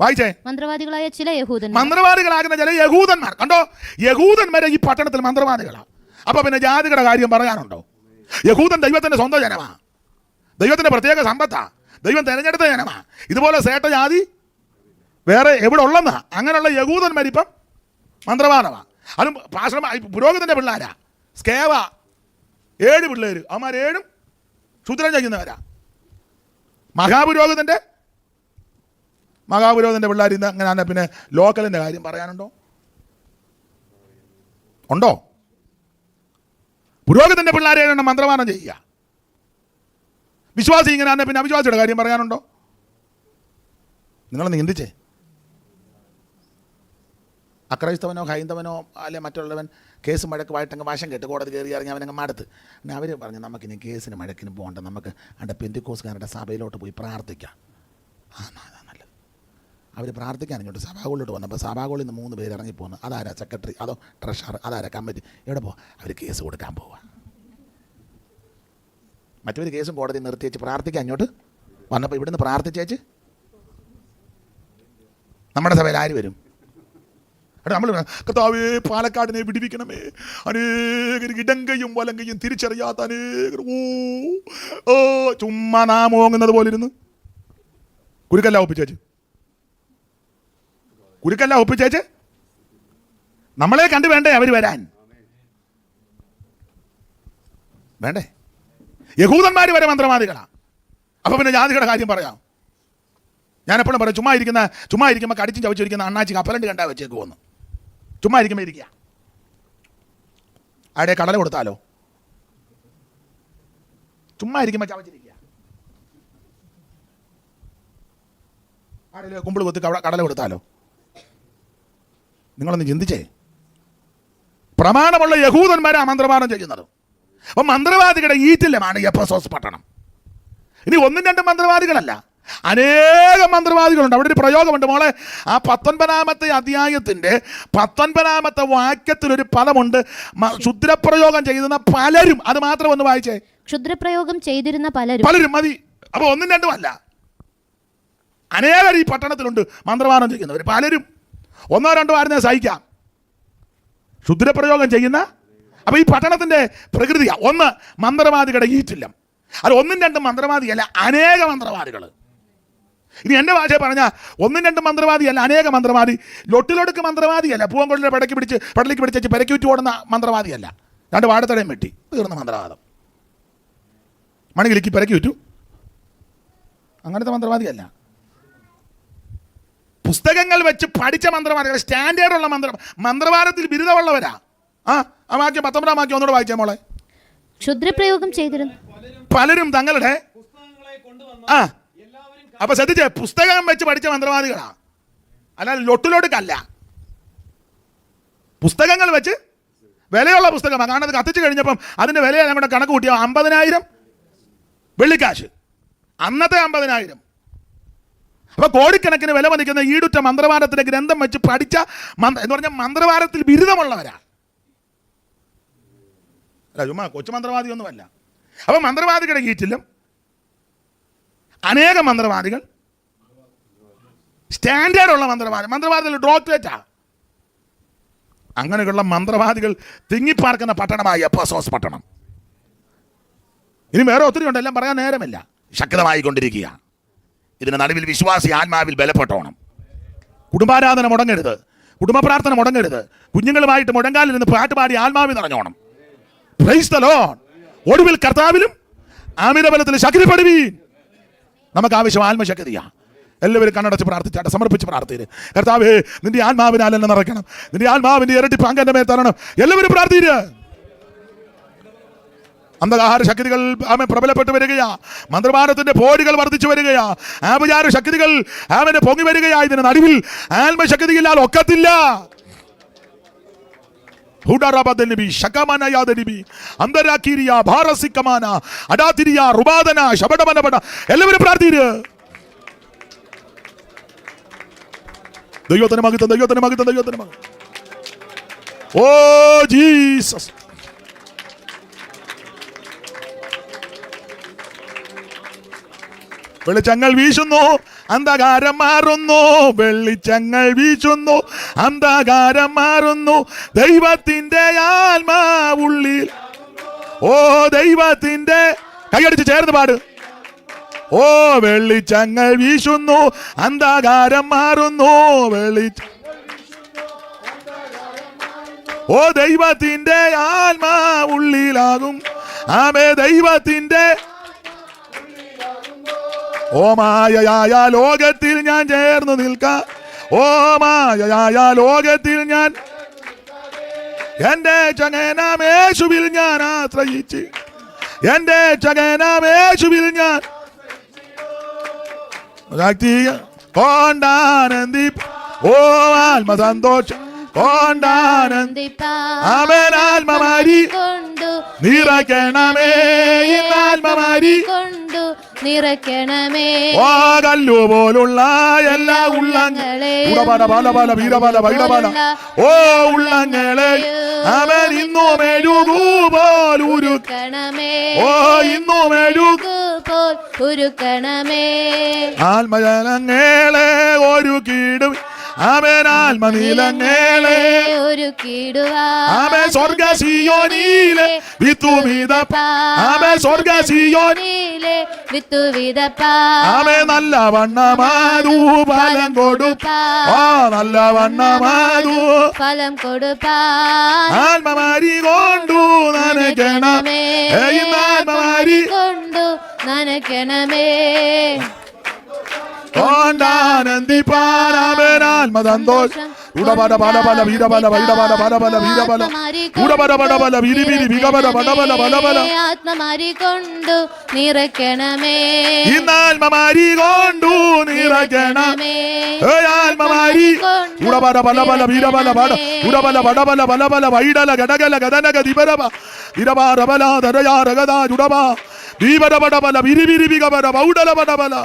വായിച്ചേ. മന്ത്രവാദികളായ ചില മന്ത്രവാദികളാകുന്ന ചില യഹൂദന്മാർ. കണ്ടോ, യഹൂദന്മാരെ ഈ പട്ടണത്തിൽ മന്ത്രവാദികളാണ്. അപ്പൊ പിന്നെ ജാതികളുടെ കാര്യം പറയാനുണ്ടോ? യഹൂദൻ ദൈവത്തിന്റെ സ്വന്തം ജനമാ, ദൈവത്തിന്റെ പ്രത്യേക സമ്പത്താ, ദൈവം തെരഞ്ഞെടുത്ത ജനമാ. ഇതുപോലെ സേട്ട ജാതി വേറെ എവിടെ ഉള്ളെന്നാ? അങ്ങനെയുള്ള യഹൂദന്മാരിപ്പം മന്ത്രവാദമാ. അതും പുരോഹിതന്റെ പിള്ളേരാ. സ്കേവ 7 പിള്ളേര്, അവന്മാർ 7 ശൂദ്രം ചെയ്യുന്നവരാ. മഹാപുരോഹിതന്റെ പിള്ളേർ ഇന്ന് അങ്ങനെ. പിന്നെ ലോക്കലിൻ്റെ കാര്യം പറയാനുണ്ടോ? ഉണ്ടോ? പുരോഹിതന്റെ പിള്ളേരെ മന്ത്രവാദം ചെയ്യുക. വിശ്വാസി ഇങ്ങനെ പിന്നെ അവിശ്വാസിയുടെ കാര്യം പറയാനുണ്ടോ? നിങ്ങളൊന്ന് ചിന്തിച്ചേ. അക്രൈസ്തവനോ ഹൈന്ദവനോ അല്ലെ മറ്റുള്ളവൻ കേസ് മഴക്കുമായിട്ടങ്ങ് വാശം കേട്ട് കോടതി കയറി ഇറങ്ങി അവനങ്ങ് മടുത്ത്. പിന്നെ അവർ പറഞ്ഞു നമുക്കിനി കേസിന് മഴക്കിന് പോകണ്ട, നമുക്ക് അവിടെ പെന്തിക്കോസ്കാരുടെ സഭയിലോട്ട് പോയി പ്രാർത്ഥിക്കാം. നല്ലത്. അവർ പ്രാർത്ഥിക്കാൻ ഇങ്ങോട്ട് സഭാഗോളിലോട്ട് വന്നപ്പോൾ സഭാഗോളിൽ നിന്ന് 3 പേര് ഇറങ്ങിപ്പോന്നു. അതാരാ സെക്രട്ടറി, അതോ ട്രഷറർ, അതാരാ കമ്മിറ്റി? എവിടെ പോ? അവർ കേസ് കൊടുക്കാൻ പോവാ. മറ്റൊരു കേസും കോടതി നിർത്തിയേച്ച് പ്രാർത്ഥിക്കാൻ ഇങ്ങോട്ട് വന്നപ്പോൾ ഇവിടുന്ന് പ്രാർത്ഥിച്ചേച്ച് നമ്മുടെ സഭയിൽ ആര് വരും? നമ്മൾ കർത്താവേ പാലക്കാടിനെ വിടിവിക്കണമേ, അനേകർ ഇടങ്കയും വലങ്കയും തിരിച്ചറിയാത്ത അനേകർ ചുമ്മാ നാമോങ്ങുന്നത് പോലെ ഇരുന്ന് കുരുക്കല്ല ഒപ്പിച്ചേച്ച് നമ്മളെ കണ്ടു വേണ്ടേ അവർ വരാൻ? വേണ്ടേ? യഹൂദന്മാർ വരെ മന്ത്രവാദികളാ. അപ്പൊ പിന്നെ ജാതികളുടെ കാര്യം പറയാം. ഞാൻ എപ്പോഴും പറയും, ചുമ്മാ ഇരിക്കുമ്പോൾ കടിച്ചും ചവച്ചിരിക്കുന്ന അണ്ണാച്ചി കപ്പലണ്ട് കണ്ടാ വെച്ചേക്ക് പോന്നു. ചുമ്മാ ഇരിക്കുമ്പോൾ ഇരിക്കുക. അവിടെ കടല കൊടുത്താലോ? ചുമ്മാ ഇരിക്കുമ്പോൾ ചവച്ചിരിക്കുക. അവിടെ കുമ്പിൾ കൊത്തി കടല കൊടുത്താലോ? നിങ്ങളൊന്ന് ചിന്തിച്ചേ. പ്രമാണമുള്ള യഹൂദന്മാരെ മന്ത്രവാദം ചെയ്യുന്നത്. അപ്പം മന്ത്രവാദികളുടെ ഈറ്റില്ലമാണ് എഫെസോസ് പട്ടണം. ഇനി 1-2 മന്ത്രവാദികളല്ല, അനേകം മന്ത്രവാദികളുണ്ട്. അവിടെ ഒരു പ്രയോഗമുണ്ട് മോളെ. ആ 19-ാമത്തെ അധ്യായത്തിൻ്റെ 19-ാമത്തെ വാക്യത്തിലൊരു പദമുണ്ട്, ക്ഷുദ്രപ്രയോഗം ചെയ്യുന്ന പലരും. അത് മാത്രം ഒന്ന് വായിച്ചേ. ക്ഷുദ്രപ്രയോഗം ചെയ്തിരുന്ന പലരും മതി. അപ്പോൾ 1-2 അല്ല, അനേകർ ഈ പട്ടണത്തിലുണ്ട് മന്ത്രവാദം ചെയ്യുന്നവർ. പലരും 1-2 ആയിരുന്നേ സഹിക്കാം. ക്ഷുദ്രപ്രയോഗം ചെയ്യുന്ന, അപ്പൊ ഈ പട്ടണത്തിന്റെ പ്രകൃതിയാ. 1 മന്ത്രവാദികളുടെ ഈറ്റില്ലം. അത് 1-2 മന്ത്രവാദിയല്ല, അനേക മന്ത്രവാദികൾ. ഇനി എൻ്റെ ഭാഷയെ പറഞ്ഞാൽ 1-2 മന്ത്രവാദിയല്ല, അനേക മന്ത്രവാദി. ലൊട്ടിലൊടുക്ക് മന്ത്രവാദിയല്ല, പൂവൻകൊള്ളിലെ പടലിക്ക് പിടിച്ച് പെരക്കൂറ്റി ഓടുന്ന മന്ത്രവാദിയല്ല. 2 വാഴത്തടയും വെട്ടി തീർന്ന മന്ത്രവാദം. മണികിലിക്ക് പെരക്കി വിറ്റു, അങ്ങനത്തെ മന്ത്രവാദിയല്ല. പുസ്തകങ്ങൾ വെച്ച് പഠിച്ച മന്ത്രവാദികൾ, സ്റ്റാൻഡേർഡുള്ള മന്ത്രവാദത്തിൽ ബിരുദമുള്ളവരാ. ആ വാക്യം 19-ാം വാക്യം ഒന്നുകൂടെ വായിച്ചേ മോളെ. ക്ഷുദ്രപ്രയോഗം ചെയ്തിരുന്നു പലരും തങ്ങളുടെ അപ്പൊ ശ്രദ്ധിച്ചേ, പുസ്തകം വെച്ച് പഠിച്ച മന്ത്രവാദികളാ, അല്ലാതെ ലൊട്ടിലൊടുക്കല്ല. പുസ്തകങ്ങൾ വെച്ച് വിലയുള്ള പുസ്തകമാണ്. കാരണം അത് കത്തിച്ചു കഴിഞ്ഞപ്പം അതിന്റെ വില എല്ലാം കൂടെ കണക്ക് കൂട്ടിയ 50,000 വെള്ളിക്കാശ്, അന്നത്തെ 50,000. അപ്പൊ കോടിക്കണക്കിന് വില മതിക്കുന്ന ഈടുറ്റ മന്ത്രവാദത്തിന്റെ ഗ്രന്ഥം വെച്ച് പഠിച്ച എന്ന് പറഞ്ഞാൽ മന്ത്രവാദത്തിൽ ബിരുദമുള്ളവരാ. അല്ല, ചുമ്മാ കൊച്ചു മന്ത്രവാദിയൊന്നുമല്ല. അപ്പൊ മന്ത്രവാദികളുടെ കീറ്റിലും അനേകം മന്ത്രവാദികൾ, സ്റ്റാൻഡേർഡുള്ള മന്ത്രവാദികൾ ഡോക്ടറേറ്റാ. അങ്ങനെയുള്ള മന്ത്രവാദികൾ തിങ്ങിപ്പാർക്കുന്ന പട്ടണമായി എഫെസോസ് പട്ടണം. ഇനി വേറെ ഒത്തിരി ഉണ്ട്, എല്ലാം പറയാൻ നേരമില്ല. ശക്തമായി കൊണ്ടിരിക്കുക. ഇതിന് നടുവിൽ വിശ്വാസി ആത്മാവിൽ ബലപ്പെട്ടോണം. കുടുംബാരാധന മുടങ്ങരുത്, കുടുംബ പ്രാർത്ഥന മുടങ്ങരുത്. കുഞ്ഞുങ്ങളുമായിട്ട് മുഴങ്കാലിൽ നിന്ന് പാട്ടുപാടി ആത്മാവിൽ നിറഞ്ഞോണം. Praise the Lord. ഒടുവിൽ കർത്താവിലും ആമീന്റെ ബലത്തിൽ ശക്തിപ്പെടുവീൻ. നമുക്ക് ആവശ്യം ആത്മശക്തിയാ. എല്ലാവരും കണ്ണടച്ച് പ്രാർത്ഥിച്ചാട്ടെ, സമർപ്പിച്ച് പ്രാർത്ഥിര്. കർത്താവേ, നിന്റെ ആത്മാവിനാൽ എന്നെ നിറയ്ക്കണം, നിന്റെ ആത്മാവിന്റെ ഇരട്ടി പങ്ക് എൻ്റെ മേൽ തരണം. എല്ലാവരും പ്രാർത്ഥിര്. അന്ധകാര ശക്തികൾ ആമൻ പ്രബലപ്പെട്ടു വരികയാ. മന്ത്രവാദത്തിന്റെ പോരുകൾ വർദ്ധിച്ചു വരികയാ. ആപചാര ശക്തികൾ ആമനെ പൊങ്ങി വരികയാ. ഇതിന് നടുവിൽ ആത്മശക്തിയില്ലാൽ ഒക്കത്തില്ല. എല്ലാവരും പ്രാർത്ഥിര്. ദൈവത്തിന് മഹത്വം, ദൈവത്തിന് മഹത്വം, ദൈവത്തിന് മഹത്വം. Oh Jesus. വെളിച്ചങ്ങൾ വീശുന്നു, അന്ധകാരം മാറുന്നു. വെളിച്ചങ്ങൾ വീശുന്നു, അന്ധകാരം മാറുന്നു. ദൈവത്തിന്റെ ആത്മാവുള്ളിൽ. ഓ ദൈവത്തിന്റെ, കൈയടിച്ച് ചേർന്ന് പാട്. ഓ വെളിച്ചങ്ങൾ വീശുന്നു, അന്ധകാരം മാറുന്നു. ഓ ദൈവത്തിന്റെ ആത്മാവുള്ളിലാകും. ആമേ ദൈവത്തിന്റെ. ഓ മായയായ ലോകത്തിൽ ഞാൻ ചേർന്ന് നിൽക്കാം. ഓ മായയായ ലോകത്തിൽ ഞാൻ എന്റെ ചങ്ങനാമേശുവിൽ ഞാൻ ആശ്രയിച്ച്, എന്റെ ചങ്ങനാമേശുവിൽ ഞാൻ കൊണ്ടാനന്ദി. ഓ ആത്മസന്തോഷം ആമേൻ. ആത്മമാരി നിറയ്ക്കണമേ, ആത്മമാരി നിറയ്ക്കണമേ. ഓ കല്ലു പോലുള്ള എല്ലാ ഉള്ളങ്ങളെ, ഓ ഉള്ളങ്ങളെ അവൻ ഇന്നു മെഴുകു പോൽ ഉരുക്കണമേ. ഓ ഇന്നു മെഴുകു പോൽ ഉരുക്കണമേ. ആത്മജനങ്ങളെ ഒരു കീടും അവൻ ആത്മനീലങ്ങളെ ഒരു കീടുവാ. അവൻ സ്വർഗ സിയോനിലെ വിത്തു വിതപ്പാൻ ആമേ സ്വർഗ സിയോനിലെ വിത്തു വിതപ്പാൻ ആമേ നല്ല വണ്ണമാതു ഫലം കൊടുപ്പാൻ ആ നല്ല വണ്ണമാതു ഫലം കൊടുപ്പാൻ ആത്മമാരി കൊണ്ടു നനയ്ക്കണമേ ആത്മമാരി കൊണ്ടു നനയ്ക്കണമേ കൊണ്ടാനന്ദിപ്പാൻ ആമേൻ ആത്മസന്തോഷം ഉടപട പല പല വീരബല വൈഡബല പല പല വീരബല ഉടപട പടബല വിരിവിരി വികബല പടബല പടബല ആത്മമാരി കൊണ്ടു നിറയ്ക്കണമേ ഇന്നാത്മമാരി കൊണ്ടു നിറയ്ക്കണമേ ആത്മമാരി ഉടപട പല പല വീരബല പട ഉടബല പടബല പല പല വൈഡല ഗടകല ഗദനക ദിബരബ ഇരബാരബല ദരയാരഗദ ജുടബ ദീപര പടബല വിരിവിരി വികബല വൗഡല പടബല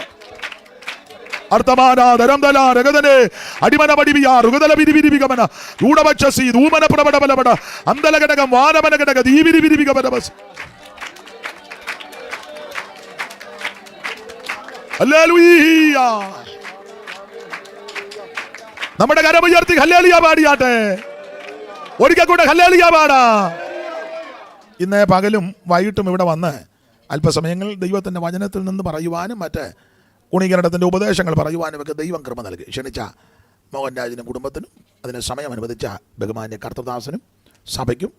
അർത്ഥമാനാദരംദലാരഗദനെ അടിമനപടിവിയ റുഗദല വിരിവിരിവിഗമന ൂഢപക്ഷസി ധൂമന പ്രബടബലപട അന്തലഘടകം വാനമന ഘടക ദീവിരിവിരിവിഗമനബസ് ഹല്ലേലൂയ. നമ്മുടെ കരമുയർത്തി ഹല്ലേലൂയ പാടിയാട്ടെ. ഒരിക്കൽ കൂടെ ഹല്ലേലൂയ പാടാ. ഇന്ന് പകലും വൈകിട്ടും ഇവിടെ വന്ന് അല്പസമയങ്ങൾ ദൈവത്തിന്റെ വചനത്തിൽ നിന്ന് പറയുവാനും മറ്റ് ഗുണീകരണത്തിൻ്റെ ഉപദേശങ്ങൾ പറയുവാനുമൊക്കെ ദൈവം കൃപ നൽകി. ക്ഷണിച്ച മോഹൻരാജിനും കുടുംബത്തിനും അതിന് സമയം അനുവദിച്ച ബഹുമാന്യ കർത്തദാസനും സഭയ്ക്കും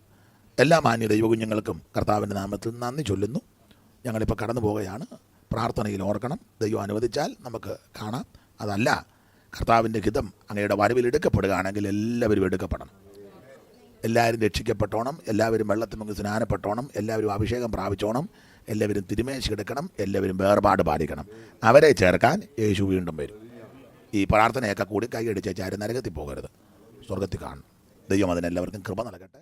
എല്ലാ മാന്യ ദൈവകുഞ്ഞുങ്ങൾക്കും കർത്താവിൻ്റെ നാമത്തിൽ നന്ദി ചൊല്ലുന്നു. ഞങ്ങളിപ്പോൾ കടന്നു പോവുകയാണ്. പ്രാർത്ഥനയിൽ ഓർക്കണം. ദൈവം അനുവദിച്ചാൽ നമുക്ക് കാണാം. അതല്ല കർത്താവിൻ്റെ ഹിതം അങ്ങയുടെ വരവിൽ എടുക്കപ്പെടുകയാണെങ്കിൽ എല്ലാവരും എടുക്കപ്പെടണം. എല്ലാവരും രക്ഷിക്കപ്പെട്ടോണം. എല്ലാവരും വെള്ളത്തിൽ മുങ്ങി സ്നാനപ്പെട്ടോണം. എല്ലാവരും അഭിഷേകം പ്രാപിച്ചോണം. എല്ലാവരും തിരുമേശ എടുക്കണം. എല്ലാവരും വേർപാട് പാലിക്കണം. അവരെ ചേർക്കാൻ യേശു വീണ്ടും വരും. ഈ പ്രാർത്ഥനയൊക്കെ കൂടി കൈയടിച്ചാൽ ആരും നരകത്തിൽ പോകരുത്, സ്വർഗത്തിൽ കാണും. ദൈവം അതിനെല്ലാവർക്കും കൃപ നൽകട്ടെ.